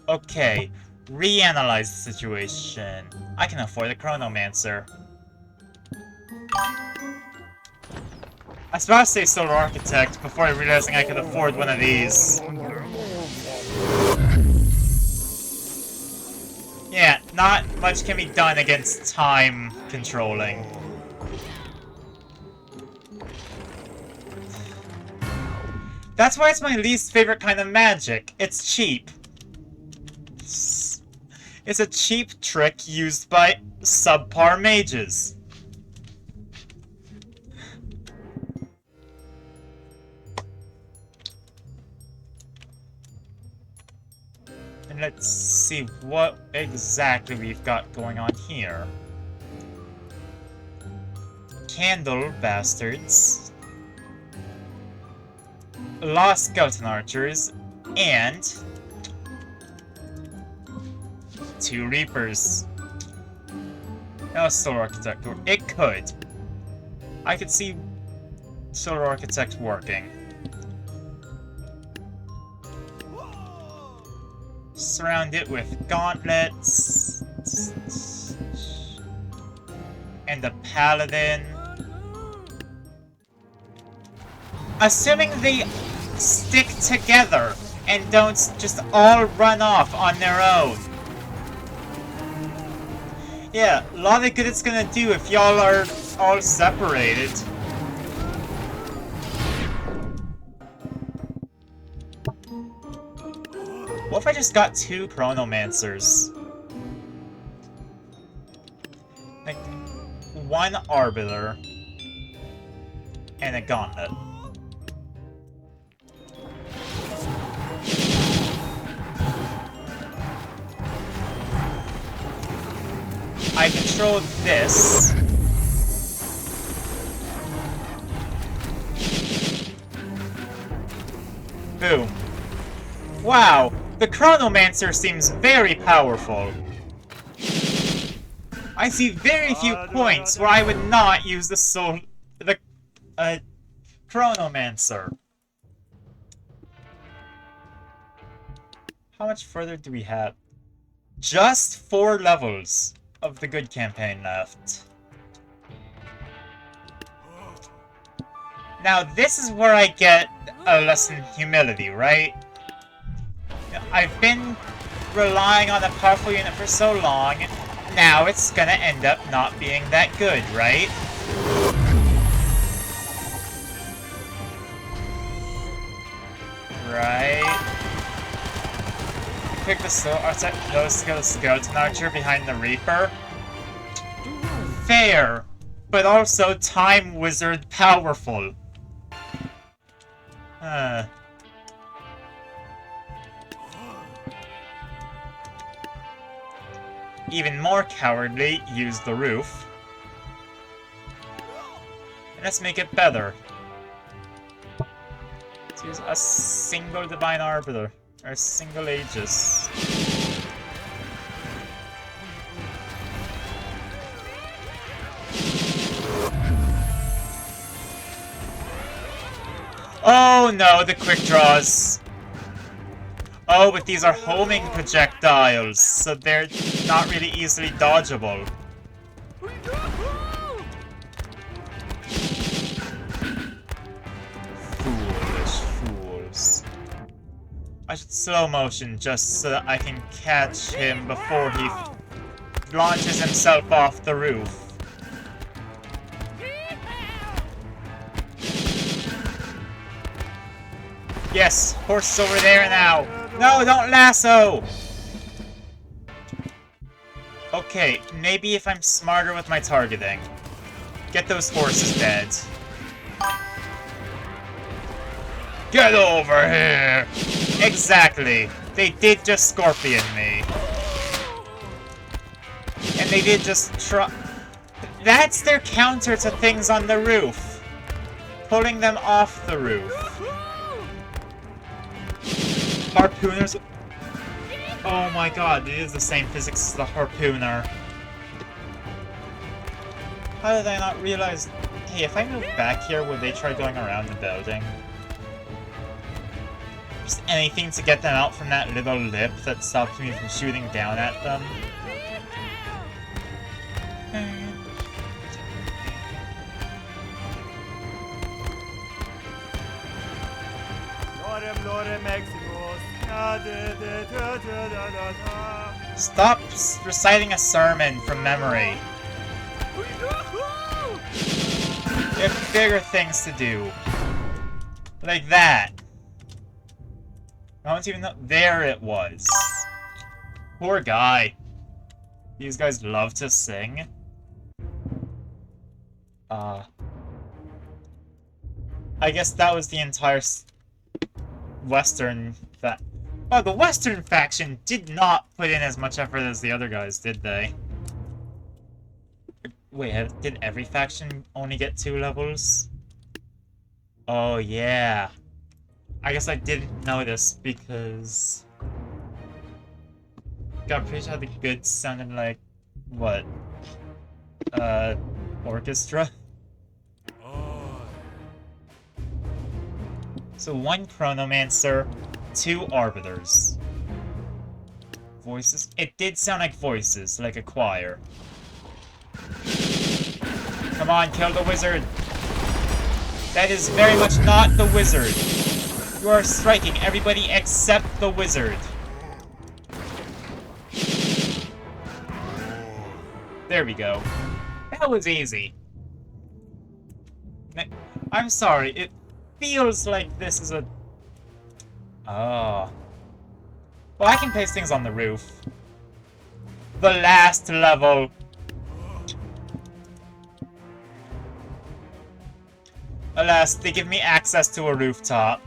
Okay, reanalyze the situation. I can afford a Chronomancer. I was about to say Solar Architect before realizing I could afford one of these. Yeah, not much can be done against time controlling. That's why it's my least favorite kind of magic. It's cheap. It's a cheap trick used by subpar mages. And let's see what exactly we've got going on here. Candle Bastards, Lost Skeleton Archers, and 2 Reapers. Now Solar Architect, it could. I could see Solar Architect working. Surround it with gauntlets. And a paladin. Assuming they stick together and don't just all run off on their own. Yeah, a lot of good it's gonna do if y'all are all separated. What if I just got 2 Chronomancers? Like, 1 Arbiter and a Gauntlet. I control this. Boom. Wow, the Chronomancer seems very powerful. I see very few points where I would not use the Chronomancer. How much further do we have? Just 4 levels of the good campaign left. Now this is where I get a lesson in humility, right? I've been relying on a powerful unit for so long, now it's gonna end up not being that good, right? Right. Pick the Skeleton Archer behind the Reaper. Fair, but also Time Wizard powerful. Even more cowardly, use the roof. Let's make it better. Let's use a single Divine Arbiter. Or a single Aegis. Oh no, the quick draws. Oh, but these are homing projectiles, so they're not really easily dodgeable. Foolish fools. I should slow motion just so that I can catch him before he launches himself off the roof. Yes, horse is over there now. No, don't lasso! Okay, maybe if I'm smarter with my targeting. Get those horses dead. Get over here! Exactly. They did just Scorpion me. And they did just try... That's their counter to things on the roof. Pulling them off the roof. Harpooners... Oh my god, it is the same physics as the Harpooner. How did I not realize... Hey, if I move back here, would they try going around the building? Just anything to get them out from that little lip that stops me from shooting down at them. Stop reciting a sermon from memory. You have bigger things to do. Like that. I don't even know. There it was. Poor guy. These guys love to sing. I guess that was the entire Western Oh, the Western faction did not put in as much effort as the other guys, did they? Wait, did every faction only get 2 levels? Oh, yeah. I guess I didn't notice because... God, I'm pretty sure the good sounded like... what? Orchestra? So 1 Chronomancer, 2 Arbiters. Voices? It did sound like voices, like a choir. Come on, kill the wizard! That is very much not the wizard. You are striking everybody except the wizard. There we go. That was easy. I'm sorry, it feels like this is a... Oh. Well, I can place things on the roof. The last level. Alas, they give me access to a rooftop.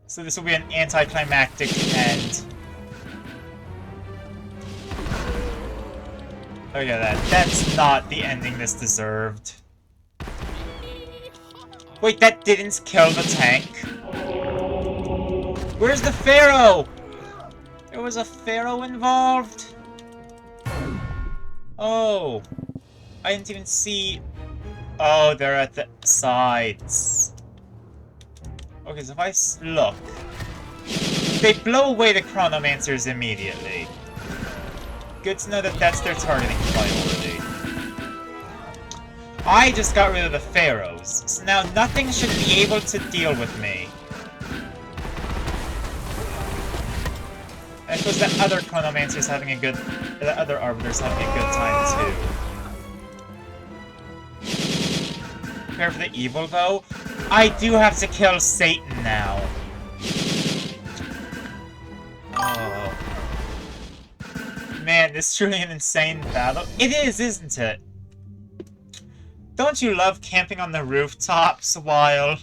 So this will be an anticlimactic end. Look at that. That's not the ending this deserved. Wait, that didn't kill the tank? Where's the Pharaoh? There was a Pharaoh involved? Oh. I didn't even see... Oh, they're at the sides. Okay, so if I look... They blow away the Chronomancers immediately. Good to know that that's their targeting priority. I just got rid of the Pharaohs, so now nothing should be able to deal with me. And I suppose that other Chronomancer's having a good... The other Arbiter's having a good time too. Prepare for the evil, though. I do have to kill Satan now. Oh. Man, this is truly an insane battle. It is, isn't it? Don't you love camping on the rooftops while...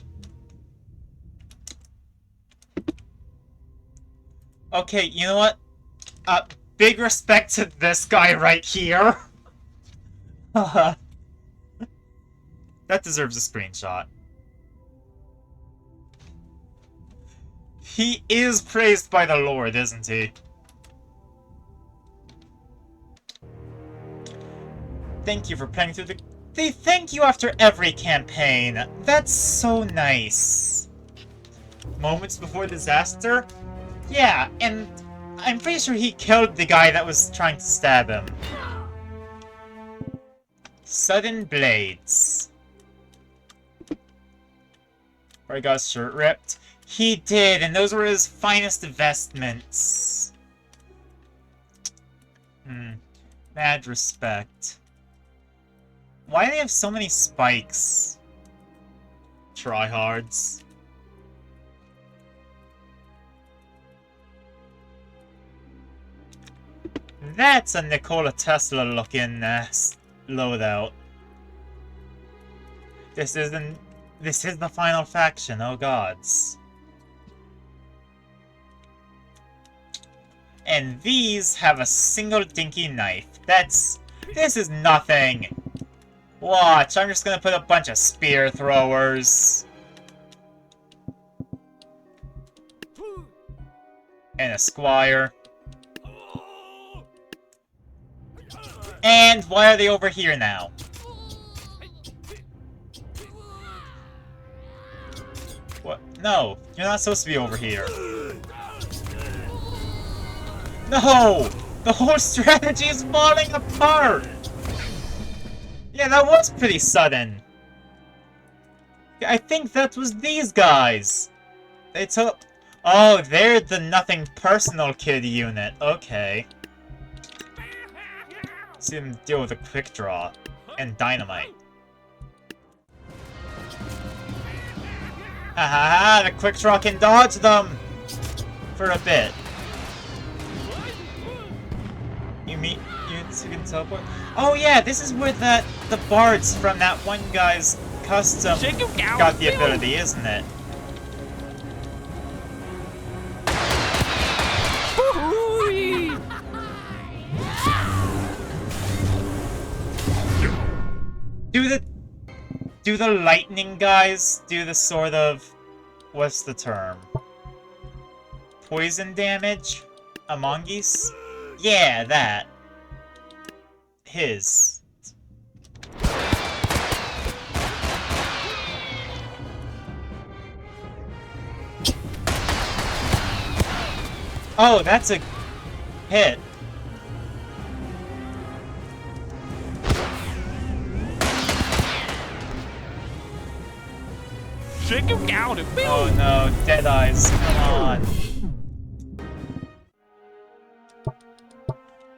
Okay, you know what? Big respect to this guy right here. That deserves a screenshot. He is praised by the Lord, isn't he? Thank you for playing through the... They thank you after every campaign. That's so nice. Moments before disaster? Yeah, and I'm pretty sure he killed the guy that was trying to stab him. Sudden Blades. Where I got his shirt ripped. He did, and those were his finest vestments. Mad respect. Why do they have so many spikes? Tryhards. That's a Nikola Tesla looking loadout. This is the final faction, oh gods. And these have a single dinky knife. This is nothing. Watch, I'm just gonna put a bunch of spear throwers. And a squire. And why are they over here now? What? No, you're not supposed to be over here. No! The whole strategy is falling apart! Yeah, that was pretty sudden. I think that was these guys. They took... Oh, they're the Nothing Personal Kid unit. Okay. See them deal with a quick draw and dynamite. Ha ha ha! The quick draw can dodge them for a bit. You can teleport. Oh yeah, this is where the bards from that one guy's custom got the ability, isn't it? Do the lightning guys do the sort of... What's the term? Poison damage? Among Us? Yeah, that. His. Oh, that's a hit. Shake him down and Oh no, dead eyes, come on.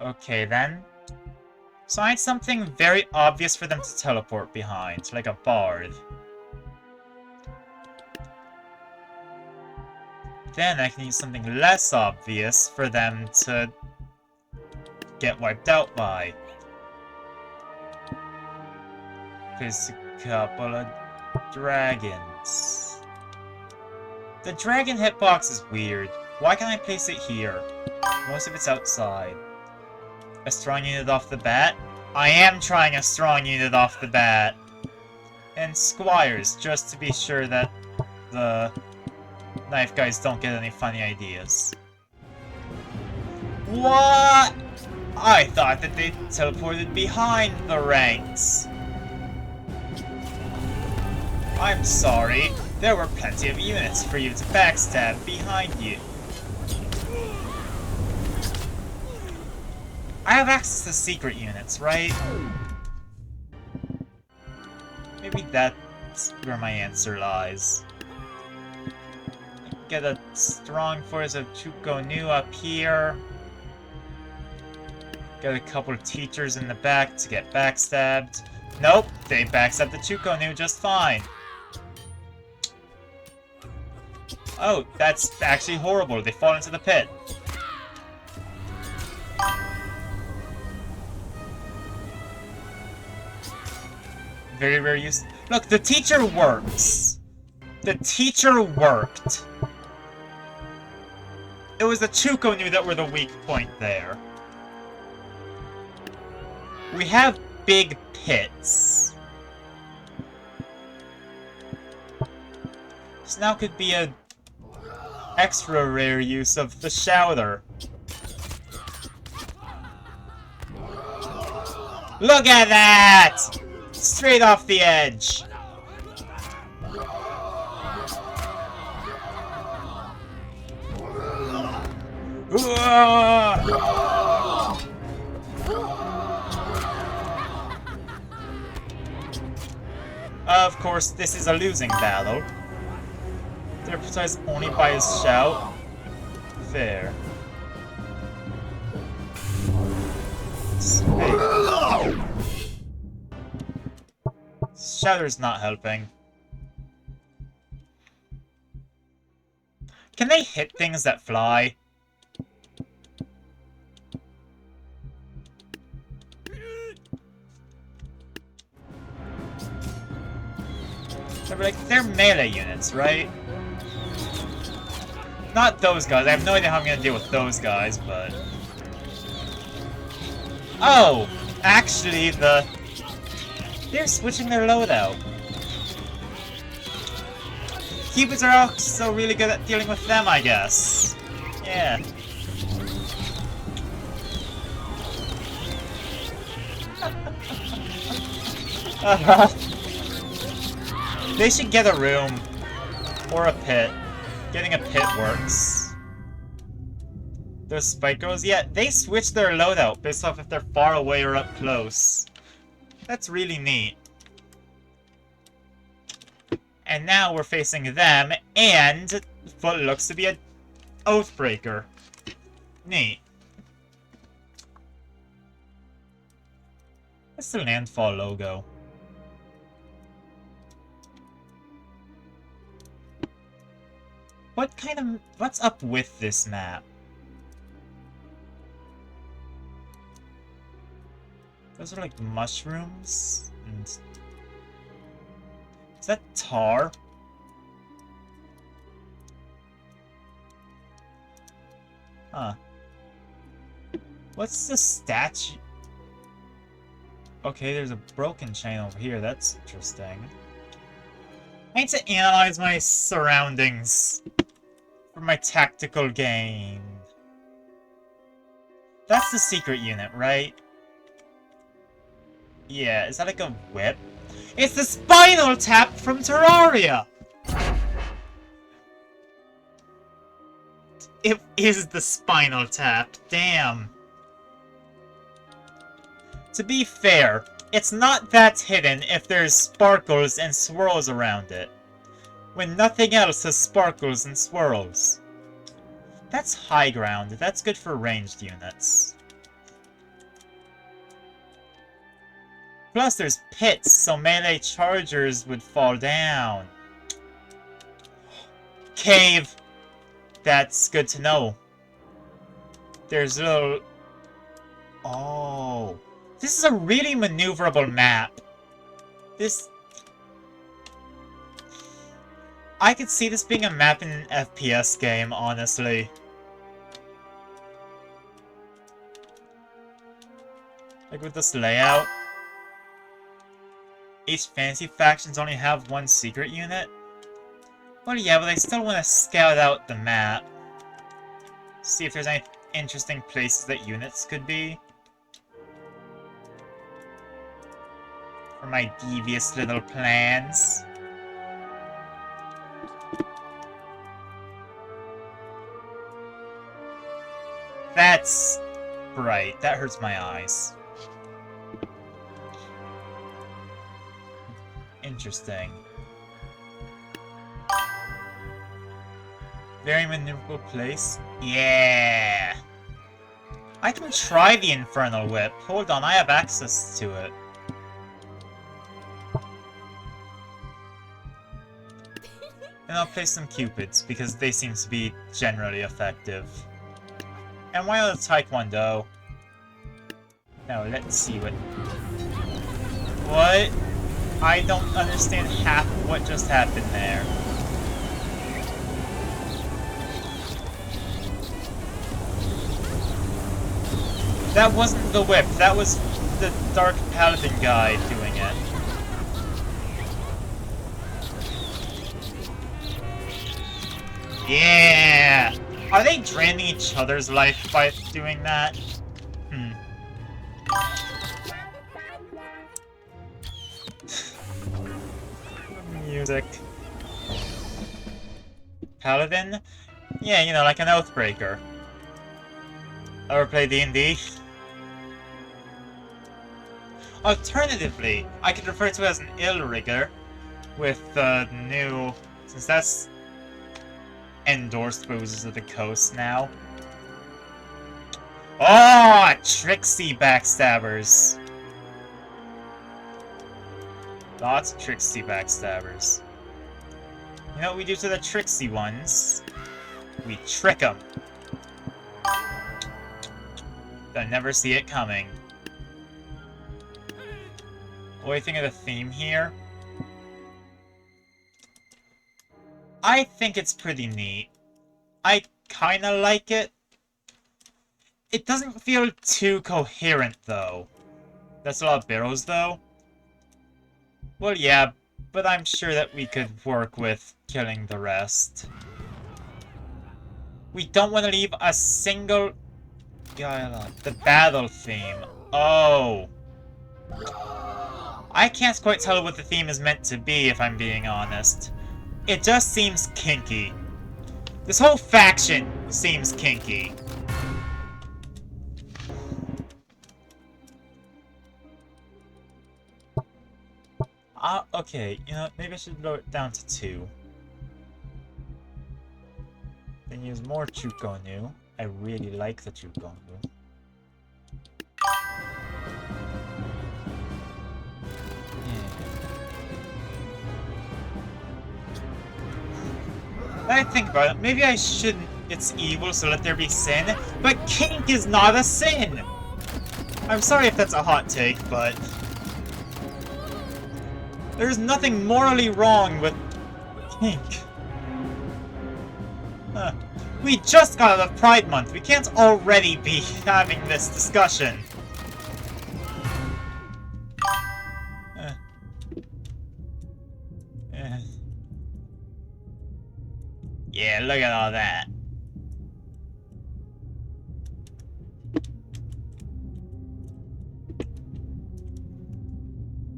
Okay then. So I need something very obvious for them to teleport behind, like a bard. Then I can use something less obvious for them to get wiped out by. There's a couple of dragons. The dragon hitbox is weird. Why can't I place it here? Most of it's outside. A strong unit off the bat? I am trying a strong unit off the bat. And squires, just to be sure that the knife guys don't get any funny ideas. What? I thought that they teleported behind the ranks. I'm sorry. There were plenty of units for you to backstab behind you. I have access to secret units, right? Maybe that's where my answer lies. Get a strong force of Chuko-Nu up here. Get a couple of teachers in the back to get backstabbed. Nope, they backstabbed the Chuko-Nu just fine. Oh, that's actually horrible. They fall into the pit. Very rare use. Look, the teacher works. The teacher worked. It was the Chuko-Nu that were the weak point there. We have big pits. This now could be a extra rare use of the Shouter. Look at that! Straight off the edge. Of course, this is a losing battle. They're precise only by his shout. Fair. Hey. Shouter's not helping. Can they hit things that fly? They're melee units, right? Not those guys. I have no idea how I'm gonna deal with those guys, but... Oh! Actually, they're switching their loadout. Cubits are also really good at dealing with them, I guess. Yeah. They should get a room. Or a pit. Getting a pit works. Those Spikos, yeah, they switch their loadout based off if they're far away or up close. That's really neat. And now we're facing them, and what looks to be an Oathbreaker. Neat. That's the Landfall logo. What's up with this map? Those are like mushrooms? And... is that tar? Huh. What's the statue? Okay, there's a broken chain over here. That's interesting. I need to analyze my surroundings for my tactical gain. That's the secret unit, right? Yeah, is that like a whip? It's the Spinal Tap from Terraria! It is the Spinal Tap, damn. To be fair, it's not that hidden if there's sparkles and swirls around it. when nothing else has sparkles and swirls. That's high ground. That's good for ranged units. Plus, there's pits, so melee chargers would fall down. Cave! That's good to know. There's little... Oh. This is a really maneuverable map. This... I could see this being a map in an FPS game, honestly. Like with this layout. Each fantasy factions only have one secret unit. Well, yeah, but I still want to scout out the map. See if there's any interesting places that units could be. For my devious little plans. That's bright. That hurts my eyes. Interesting. Very maneuverable place. Yeah! I can try the Infernal Whip. Hold on, I have access to it. And I'll place some Cupids, because they seem to be generally effective. And why not a Taekwondo? Now, let's see what... What? I don't understand half of what just happened there. That wasn't the whip, that was the Dark Paladin guy doing it. Yeah! Are they draining each other's life by doing that? Music. Paladin? Yeah, you know, like an Oathbreaker. Ever play D&D? Alternatively, I could refer to it as an Illrigger with the new... Since that's endorsed by Wizards of the Coast now. Oh, Tricksy Backstabbers! Lots of Tricksy Backstabbers. You know what we do to the Tricksy ones? We trick them. They'll never see it coming. What do you think of the theme here? I think it's pretty neat. I kinda like it. It doesn't feel too coherent, though. That's a lot of barrels, though. Well, yeah, but I'm sure that we could work with killing the rest. We don't want to leave a single... The battle theme. Oh. I can't quite tell what the theme is meant to be, if I'm being honest. It just seems kinky. This whole faction seems kinky. Okay, you know, maybe I should lower it down to 2. Then use more Chukonu. I really like the Chukonu. I think about it, maybe I shouldn't. It's evil, so let there be sin. But kink is not a sin! I'm sorry if that's a hot take, but... There's nothing morally wrong with kink. Huh. We just got out of Pride Month. We can't already be having this discussion. Yeah, look at all that.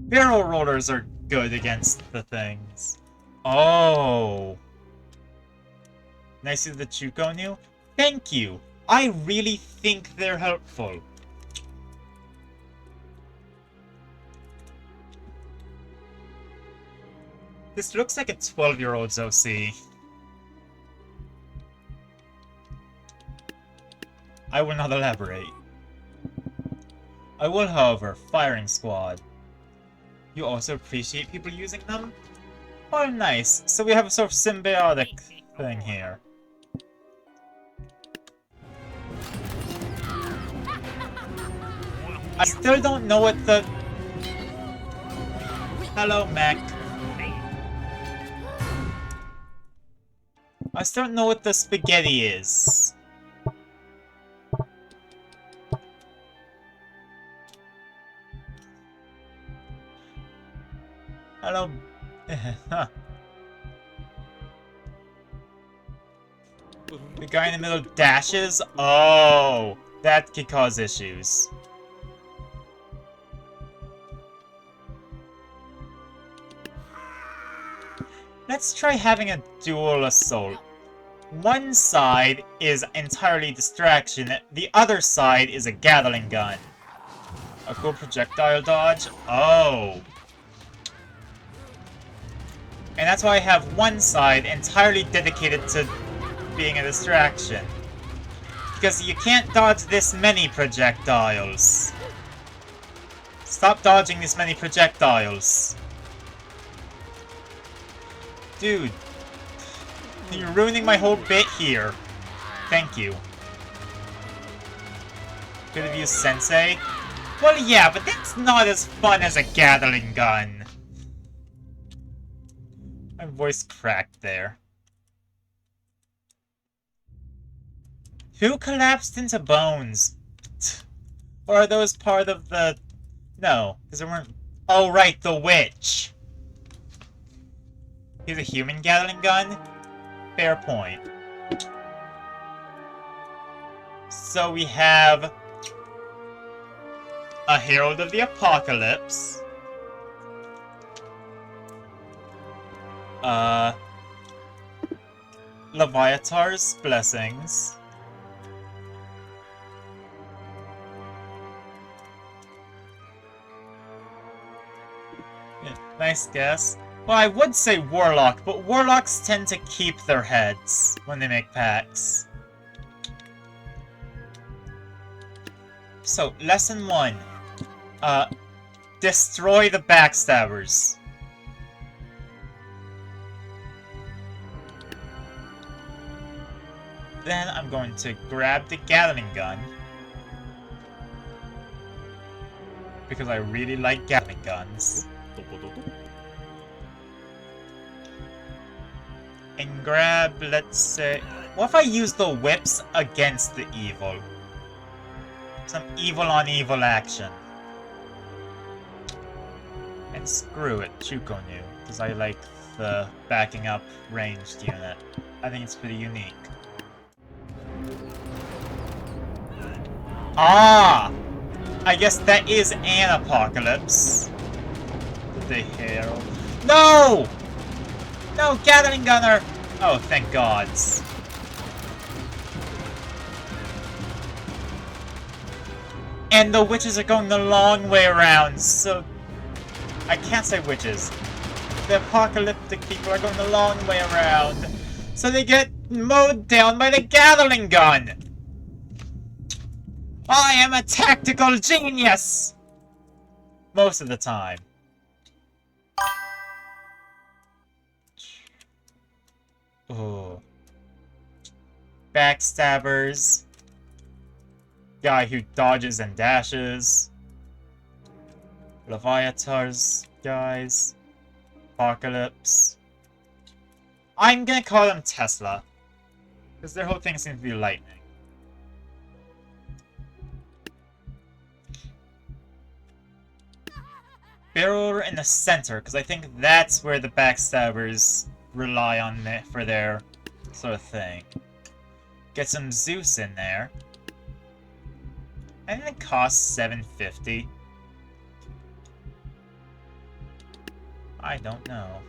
Barrel rollers are good against the things. Oh. Nice of the Chukonu. Thank you. I really think they're helpful. This looks like a 12-year-old's OC. I will not elaborate. I will, however, firing squad. You also appreciate people using them? Oh, nice. So we have a sort of symbiotic thing here. I still don't know what the... Hello, mech. I still don't know what the spaghetti is. Hello. The guy in the middle dashes? Oh, that could cause issues. Let's try having a dual assault. One side is entirely distraction, the other side is a Gatling gun. A cool projectile dodge? Oh. And that's why I have one side entirely dedicated to being a distraction. Because you can't dodge this many projectiles. Stop dodging this many projectiles. Dude. You're ruining my whole bit here. Thank you. Could have used Sensei? Well, yeah, but that's not as fun as a Gatling gun. My voice cracked there. Who collapsed into bones? Or are those part of the... No, because there weren't... Oh, right, the witch! He's a human Gatling gun? Fair point. So we have... a Herald of the Apocalypse. Leviathar's Blessings. Yeah, nice guess. Well, I would say Warlock, but Warlocks tend to keep their heads when they make packs. So, Lesson 1. Destroy the Backstabbers. Then I'm going to grab the Gatling gun. Because I really like Gatling guns. And grab, let's say... What if I use the whips against the evil? Some evil on evil action. And screw it, Chukonyu, because I like the backing up ranged unit. I think it's pretty unique. Ah! I guess that is an apocalypse. The Herald. No! No, Gatling Gunner! Oh, thank gods. And the witches are going the long way around, so... I can't say witches. The apocalyptic people are going the long way around. So they get mowed down by the Gatling gun! I am a tactical genius! Most of the time. Oh. Backstabbers. Guy who dodges and dashes. Leviathars, guys. Apocalypse. I'm gonna call them Tesla. Because their whole thing seems to be lightning. Barrel in the center, because I think that's where the Backstabbers rely on for their sort of thing. Get some Zeus in there. I think it costs $750. I don't know.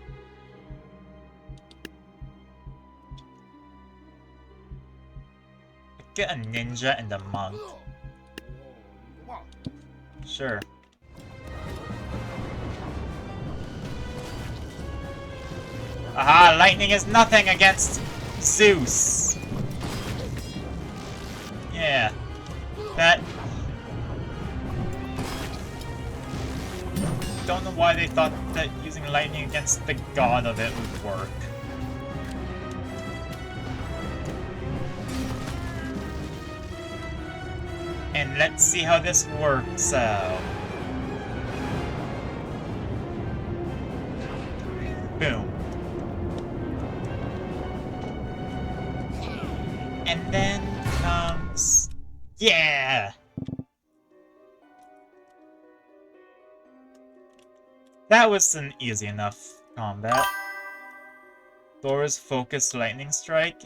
Get a ninja and a monk. Sure. Aha, lightning is nothing against Zeus. Yeah. That... Don't know why they thought that using lightning against the god of it would work. And let's see how this works out. Boom. And then comes... Yeah! That was an easy enough combat. Thor's focused lightning strike.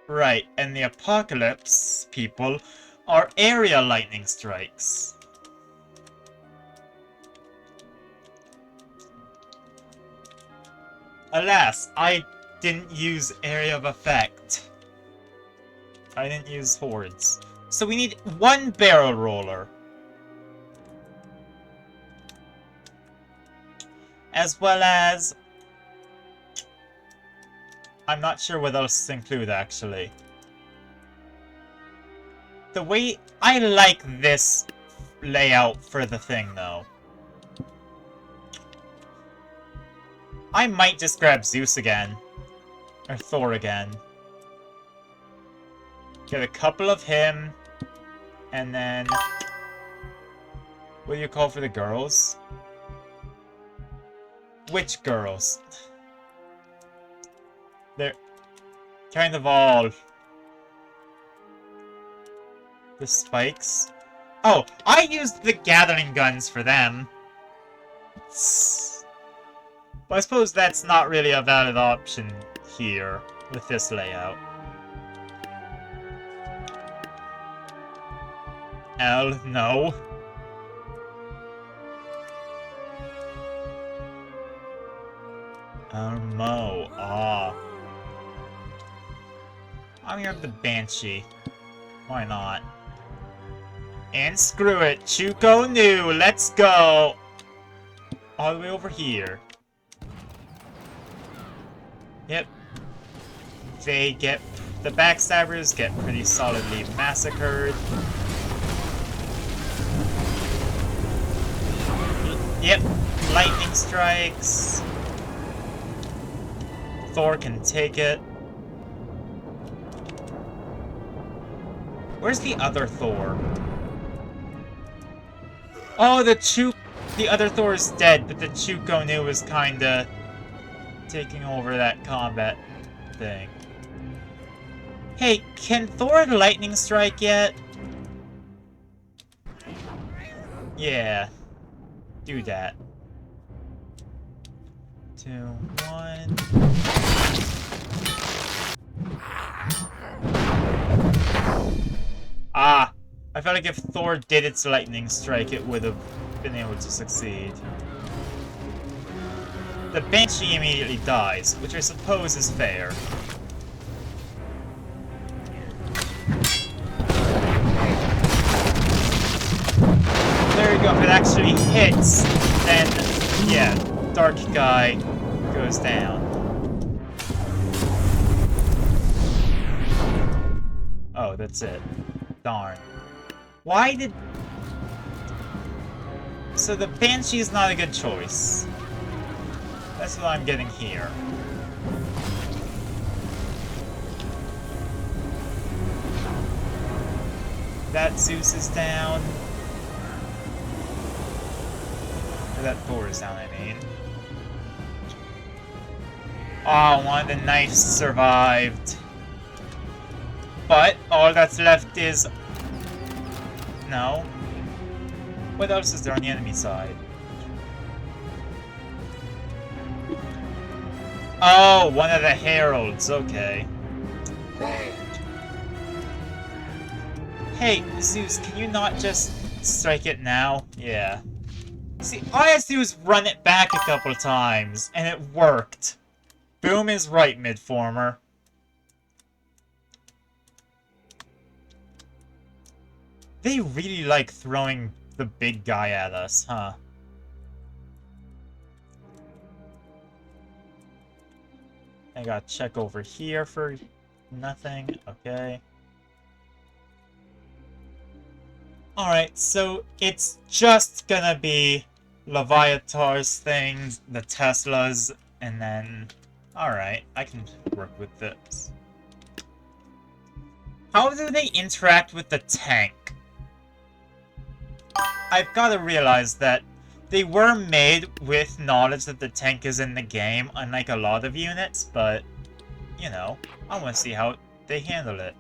Right, and the Apocalypse people are area lightning strikes. Alas, I didn't use area of effect. I didn't use hordes. So we need one barrel roller. As well as... I'm not sure what else to include, actually. The way... I like this layout for the thing, though. I might just grab Zeus again. Or Thor again. Get a couple of him. And then... What do you call for the girls? Which girls? They're kind of all... The spikes? Oh, I used the gathering guns for them. But I suppose that's not really a valid option here with this layout. L, no. Mo, ah. I'm gonna have the Banshee. Why not? And screw it, Chuko Nu, let's go! All the way over here. Yep. They get... The Backstabbers get pretty solidly massacred. Yep. Lightning strikes. Thor can take it. Where's the other Thor? Oh, the other Thor is dead, but the Chuko Nu was kinda taking over that combat thing. Hey, can Thor lightning strike yet? Yeah. Do that. 2, 1... Ah! I felt like if Thor did its lightning strike, it would have been able to succeed. The Banshee immediately dies, which I suppose is fair. There you go, if it actually hits, then, yeah, Dark Guy goes down. Oh, that's it. Darn. Why did... So the Banshee is not a good choice. That's what I'm getting here. That Zeus is down. Or that Thor is down, I mean. Oh, one of the knives survived. But all that's left is... No. What else is there on the enemy side? Oh, one of the heralds, okay. Hey, Zeus, can you not just strike it now? Yeah. See, all I had to do was run it back a couple times, and it worked. Boom is right, Midformer. They really like throwing the big guy at us, huh? I gotta check over here for nothing. Okay. Alright, so it's just gonna be Leviathar's things, the Teslas, and then... Alright, I can work with this. How do they interact with the tank? I've gotta realize that they were made with knowledge that the tank is in the game, unlike a lot of units, but, you know, I want to see how they handle it.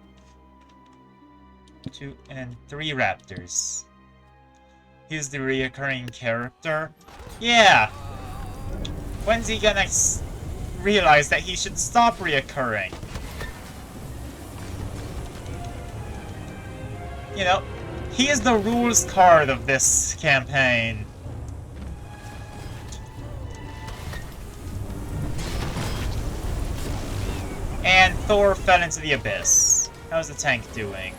2 and then 3 raptors. He's the reoccurring character. Yeah! When's he gonna realize that he should stop reoccurring? You know, he is the rules card of this campaign. And Thor fell into the abyss. How's the tank doing?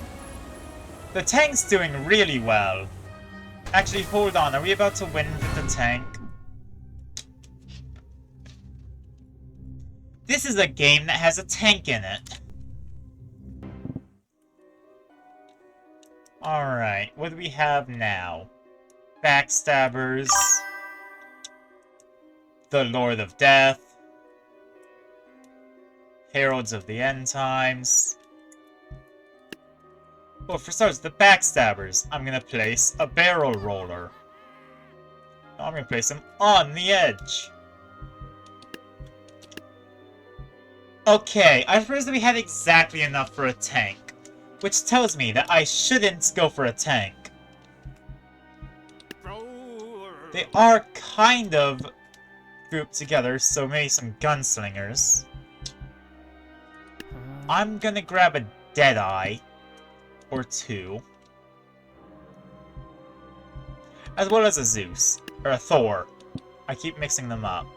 The tank's doing really well. Actually, hold on. Are we about to win with the tank? This is a game that has a tank in it. Alright, what do we have now? Backstabbers. The Lord of Death. Heralds of the End Times. Well, for starters, the Backstabbers. I'm gonna place a barrel roller. I'm gonna place him on the edge. Okay, I suppose that we had exactly enough for a tank. Which tells me that I shouldn't go for a tank. They are kind of grouped together, so maybe some gunslingers. I'm gonna grab a Deadeye. Or 2. As well as a Zeus. Or a Thor. I keep mixing them up.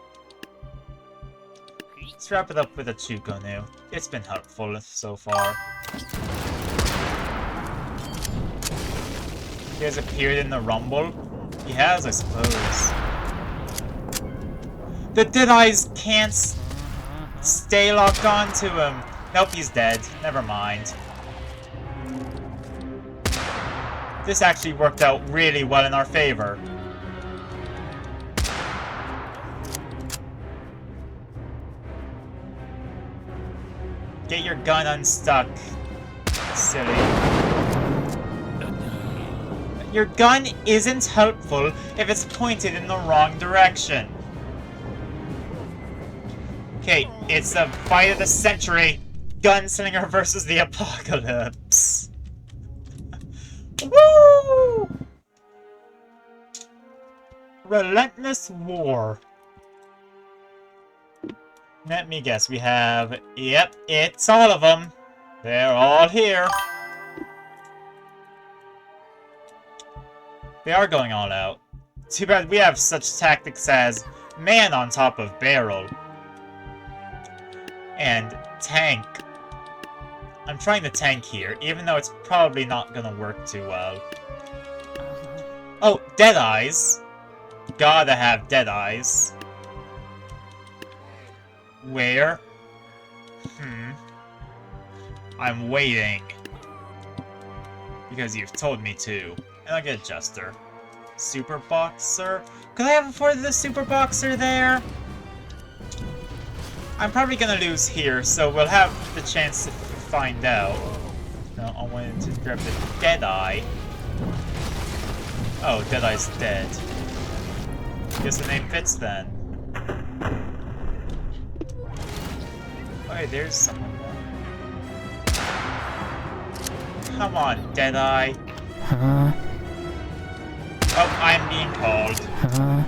Let's wrap it up with a Chukonu. It's been helpful so far. He has appeared in the Rumble? He has, I suppose. The Deadeyes can't stay locked on to him. Nope, he's dead. Never mind. This actually worked out really well in our favor. Get your gun unstuck, silly. Your gun isn't helpful if it's pointed in the wrong direction. Okay, it's the fight of the century. Gunslinger versus the apocalypse. Woo! Relentless War. Let me guess, we have... Yep, it's all of them. They're all here. They are going all out. Too bad we have such tactics as man on top of barrel. And tank. I'm trying the tank here, even though it's probably not gonna work too well. Oh, Deadeyes. Gotta have Deadeyes. Where? I'm waiting. Because you've told me to. And I'll get a Jester. Super Boxer? Could I have afforded the Super Boxer there? I'm probably gonna lose here, so we'll have the chance to find out. No, I wanted to grab the Deadeye. Oh, Deadeye's dead. Guess the name fits then. Okay, there's someone more. Come on, Deadeye. Huh? Oh, I'm being called. Huh?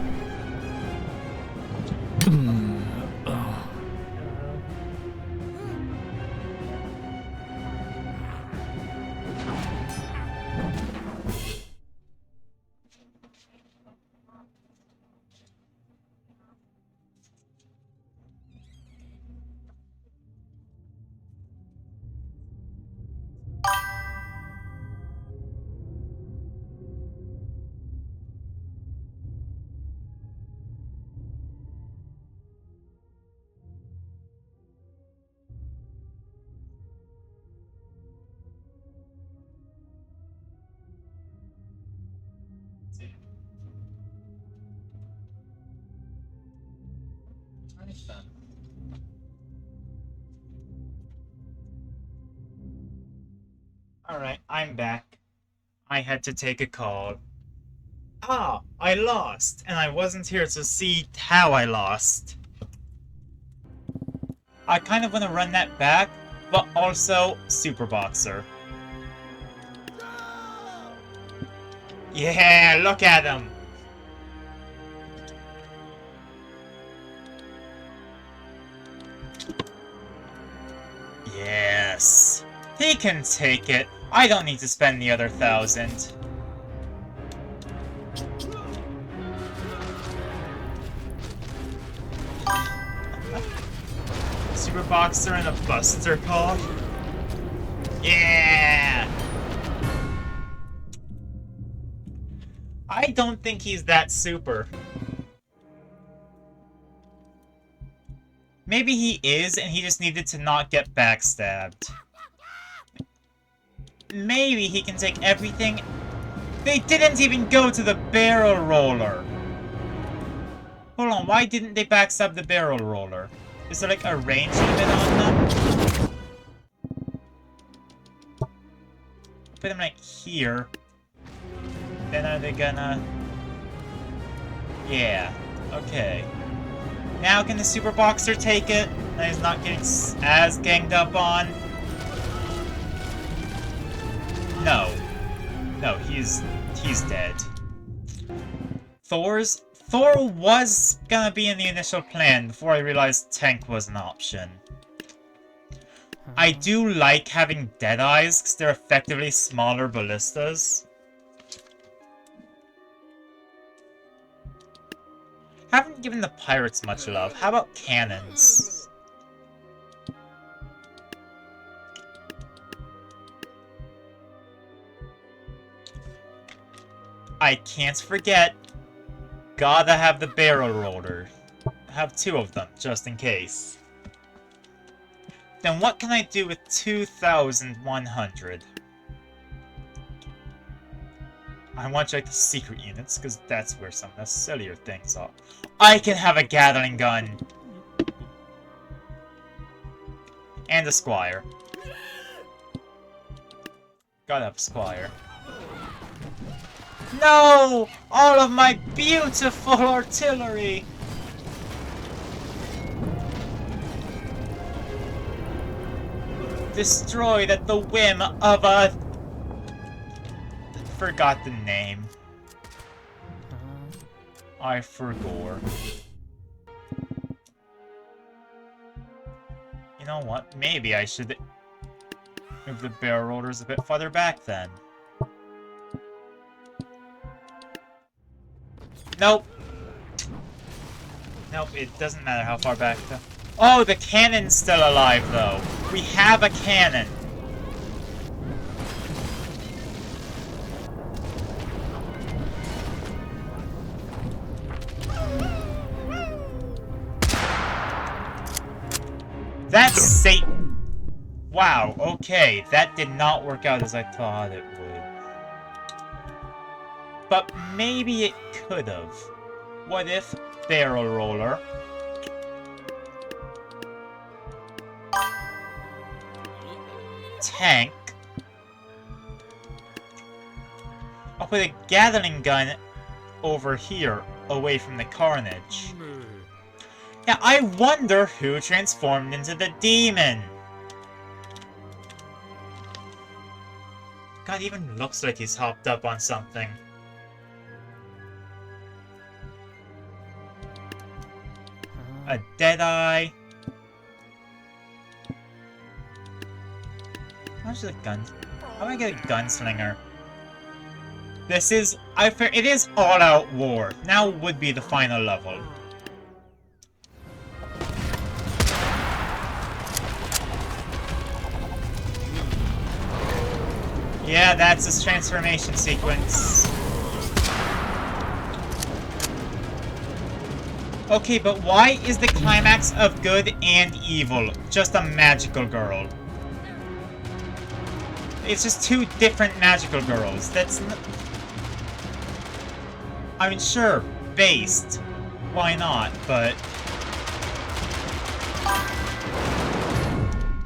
punish them. Alright, I'm back. I had to take a call. Ah, I lost, and I wasn't here to see how I lost. I kind of want to run that back, but also Super Boxer. Yeah, look at him! Yes. He can take it. I don't need to spend the other 1,000. Super Boxer and a Buster Call. Yeah! I don't think he's that super. Maybe he is, and he just needed to not get backstabbed. Maybe he can take everything. They didn't even go to the barrel roller. Hold on, why didn't they backstab the barrel roller? Is there like a range limit on them? Put them like here. Then are they gonna... Yeah, okay. Now can the Super Boxer take it? Now he's not getting as ganged up on. No. No, he's dead. Thor was gonna be in the initial plan before I realized tank was an option. I do like having Deadeyes, because they're effectively smaller ballistas. Haven't given the pirates much love. How about cannons? I can't forget. Gotta have the barrel roller. Have 2 of them, just in case. Then what can I do with 2,100? I want to check the secret units, because that's where some of the sillier things are. I can have a Gatling gun! And a Squire. Gotta have a Squire. No! All of my beautiful artillery! Destroyed at the whim of a... Forgot the name. I forgot. You know what? Maybe I should move the barrel rollers a bit farther back then. Nope. Nope, it doesn't matter how far back though. Oh, the cannon's still alive though. We have a cannon. That's Satan. Wow, okay. That did not work out as I thought it would. But maybe it could have. What if barrel roller? Tank. I'll put a Gatling gun over here, away from the carnage. Yeah, I wonder who transformed into the demon. God, even looks like he's hopped up on something. A Deadeye. How much is a gun? How do I get a gunslinger? This is... it is all-out war. Now would be the final level. Yeah, that's his transformation sequence. Okay, but why is the climax of good and evil just a magical girl? It's just 2 different magical girls. That's I mean, sure, based. Why not? But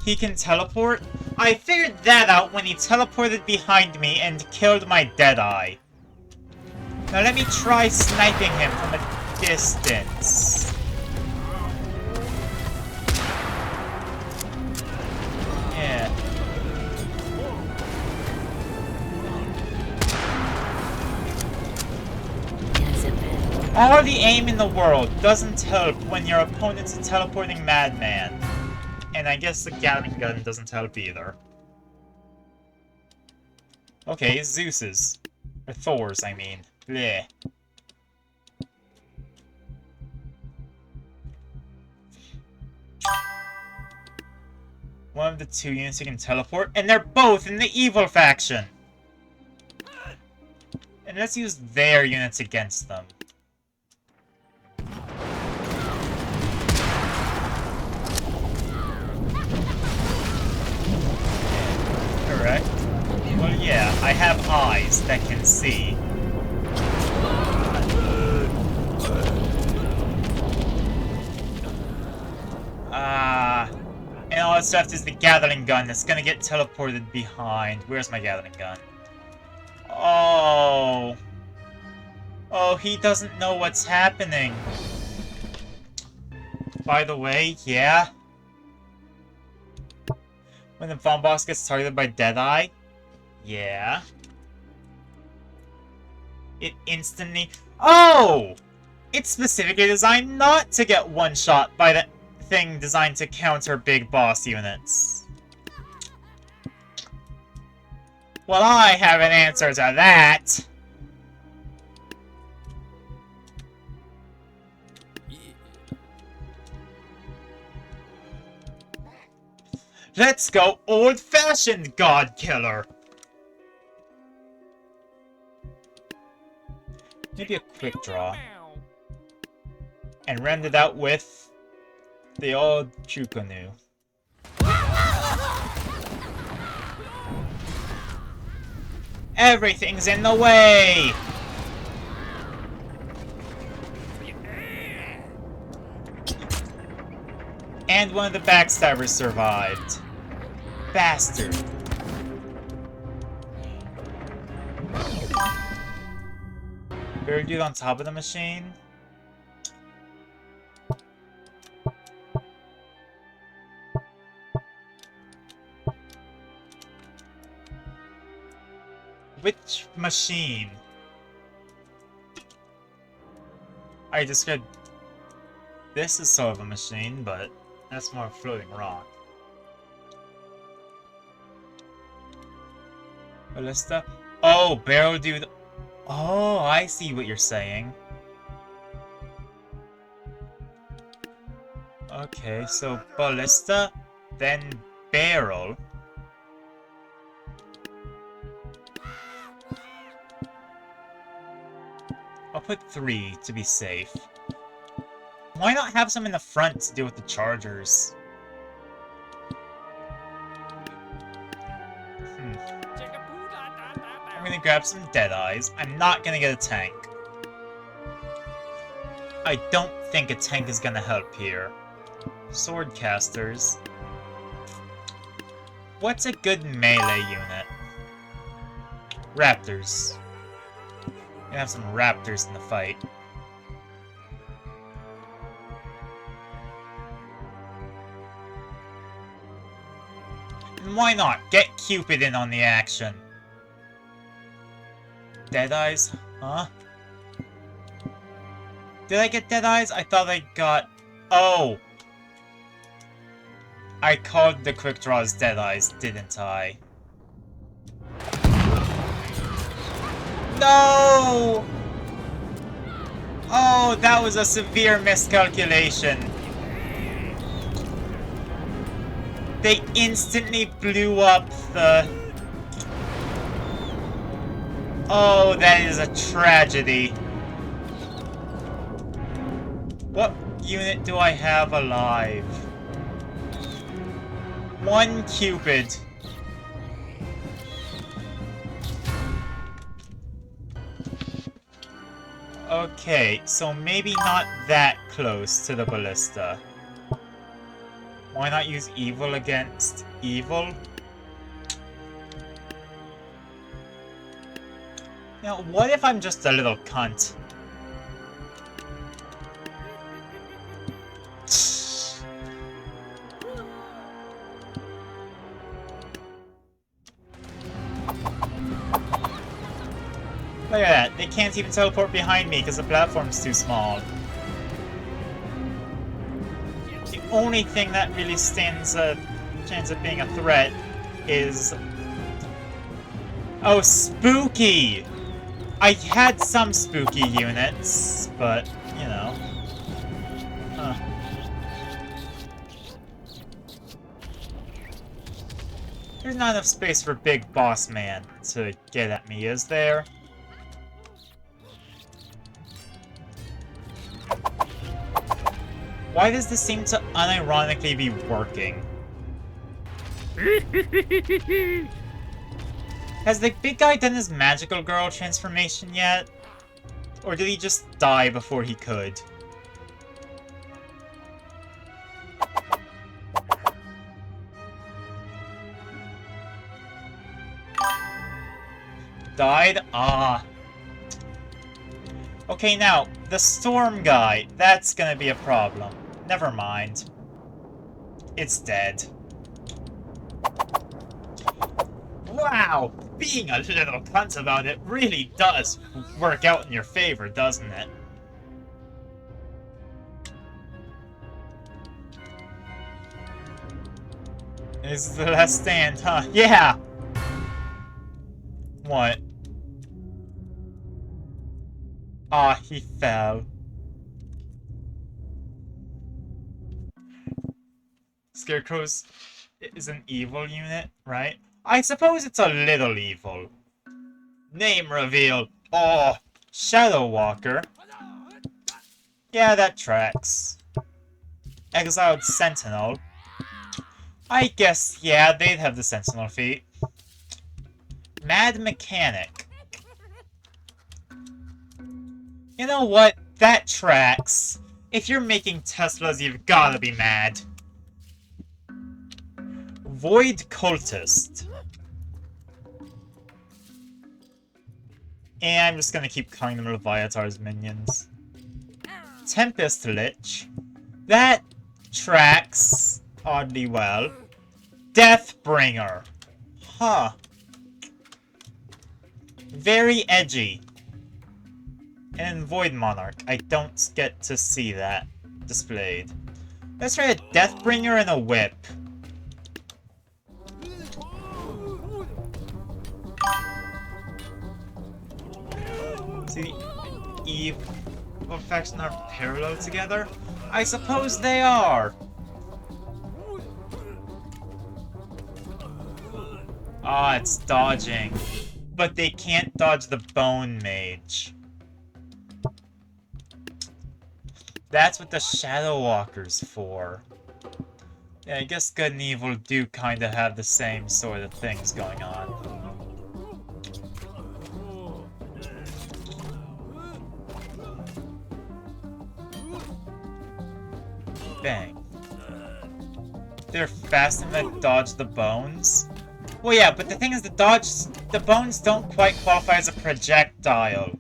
He can teleport? I figured that out when he teleported behind me and killed my Deadeye. Now let me try sniping him from a distance. Yeah. All the aim in the world doesn't help when your opponent's a teleporting madman. And I guess the Gatling gun doesn't help either. Okay, Zeus's. Or Thor's, I mean. Bleh. One of the two units who can teleport, and they're both in the evil faction! And let's use their units against them. Correct. Well, yeah, I have eyes that can see. And all that's left is the Gatling gun that's gonna get teleported behind. Where's my Gatling gun? Oh. Oh, he doesn't know what's happening. By the way, yeah. When the bomb box gets targeted by Deadeye, yeah. It instantly... Oh! It's specifically designed not to get one-shot by the thing designed to counter big boss units. Well, I have an answer to that! Let's go old-fashioned God Killer! Maybe a quick draw. And round it out with the old Chukonu. Everything's in the way! And one of the backstabbers survived. Bastard. Better do it on top of the machine. Which machine? I described this is sort of a machine, but that's more floating rock. Ballista? Oh, Barrel Dude. Oh, I see what you're saying. Okay, so Ballista, then Barrel. I'll put 3 to be safe. Why not have some in the front to deal with the chargers? I'm gonna grab some Deadeyes. I'm not gonna get a tank. I don't think a tank is gonna help here. Swordcasters. What's a good melee unit? Raptors. Gonna have some Raptors in the fight. And why not? Get Cupid in on the action. Deadeyes? Huh? Did I get Deadeyes? I thought I got... Oh! I called the Quick Draws Deadeyes, didn't I? No! Oh, that was a severe miscalculation. They instantly blew up the... Oh, that is a tragedy. What unit do I have alive? 1 Cupid. Okay, so maybe not that close to the Ballista. Why not use evil against evil? You know, what if I'm just a little cunt? Look at that, they can't even teleport behind me because the platform's too small. The only thing that really stands a chance of being a threat is... Oh, spooky! I had some spooky units, but, you know. Huh. There's not enough space for Big Boss Man to get at me, is there? Why does this seem to unironically be working? Has the big guy done his magical girl transformation yet? Or did he just die before he could? Died? Ah. Okay, now, the storm guy, that's gonna be a problem. Never mind. It's dead. Wow! Being a little cunt about it really does work out in your favor, doesn't it? This is the last stand, huh? Yeah! What? Ah, he fell. Scarecrow's is an evil unit, right? I suppose it's a little evil. Name reveal. Oh, Shadow Walker. Yeah, that tracks. Exiled Sentinel. I guess, yeah, they'd have the Sentinel feat. Mad Mechanic. You know what? That tracks. If you're making Teslas, you've gotta be mad. Void Cultist. And I'm just gonna keep calling them Leviathar's minions. Tempest Lich. That tracks oddly well. Deathbringer. Huh. Very edgy. And in Void Monarch, I don't get to see that displayed. Let's try a Deathbringer and a Whip. See, Eve of Faction are parallel together? I suppose they are! Ah, it's dodging. But they can't dodge the Bone Mage. That's what the Shadow Walker's for. Yeah, I guess good and evil do kinda have the same sort of things going on. Bang. They're fast and then dodge the bones? Well, yeah, but the thing is, the bones don't quite qualify as a projectile.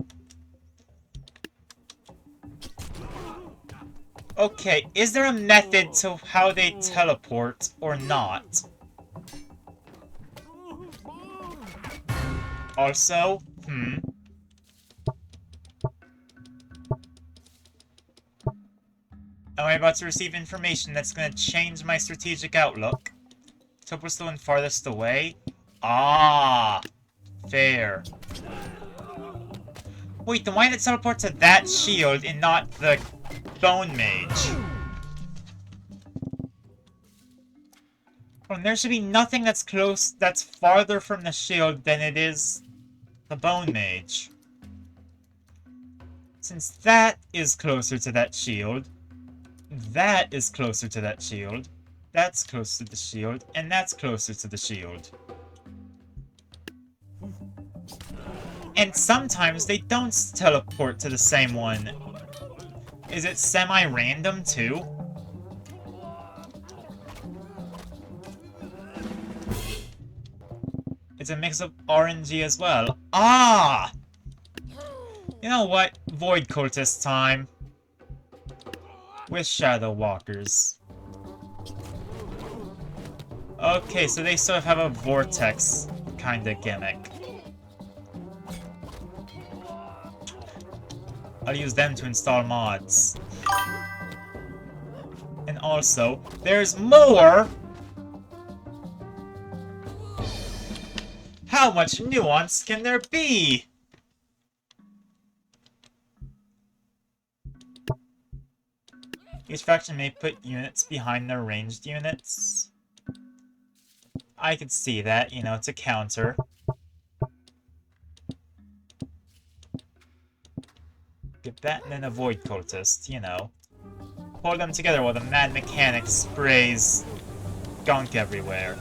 Okay, is there a method to how they teleport or not? Also, am I about to receive information that's going to change my strategic outlook? Topo's the one farthest away? Ah, fair. Wait, then why did it teleport to that shield and not the Bone Mage? Well, there should be nothing that's farther from the shield than it is the Bone Mage. Since that is closer to that shield, that is closer to that shield, that's closer to the shield, and that's closer to the shield. And sometimes they don't teleport to the same one. Is it semi-random too? It's a mix of RNG as well. Ah! You know what? Void Cultist time. With Shadow Walkers. Okay, so they sort of have a Vortex kind of gimmick. I'll use them to install mods. And also, there's more! How much nuance can there be? Each faction may put units behind their ranged units. I could see that, you know, to counter. Get that and then a Void Cultist, you know. Hold them together while the Mad Mechanic sprays gunk everywhere.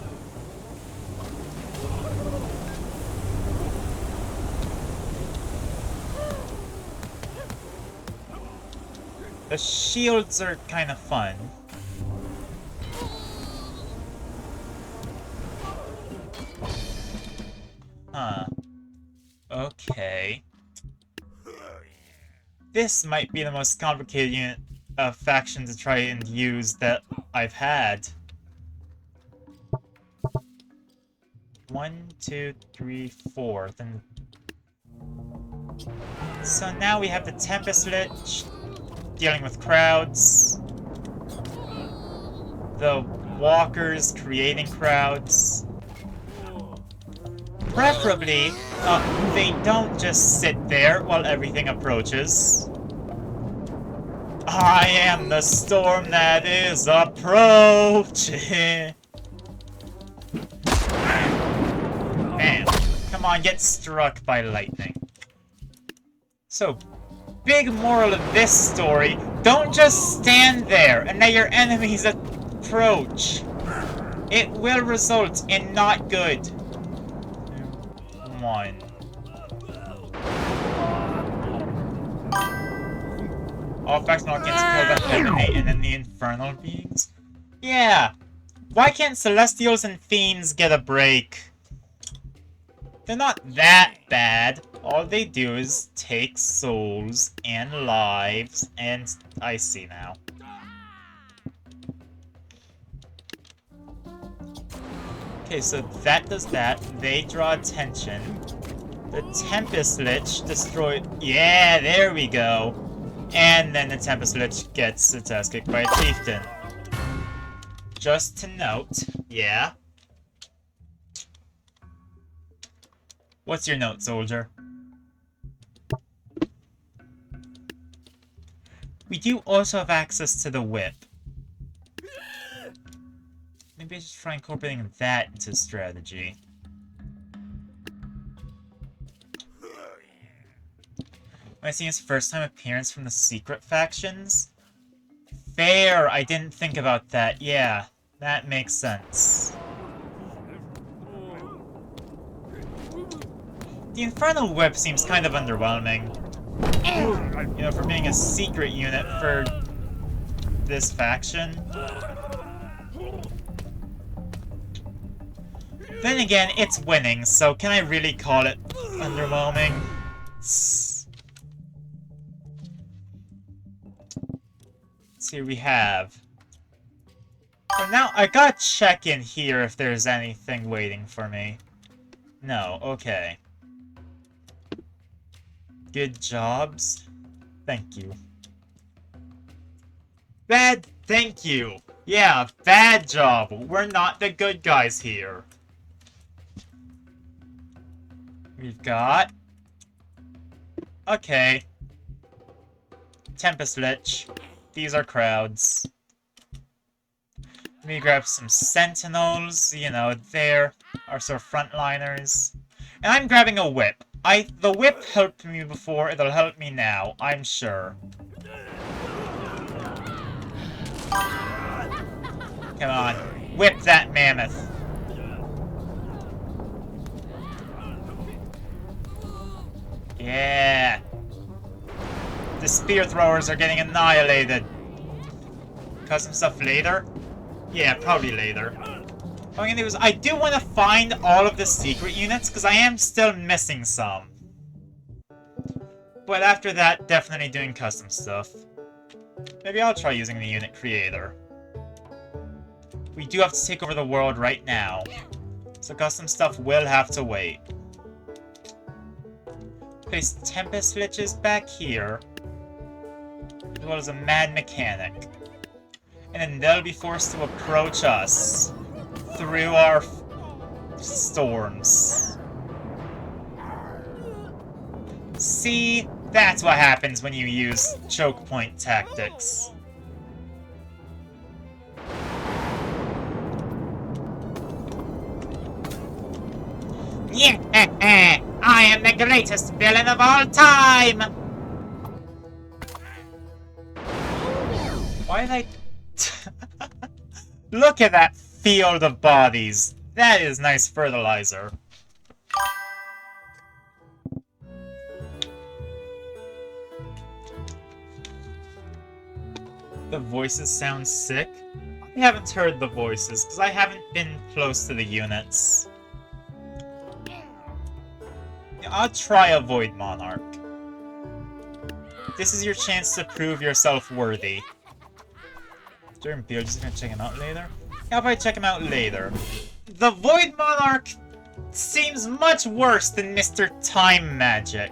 The shields are kind of fun. Huh. Okay. This might be the most complicated unit of faction to try and use that I've had. 1, 2, 3, 4. Then. So now we have the Tempest Lich dealing with crowds. The walkers creating crowds. Preferably, they don't just sit there while everything approaches. I am the storm that is approaching. Man, come on, get struck by lightning. So, big moral of this story, don't just stand there and let your enemies approach. It will result in not good. 1. All factions against kill that eliminate and then the infernal beings? Yeah. Why can't Celestials and Fiends get a break? They're not that bad. All they do is take souls and lives, and I see now. Okay, so that does that. They draw attention. The Tempest Lich destroyed... Yeah, there we go. And then the Tempest Lich gets its ass kicked by a Chieftain. Just to note, yeah. What's your note, soldier? We do also have access to the whip. Maybe I should try incorporating that into strategy. Am I seeing his first time appearance from the secret factions? Fair! I didn't think about that. Yeah, that makes sense. The Infernal Whip seems kind of underwhelming. You know, for being a secret unit for this faction. Then again, it's winning, so can I really call it underwhelming? Let's see what we have. For now, I gotta check in here if there's anything waiting for me. No, okay. Good jobs. Thank you. Bad thank you. Yeah, bad job. We're not the good guys here. We've got... Okay. Tempest Lich. These are crowds. Let me grab some Sentinels. You know, there are sort of frontliners. And I'm grabbing a whip. The whip helped me before, it'll help me now, I'm sure. Come on, whip that mammoth. Yeah. The spear throwers are getting annihilated. Custom stuff later? Yeah, probably later. What I'm gonna do is, I do want to find all of the secret units, because I am still missing some. But after that, definitely doing custom stuff. Maybe I'll try using the unit creator. We do have to take over the world right now. So custom stuff will have to wait. Place Tempest Liches back here. As well as a Mad Mechanic. And then they'll be forced to approach us through our storms. See? That's what happens when you use choke point tactics. Yeah, I am the greatest villain of all time! Why did I... Look at that field of bodies. That is nice fertilizer. The voices sound sick. I haven't heard the voices, because I haven't been close to the units. I'll try a Void Monarch. This is your chance to prove yourself worthy. During build, just gonna check him out later? Yeah, I'll probably check him out later. The Void Monarch seems much worse than Mr. Time Magic.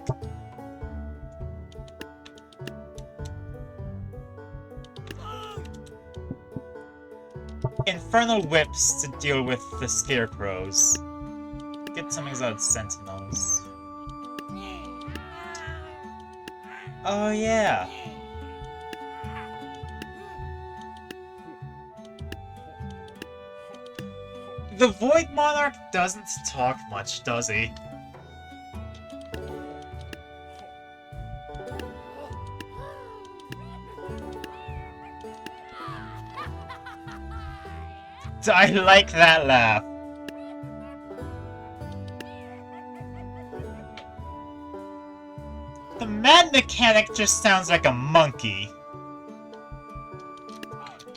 Infernal Whips to deal with the Scarecrows. Get some exiled Sentinels. Oh yeah. The Void Monarch doesn't talk much, does he? I like that laugh. The Mad Mechanic just sounds like a monkey.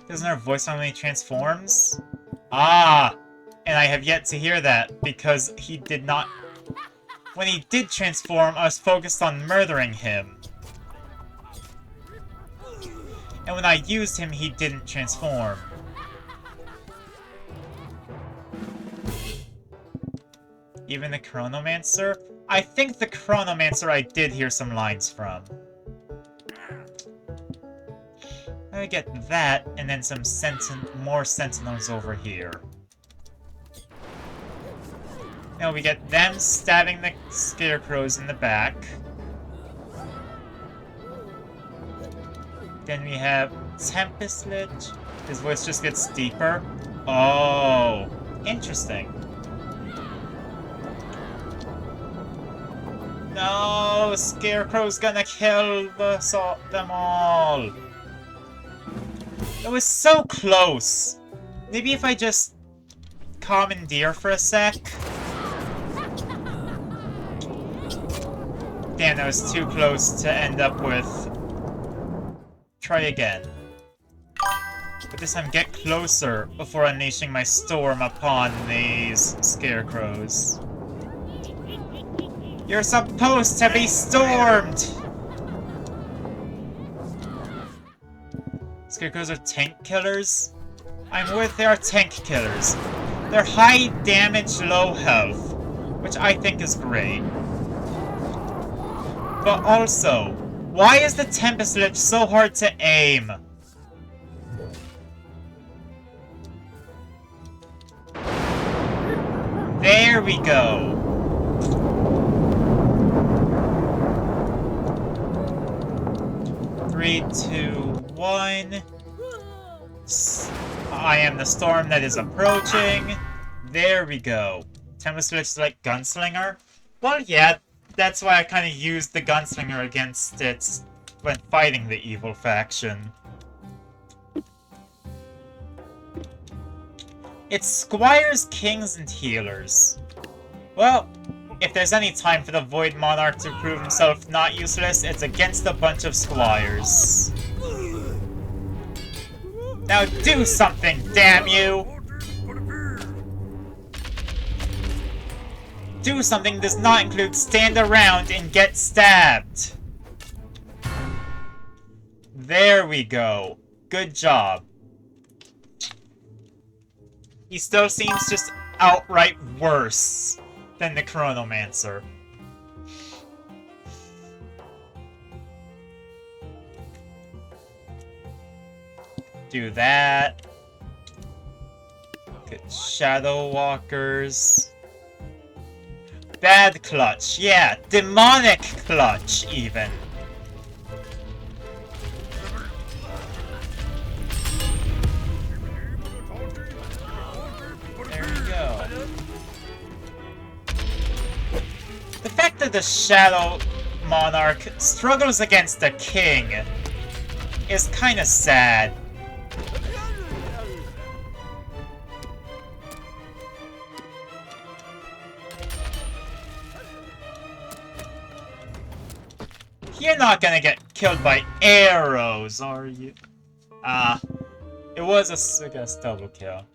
Doesn't her voice sound when he transforms? Ah! And I have yet to hear that, because he did not... When he did transform, I was focused on murdering him. And when I used him, he didn't transform. Even the Chronomancer? I think the Chronomancer I did hear some lines from. I get that, and then some more Sentinels over here. Now we get them stabbing the Scarecrows in the back. Then we have Tempest Lich. His voice just gets deeper. Oh, interesting. No, Scarecrow's gonna kill them all. It was so close. Maybe if I just commandeer for a sec. Damn, that was too close to end up with... Try again. But this time get closer before unleashing my storm upon these Scarecrows. You're supposed to be stormed! Scarecrows are tank killers? I'm with they are tank killers. They're high damage, low health, which I think is great. But also, why is the Tempest Lich so hard to aim? There we go. Three, two, one. I am the storm that is approaching. There we go. Tempest Lich is like Gunslinger. Well, yeah, that's why I kind of used the Gunslinger against it when fighting the evil faction. It's squires, kings, and healers. Well, if there's any time for the Void Monarch to prove himself not useless, it's against a bunch of squires. Now do something, damn you! do something does not include stand around and get stabbed. There we go. Good job. He still seems just outright worse than the Chronomancer. Do that. Good Shadow Walkers. Bad clutch, yeah, demonic clutch, even. There we go. The fact that the Shadow Monarch struggles against the King is kinda sad. You're not gonna get killed by arrows, are you? It was a Sugas double kill.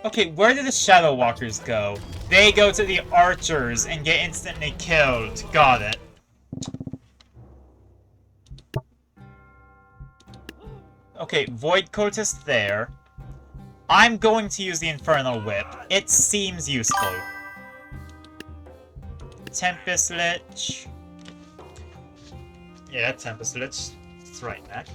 Okay, where did the Shadow Walkers go? They go to the archers and get instantly killed. Got it. Okay, Void Cultist there. I'm going to use the Infernal Whip. It seems useful. Tempest Lich. Yeah, Tempest Lich. It's right neck.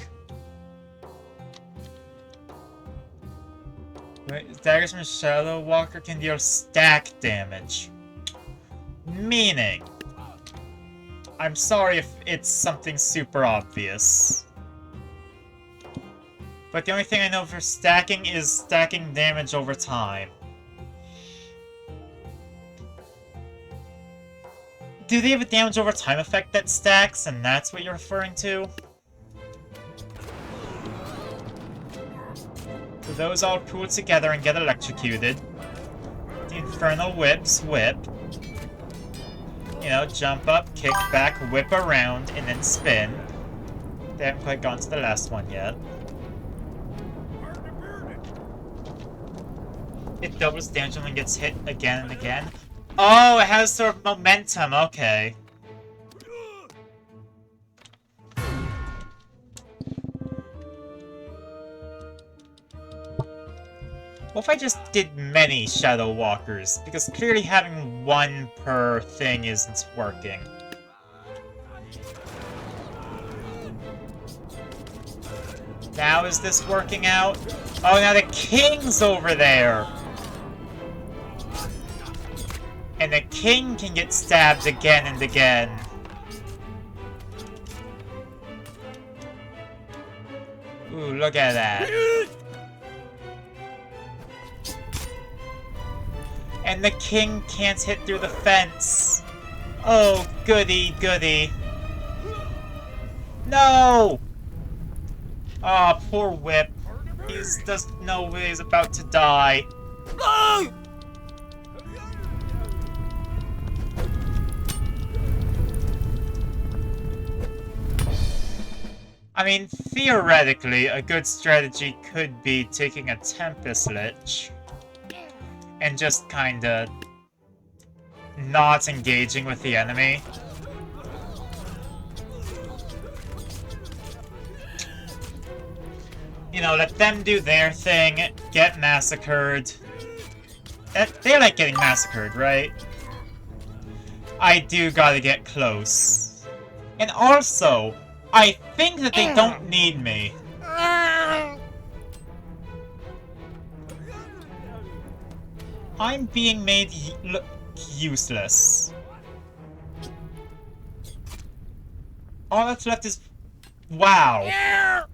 Daggers from Shadow Walker can deal stack damage. Meaning... I'm sorry if it's something super obvious. But the only thing I know for stacking is stacking damage over time. Do they have a damage over time effect that stacks, and that's what you're referring to? So those all pool together and get electrocuted. The Infernal Whips whip. You know, jump up, kick back, whip around, and then spin. They haven't quite gone to the last one yet. It doubles damage when it gets hit again and again. Oh, it has sort of momentum, okay. What if I just did many Shadow Walkers? Because clearly having one per thing isn't working. Now is this working out? Oh, now the King's over there! And the King can get stabbed again and again. Ooh, look at that. And the King can't hit through the fence. Oh, goody, goody. No! Ah, oh, poor Whip. He doesn't know he's about to die. I mean, theoretically, a good strategy could be taking a Tempest Lich and just kinda not engaging with the enemy. You know, let them do their thing, get massacred. They like getting massacred, right? I do gotta get close. And also, I think that they don't need me. I'm being made look useless. All that's left is... Wow.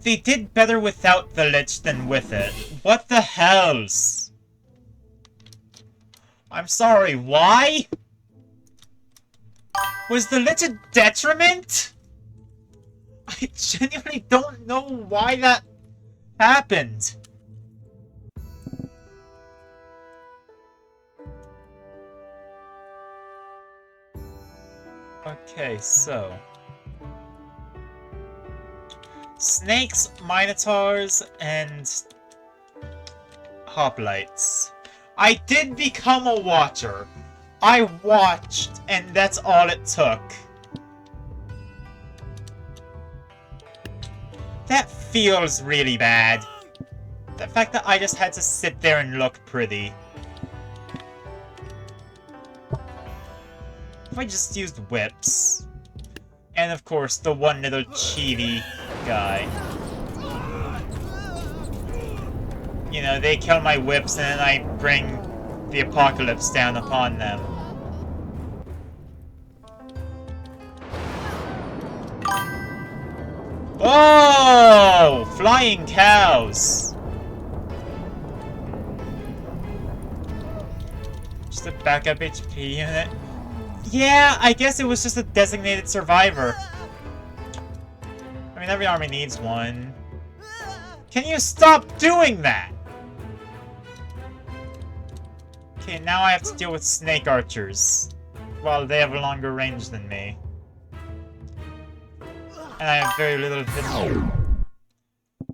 They did better without the Lich than with it. What the hells? I'm sorry, why? Was the Lich a detriment? I genuinely don't know why that happened. Okay, so... Snakes, Minotaurs, and... Hoplites. I did become a watcher. I watched, and that's all it took. That feels really bad. The fact that I just had to sit there and look pretty. If I just used whips. And of course, the one little chibi guy. You know, they kill my whips and then I bring the apocalypse down upon them. Oh! Flying cows! Just a backup HP unit. Yeah, I guess it was just a designated survivor. I mean, every army needs one. Can you stop doing that? Okay, now I have to deal with snake archers. Well, they have a longer range than me. And I have very little hit.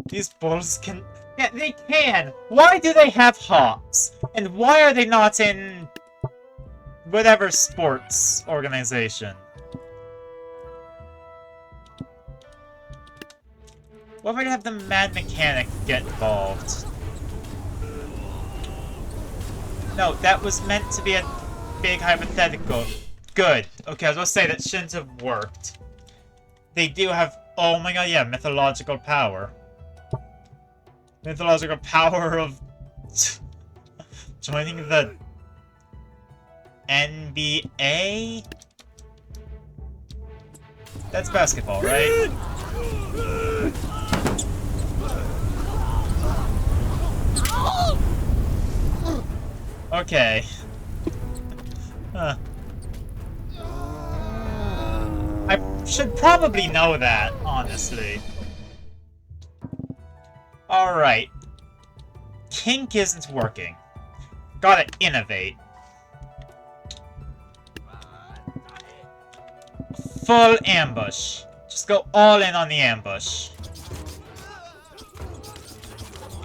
These bulls can... Yeah, they can! Why do they have hops? And why are they not in... whatever sports organization? What if I have the Mad Mechanic get involved? No, that was meant to be a big hypothetical. Good. Okay, I was gonna say that shouldn't have worked. They do have... oh my god, yeah, mythological power. Mythological power of... joining the... NBA? That's basketball, right? Okay. Huh. I should probably know that, honestly. Alright. Kink isn't working. Gotta innovate. Full ambush. Just go all in on the ambush.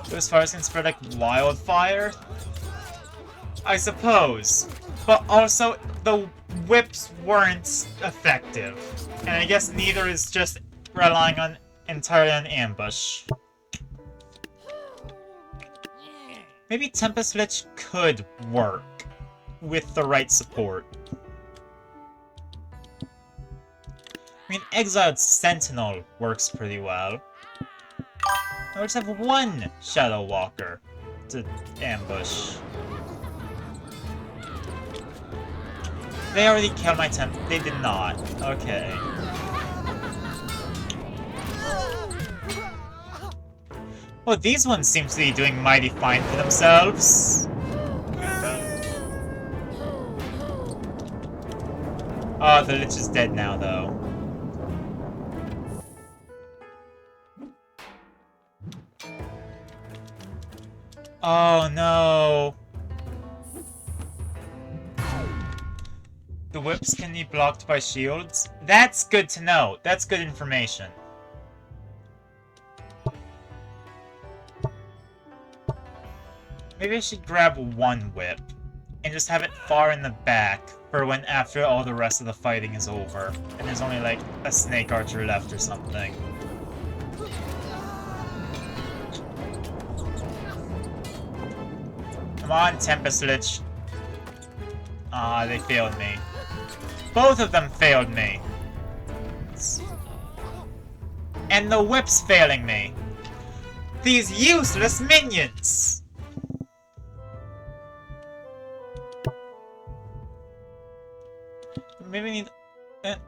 Those fires can spread like wildfire? I suppose. But also, the whips weren't effective. And I guess neither is just relying on entirely on ambush. Maybe Tempest Lich could work with the right support. I mean, Exiled Sentinel works pretty well. I just have one Shadow Walker to ambush. They already killed my temp. They did not. Okay. Well, these ones seem to be doing mighty fine for themselves. Oh, the Lich is dead now, though. Oh, no. The whips can be blocked by shields? That's good to know. That's good information. Maybe I should grab one whip and just have it far in the back for when after all the rest of the fighting is over and there's only like a snake archer left or something. Come on, Tempest Lich. Ah, they failed me. Both of them failed me. And the whip's failing me. These useless minions! Maybe I need...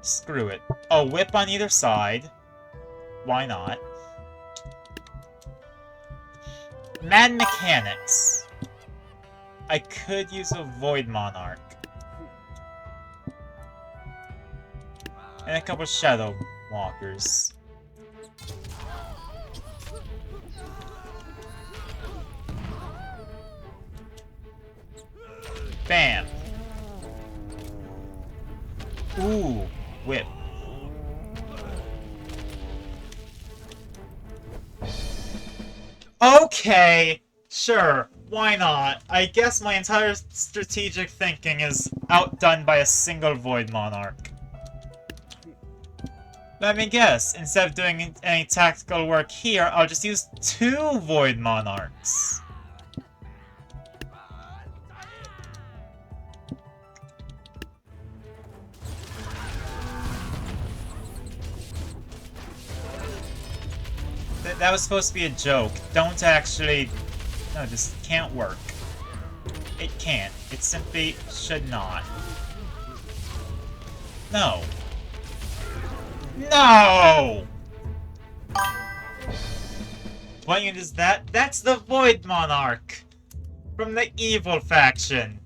screw it. A whip on either side. Why not? Mad Mechanics. I could use a Void Monarch. And a couple Shadow Walkers. Bam! Ooh, whip. Okay, Sure, why not? I guess my entire strategic thinking is outdone by a single Void Monarch. Let me guess, instead of doing any tactical work here, I'll just use 2 Void Monarchs. That was supposed to be a joke. Don't actually... No, this can't work. It can't. It simply should not. No. No! What unit is that? That's the Void Monarch! From the evil faction.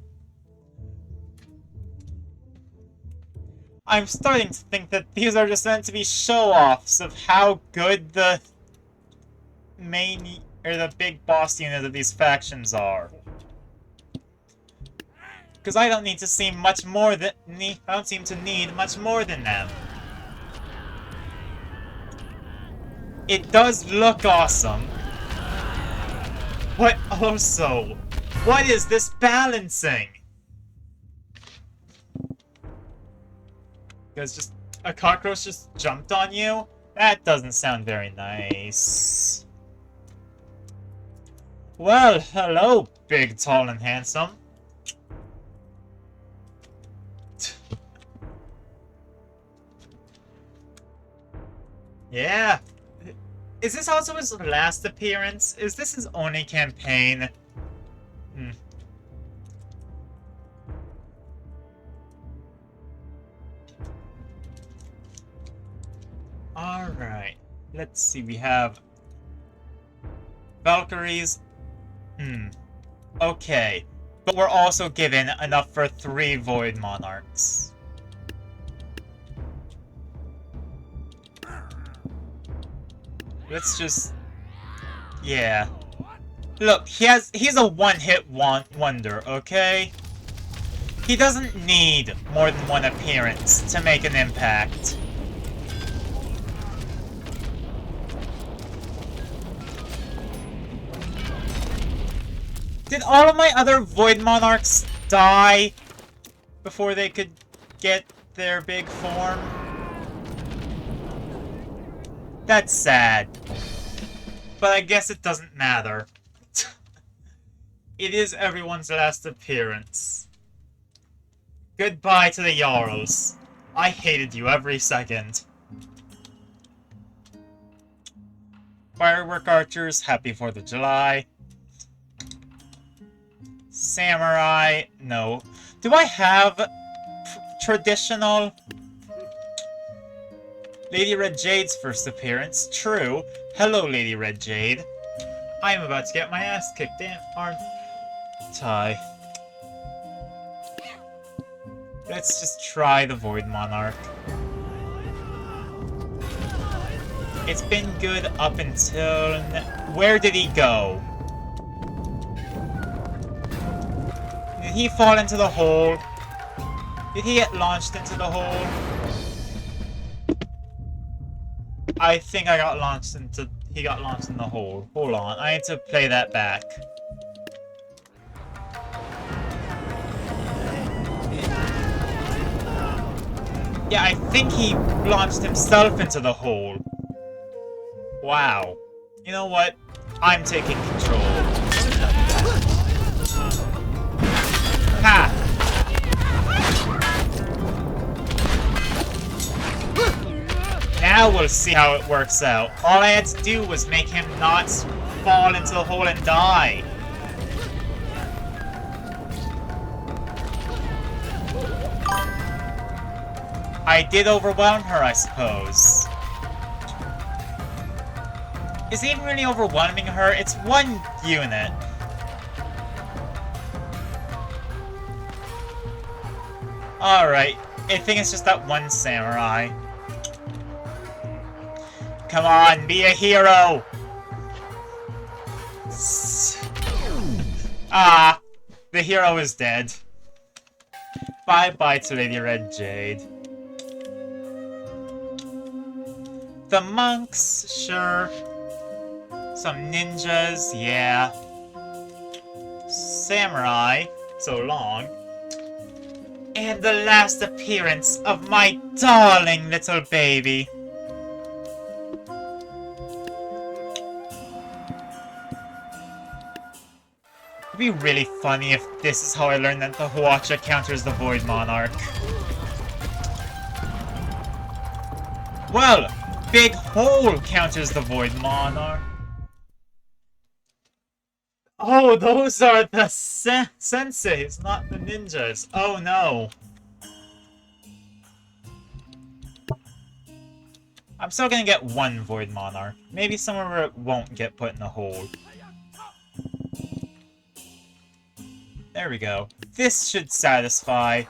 I'm starting to think that these are just meant to be show-offs of how good the main, or the big boss unit of these factions are. Because I don't need to see much more than... I don't seem to need much more than them. It does look awesome. But also, what is this balancing? Because just a cockroach just jumped on you? That doesn't sound very nice. Well, hello, big, tall, and handsome. Yeah. Is this also his last appearance? Is this his only campaign? Alright. Let's see, we have... Valkyries. Okay. But we're also given enough for 3 Void Monarchs. Let's just... Yeah. Look, he's a one-hit wonder, okay? He doesn't need more than one appearance to make an impact. Did all of my other Void Monarchs die before they could get their big form? That's sad. But I guess it doesn't matter. It is everyone's last appearance. Goodbye to the Jarls. I hated you every second. Firework Archers, happy 4th of July. Samurai, no. Do I have traditional? Lady Red Jade's first appearance, true. Hello, Lady Red Jade. I am about to get my ass kicked in, aren't I? Let's just try the Void Monarch. It's been good up until... Where did he go? Did he fall into the hole? Did he get launched into the hole? I think I got launched into... He got launched in the hole. Hold on, I need to play that back. Yeah, I think he launched himself into the hole. Wow. You know what? I'm taking control. Ha! Now we'll see how it works out. All I had to do was make him not fall into the hole and die. I did overwhelm her, I suppose. Is it even really overwhelming her? It's one unit. Alright, I think it's just that one samurai. Come on, be a hero! Ah, the hero is dead. Bye-bye to Lady Red Jade. The monks, sure. Some ninjas, yeah. Samurai, so long. And the last appearance of my darling little baby. It'd be really funny if this is how I learned that the Hwacha counters the Void Monarch. Well, Big Hole counters the Void Monarch. Oh, those are the senseis, not the ninjas. Oh no. I'm still gonna get one Void Monarch. Maybe somewhere where it won't get put in a hole. There we go. This should satisfy.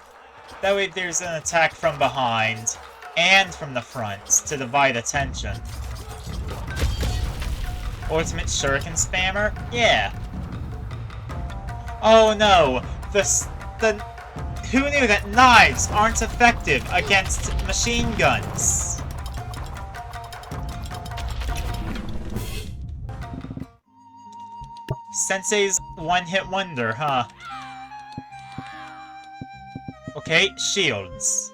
That way there's an attack from behind and from the front to divide attention. Ultimate Shuriken Spammer? Yeah. Oh no! Who knew that knives aren't effective against machine guns? Sensei's one-hit wonder, huh? Okay, shields.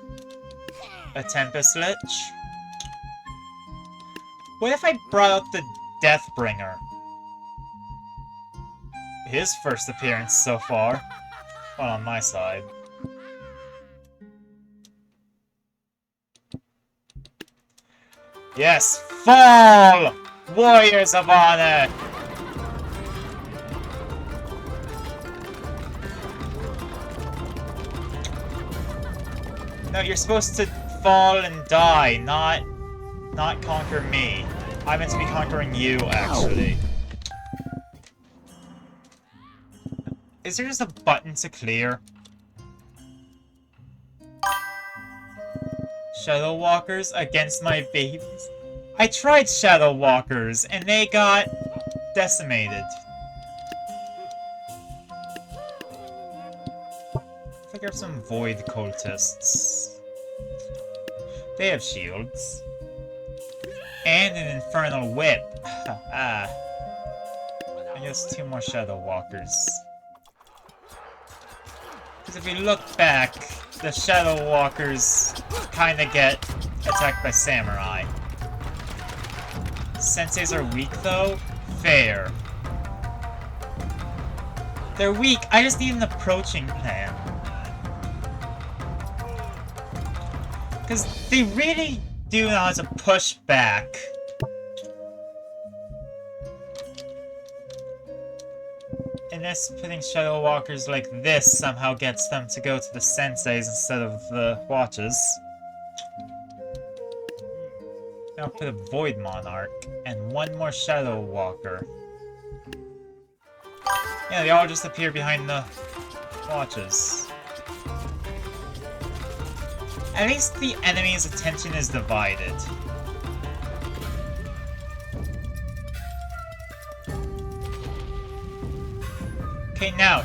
A Tempest Lich. What if I brought out the Deathbringer? His first appearance so far. Well, on my side. Yes! Fall! Warriors of Honor! No, you're supposed to fall and die, not conquer me. I meant to be conquering you, actually. Is there just a button to clear? Shadow Walkers against my babies? I tried Shadow Walkers, and they got decimated. Figure out some Void Cultists. They have shields. And an Infernal Whip. I guess 2 more Shadow Walkers. Because if we look back, the Shadow Walkers kinda get attacked by Samurai. Senseis are weak though? Fair. They're weak, I just need an approaching plan. Because they really do know how to push back. And this, putting Shadow Walkers like this somehow gets them to go to the Senseis instead of the Watches. Now put a Void Monarch and 1 more Shadow Walker. Yeah, they all just appear behind the Watches. At least the enemy's attention is divided. Okay, now.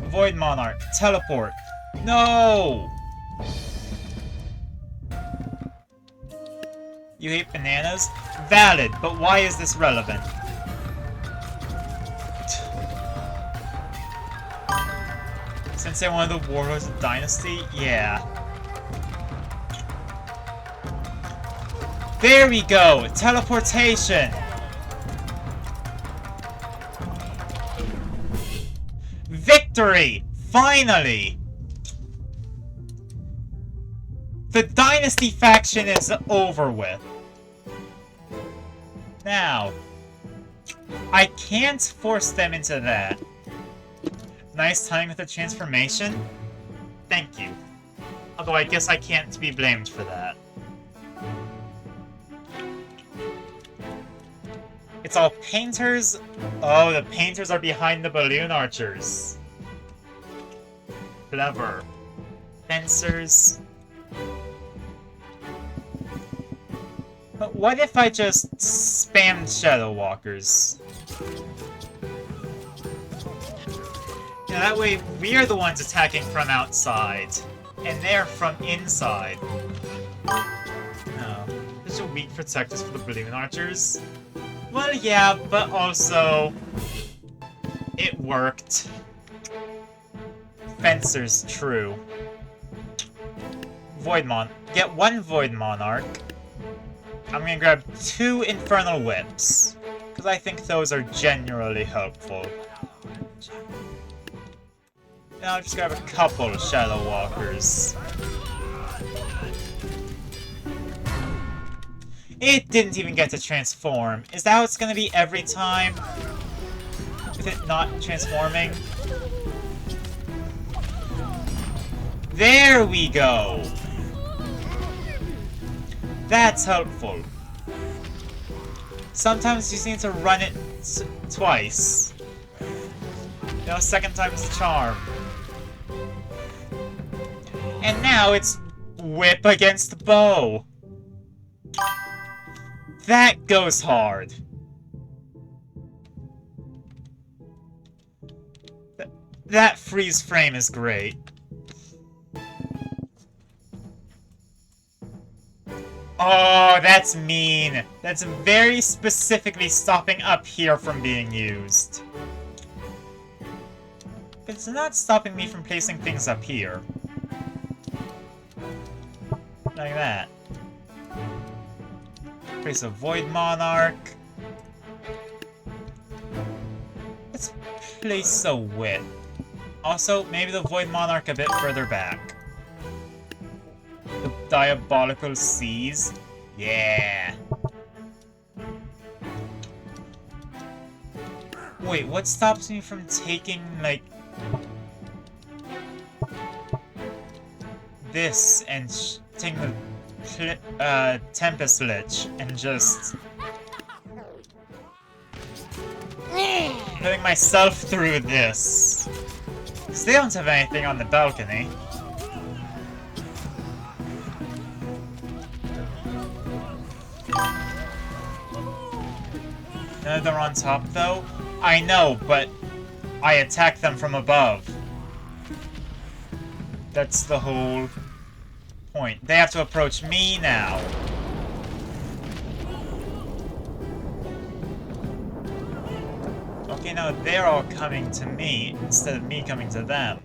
Void Monarch, teleport. No! You hate bananas? Valid, but why is this relevant? Since they're one of the warlords of Dynasty? Yeah. There we go! Teleportation! Victory! Finally! The Dynasty faction is over with. Now, I can't force them into that. Nice timing with the transformation? Thank you. Although I guess I can't be blamed for that. It's all painters? Oh, the painters are behind the balloon archers. Clever. Fencers. But what if I just spammed Shadow Walkers? Yeah, that way we are the ones attacking from outside, and they're from inside. Oh, such a weak protectors for the balloon archers. Well, yeah, but also It worked. Fencer's true. Get 1 Void Monarch. I'm gonna grab 2 Infernal Whips, because I think those are genuinely helpful. And I'll just grab a couple Shadow Walkers. It didn't even get to transform. Is that how it's gonna be every time? With it not transforming? There we go! That's helpful. Sometimes you just need to run it twice. You know, second time's the charm. And now it's whip against bow. That goes hard. That freeze frame is great. Oh, that's mean. That's very specifically stopping up here from being used. But it's not stopping me from placing things up here. Like that. Place a Void Monarch. Let's place a Whip. Also, maybe the Void Monarch a bit further back. The Diabolical Seas? Yeah! Wait, what stops me from taking, like... this and taking the Tempest Lich and just... putting myself through this? Because they don't have anything on the balcony. None of them are on top, though? I know, but I attack them from above. That's the whole point. They have to approach me now. Okay, now they're all coming to me instead of me coming to them.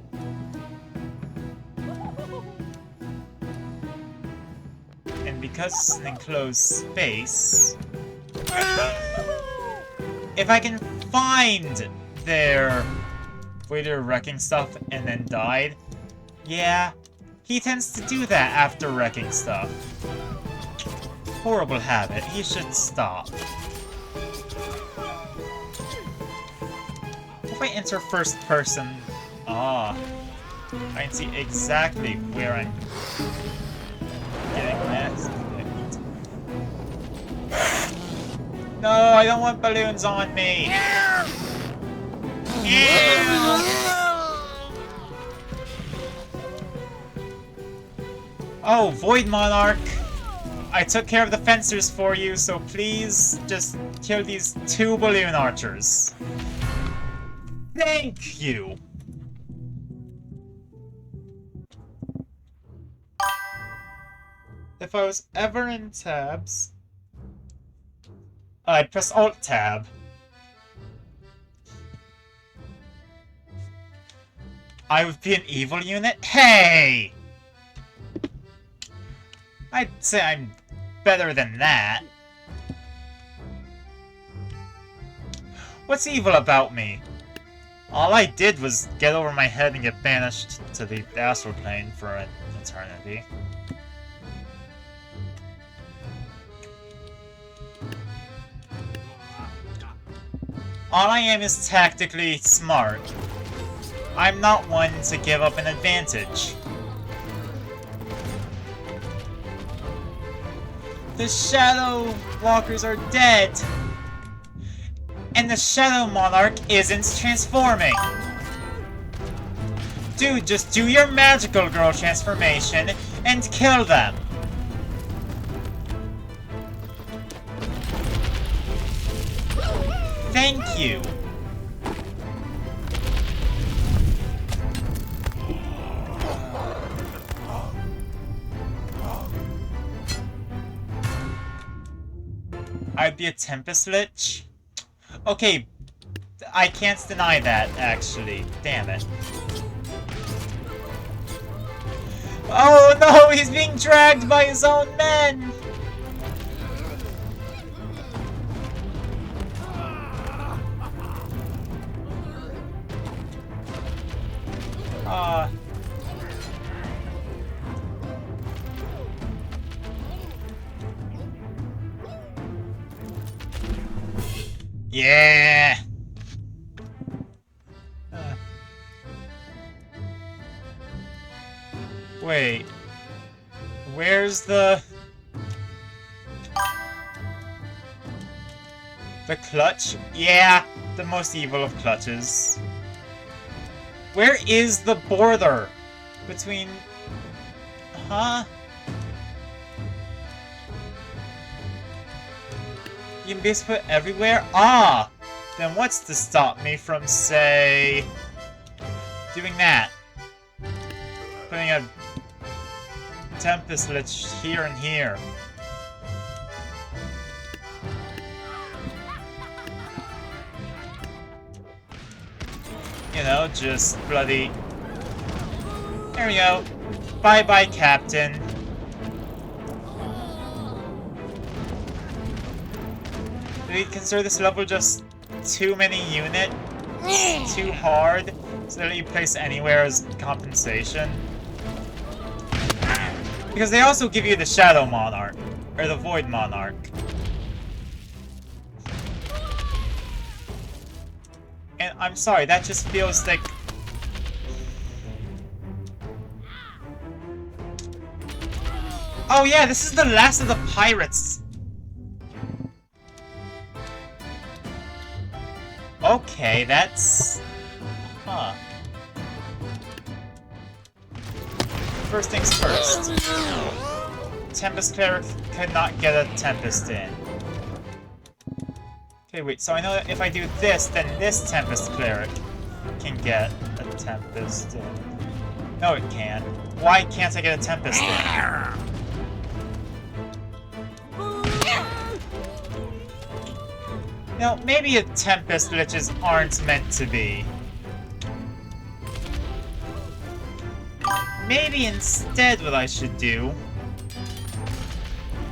And because it's an enclosed space... if I can find their Waiter wrecking stuff and then died, yeah, he tends to do that after wrecking stuff. Horrible habit. He should stop. If I enter first person, I can see exactly where I'm getting messed. No, I don't want balloons on me! Oh, Void Monarch! I took care of the fencers for you, so please just kill these 2 balloon archers. Thank you! If I was ever in tabs... I'd press Alt-Tab. I would be an evil unit? Hey! I'd say I'm better than that. What's evil about me? All I did was get over my head and get banished to the astral plane for an eternity. All I am is tactically smart. I'm not one to give up an advantage. The Shadow Walkers are dead! And the Shadow Monarch isn't transforming! Dude, just do your Magical Girl transformation and kill them! Thank you! I'd be a Tempest Lich? Okay, I can't deny that, actually. Damn it. Oh no, he's being dragged by his own men! Yeah! Wait. Where's the clutch? Yeah, the most evil of clutches. Where is the border between... Huh? You can basically put everywhere? Ah! Then what's to stop me from, say... doing that? Putting a Tempest Lich here and here. You know, just bloody... There we go. Bye-bye, Captain. Do we consider this level just too many unit? Too hard? So that you place anywhere as compensation? Because they also give you the Shadow Monarch. Or the Void Monarch. And I'm sorry, that just feels like... Oh yeah, this is the last of the pirates! Okay, that's... Huh. First things first. Tempest Cleric could not get a Tempest in. Okay, wait, so I know that if I do this, then this Tempest Cleric can get a Tempest in. No, it can't. Why can't I get a Tempest in? Now, maybe a Tempest Liches aren't meant to be. Maybe instead what I should do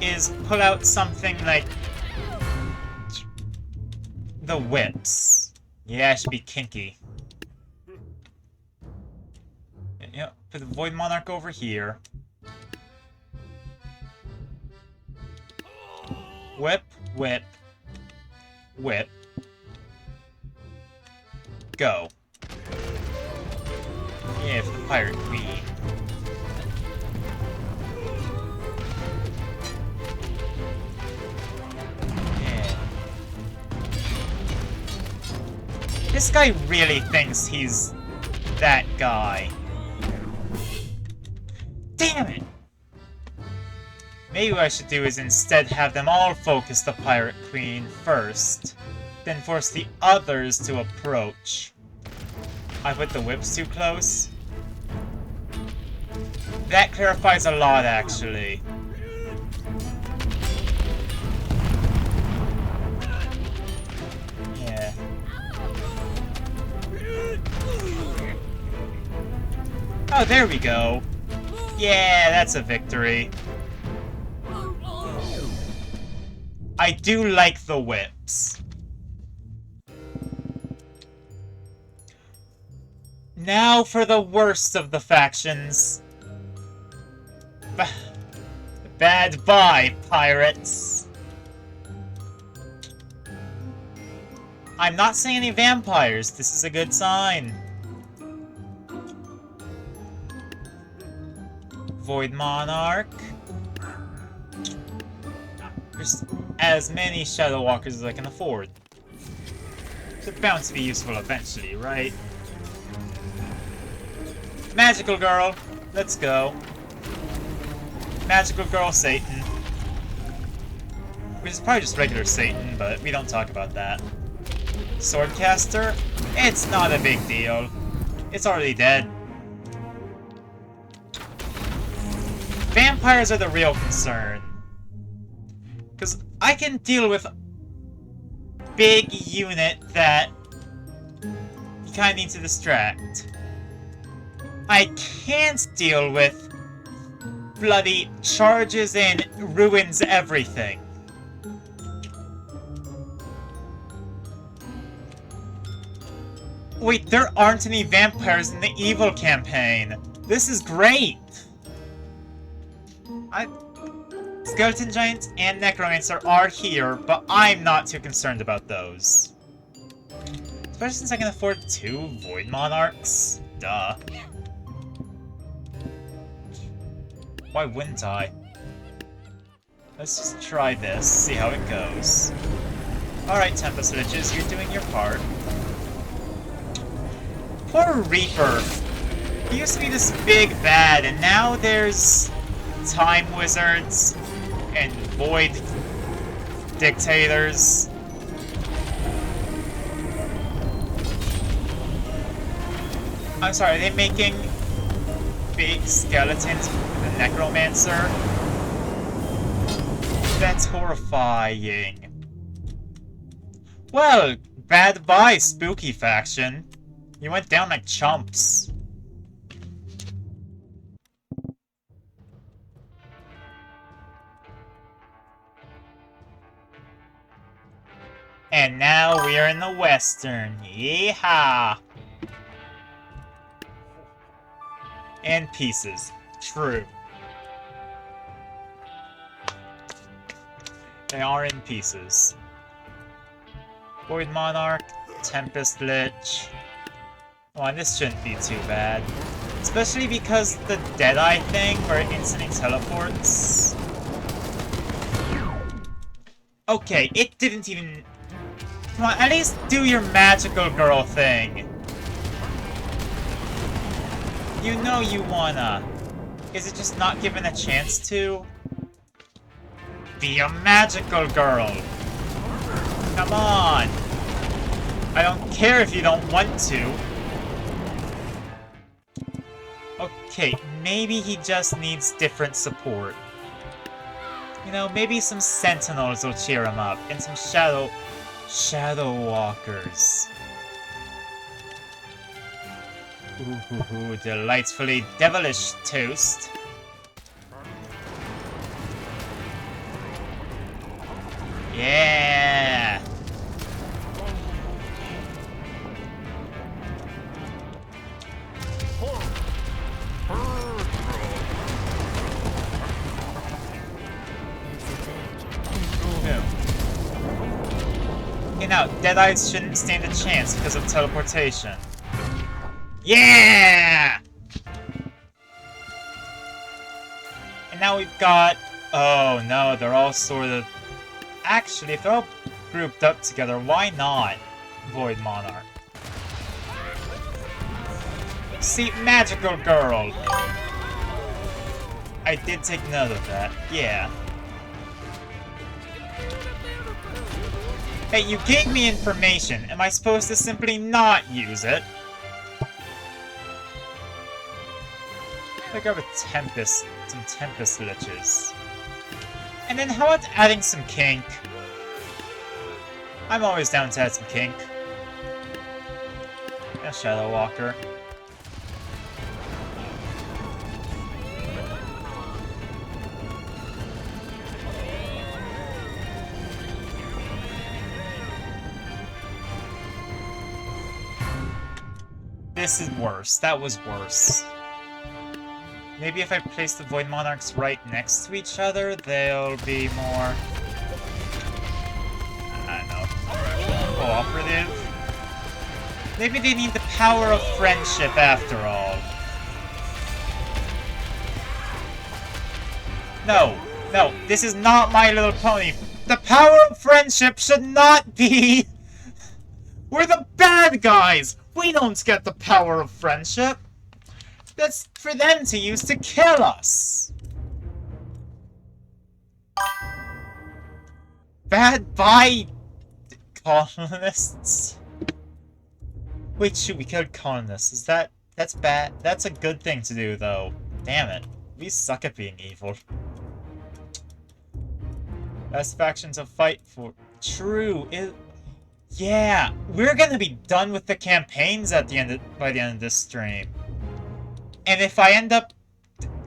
is pull out something like the whips. Yeah, it should be kinky. Yeah, put the Void Monarch over here. Whip, whip, whip. Go. Yeah, for the Pirate Queen. Yeah. This guy really thinks he's that guy. Damn it! Maybe what I should do is instead have them all focus the Pirate Queen first, then force the others to approach. I put the whips too close? That clarifies a lot, actually. Yeah. Oh, there we go. Yeah, that's a victory. I do like the whips. Now for the worst of the factions. Bad bye, pirates. I'm not seeing any vampires. This is a good sign. Void Monarch. There's as many Shadow Walkers as I can afford. They're bound to be useful eventually, right? Magical Girl, let's go. Magical Girl Satan. Which is probably just regular Satan, but we don't talk about that. Swordcaster? It's not a big deal. It's already dead. Vampires are the real concern. Because I can deal with big unit that kinda need to distract. I can't deal with bloody charges and ruins everything. Wait, there aren't any vampires in the evil campaign. This is great. Skeleton Giants and Necromancer are here, but I'm not too concerned about those. Especially since I can afford 2 Void Monarchs. Duh. Why wouldn't I? Let's just try this, see how it goes. Alright, Tempest Liches, you're doing your part. Poor Reaper. He used to be this big bad, and now there's Time Wizards and Void Dictators. I'm sorry, are they making big skeletons for the Necromancer? That's horrifying. Well, bad bye, spooky faction. You went down like chumps. And now we are in the Western. Yeehaw! And pieces. True. They are in pieces. Void Monarch, Tempest Lich. Oh, and this shouldn't be too bad. Especially because the Deadeye thing, where it instantly teleports. Okay, it didn't even... Come on, at least do your magical girl thing. You know you wanna. Is it just not given a chance to? Be a magical girl. Come on. I don't care if you don't want to. Okay, maybe he just needs different support. You know, maybe some sentinels will cheer him up, and some shadow walkers. Ooh, delightfully devilish toast. Yeah! You know, Deadeyes shouldn't stand a chance because of teleportation. Yeah! And now we've got... Oh no, they're all sort of... Actually, if they're all grouped up together, why not Void Monarch? See, Magical Girl! I did take note of that, yeah. Hey, you gave me information. Am I supposed to simply not use it? I grab a Tempest, some Tempest Liches. And then how about adding some kink? I'm always down to add some kink. A Shadow Walker. This is worse. That was worse. Maybe if I place the Void Monarchs right next to each other, they'll be more... I don't know. Cooperative? Maybe they need the power of friendship after all. No. No, this is not My Little Pony. The power of friendship should not be... We're the bad guys! We don't get the power of friendship. That's for them to use to kill us. Bad bye, colonists. Wait, shoot, we killed colonists. That's bad? That's a good thing to do, though. Damn it. We suck at being evil. Best faction to fight for. True. Yeah, we're gonna be done with the campaigns at the end by the end of this stream. And if I end up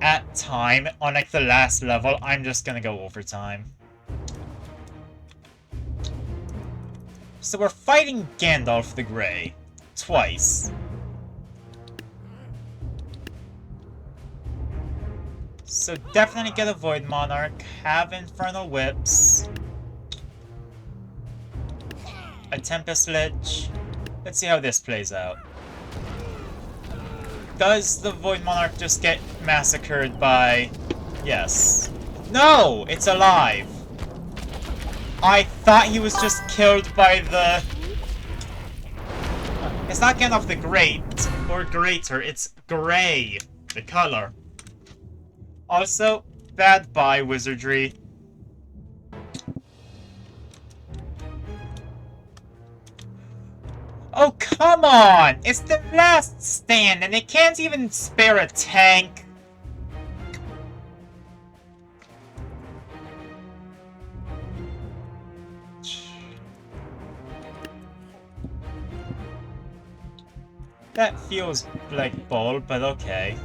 at time on like the last level, I'm just gonna go overtime. So we're fighting Gandalf the Grey. Twice. So definitely get a Void Monarch, have Infernal Whips, a Tempest Lich. Let's see how this plays out. Does the Void Monarch just get massacred by... Yes. No! It's alive! I thought he was just killed by the... It's not Gandalf the Great, or Greater, it's Grey, the color. Also, bad bye, wizardry. Oh, come on! It's the last stand, and they can't even spare a tank. That feels like bull, but okay.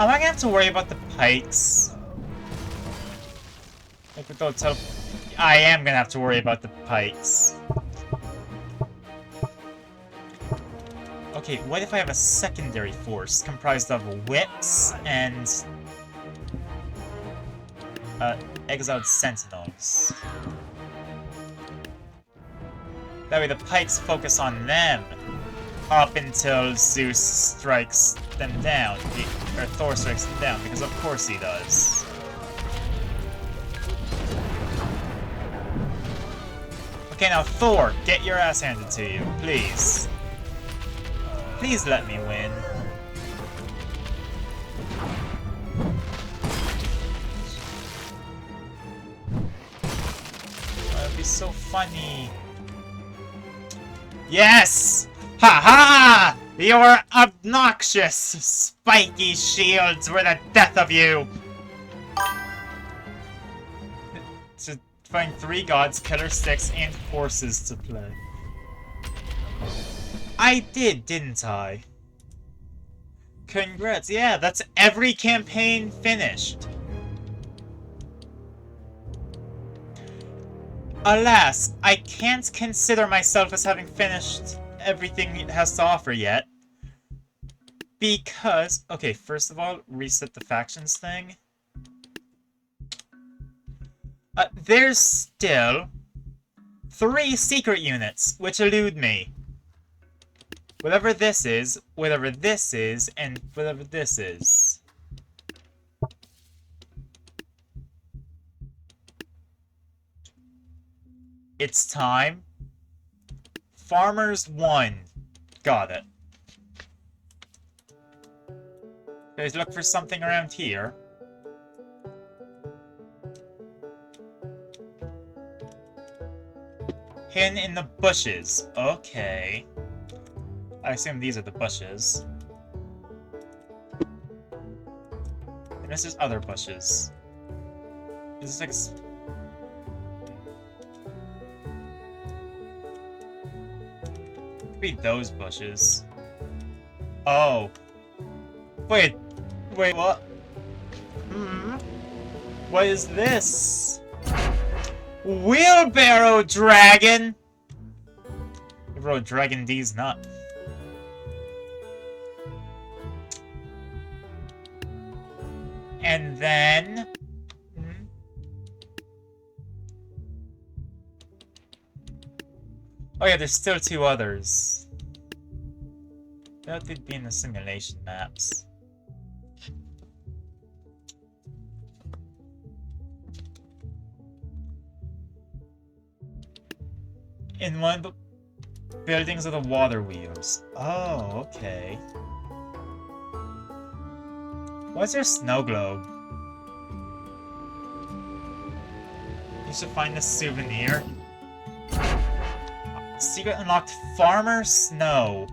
Am I gonna have to worry about the pikes? I am gonna have to worry about the pikes. Okay, what if I have a secondary force comprised of whips and exiled sentinels? That way the pikes focus on them up until Zeus strikes them down, or Thor strikes them down, because of course he does. Okay, now Thor, get your ass handed to you, please. Please let me win. That'd be so funny. Yes! Ha ha! Your obnoxious, spiky shields were the death of you! To find 3 gods, killer sticks, and horses to play. I did, didn't I? Congrats, yeah, that's every campaign finished. Alas, I can't consider myself as having finished everything it has to offer yet. Because, okay, first of all, reset the factions thing. There's still 3 secret units, which elude me. Whatever this is, and whatever this is. It's time. Farmers 1. Got it. Guys, look for something around here. Hidden in the bushes. Okay. I assume these are the bushes. Unless there's other bushes. Is this like... Could be those bushes. Oh. Wait, what? What is this? Wheelbarrow Dragon! Wheelbarrow Dragon D's not. And then... Oh yeah, there's still 2 others. That would be in the simulation maps. In one of the buildings of the water wheels. Oh, okay. What's your snow globe? You should find a souvenir. Secret unlocked Farmer Snow.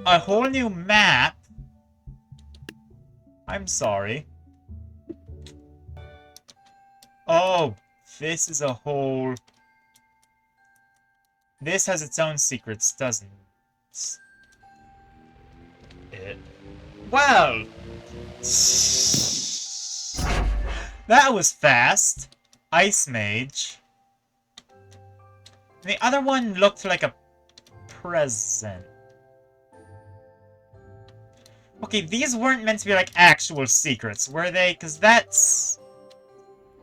A whole new map? I'm sorry. Oh, this is a whole... This has its own secrets, doesn't it? Well... That was fast. Ice Mage. The other one looked like a present. Okay, these weren't meant to be like actual secrets, were they? Because that's...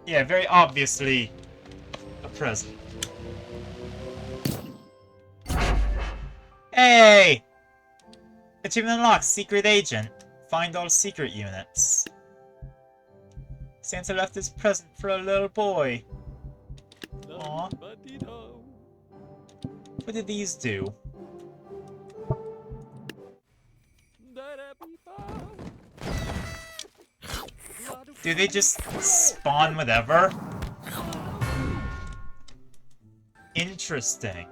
Yeah, very obviously a present. Hey! Achievement unlocked, Secret Agent. Find all secret units. Santa left this present for a little boy. Aww. What did these do? Do they just spawn whatever? Interesting.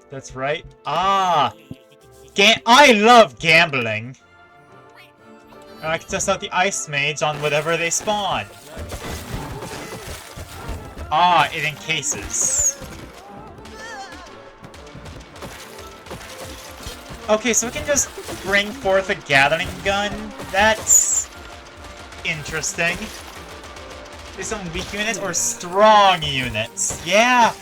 That's right. Ah! I love gambling! I can test out the Ice Mage on whatever they spawn. Ah, it encases. Okay, so we can just bring forth a Gatling gun. That's... interesting. There's some weak units or strong units. Yeah!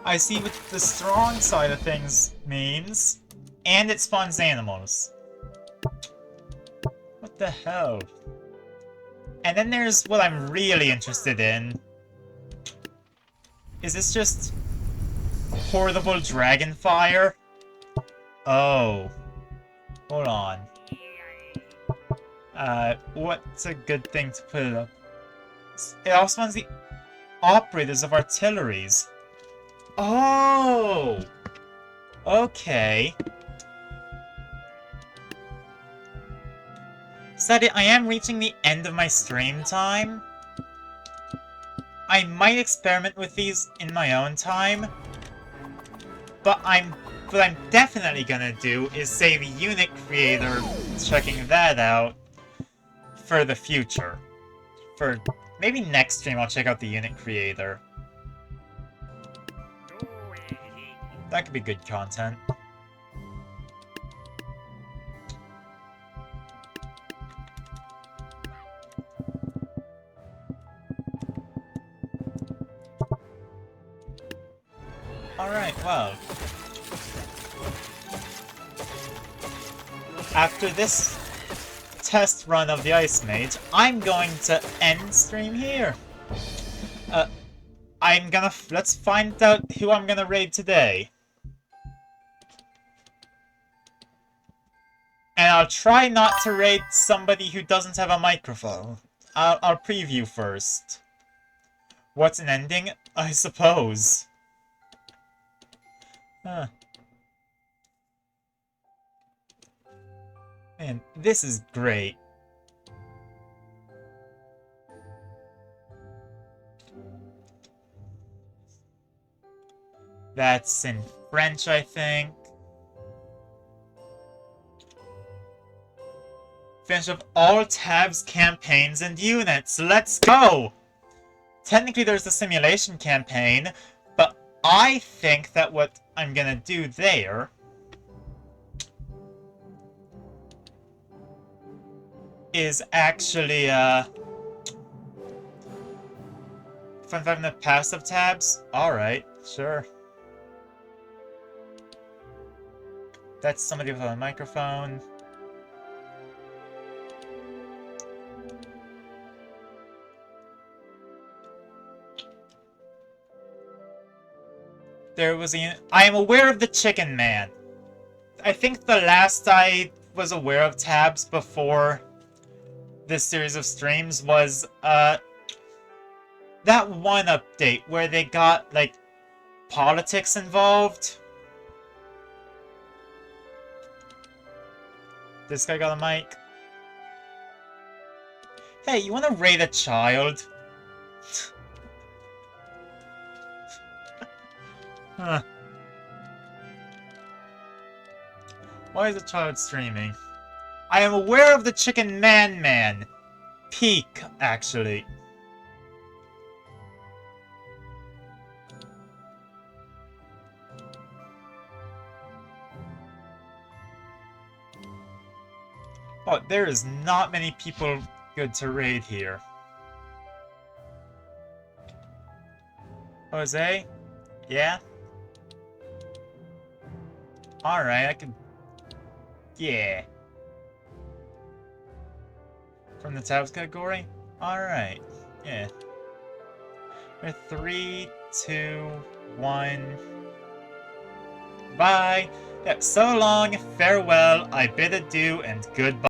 I see what the strong side of things means. And it spawns animals. What the hell? And then there's what I'm really interested in. Is this just... Horrible dragon fire? Oh. Hold on. What's a good thing to put it up? It also spawns the operators of artilleries. Oh! Okay. Sadly, I am reaching the end of my stream time. I might experiment with these in my own time. But what I'm definitely gonna do is save a unit creator, checking that out for the future. For maybe next stream I'll check out the unit creator. That could be good content. Alright, well. After this test run of the Ice Mage, I'm going to end stream here. Let's find out who I'm gonna raid today. And I'll try not to raid somebody who doesn't have a microphone. I'll preview first. What's an ending? I suppose. Huh. Man, this is great. That's in French, I think. Finish up all tabs, campaigns, and units. Let's go! Technically, there's the simulation campaign, but I think that what I'm gonna do there is actually, if I'm having the passive tabs? Alright, sure. That's somebody with a microphone. There was I am aware of the Chicken Man. I think the last I was aware of tabs before this series of streams was, that one update where they got, like, politics involved. This guy got a mic. Hey, you wanna raid a child? Huh. Why is a child streaming? I am aware of the Chicken Man. peak, actually. Oh, there is not many people good to raid here. Jose? Yeah? Alright, I can... Yeah. From the tabs category? Alright. Yeah. 3, 2, 1... Bye! Yeah, so long, farewell, I bid adieu, and goodbye.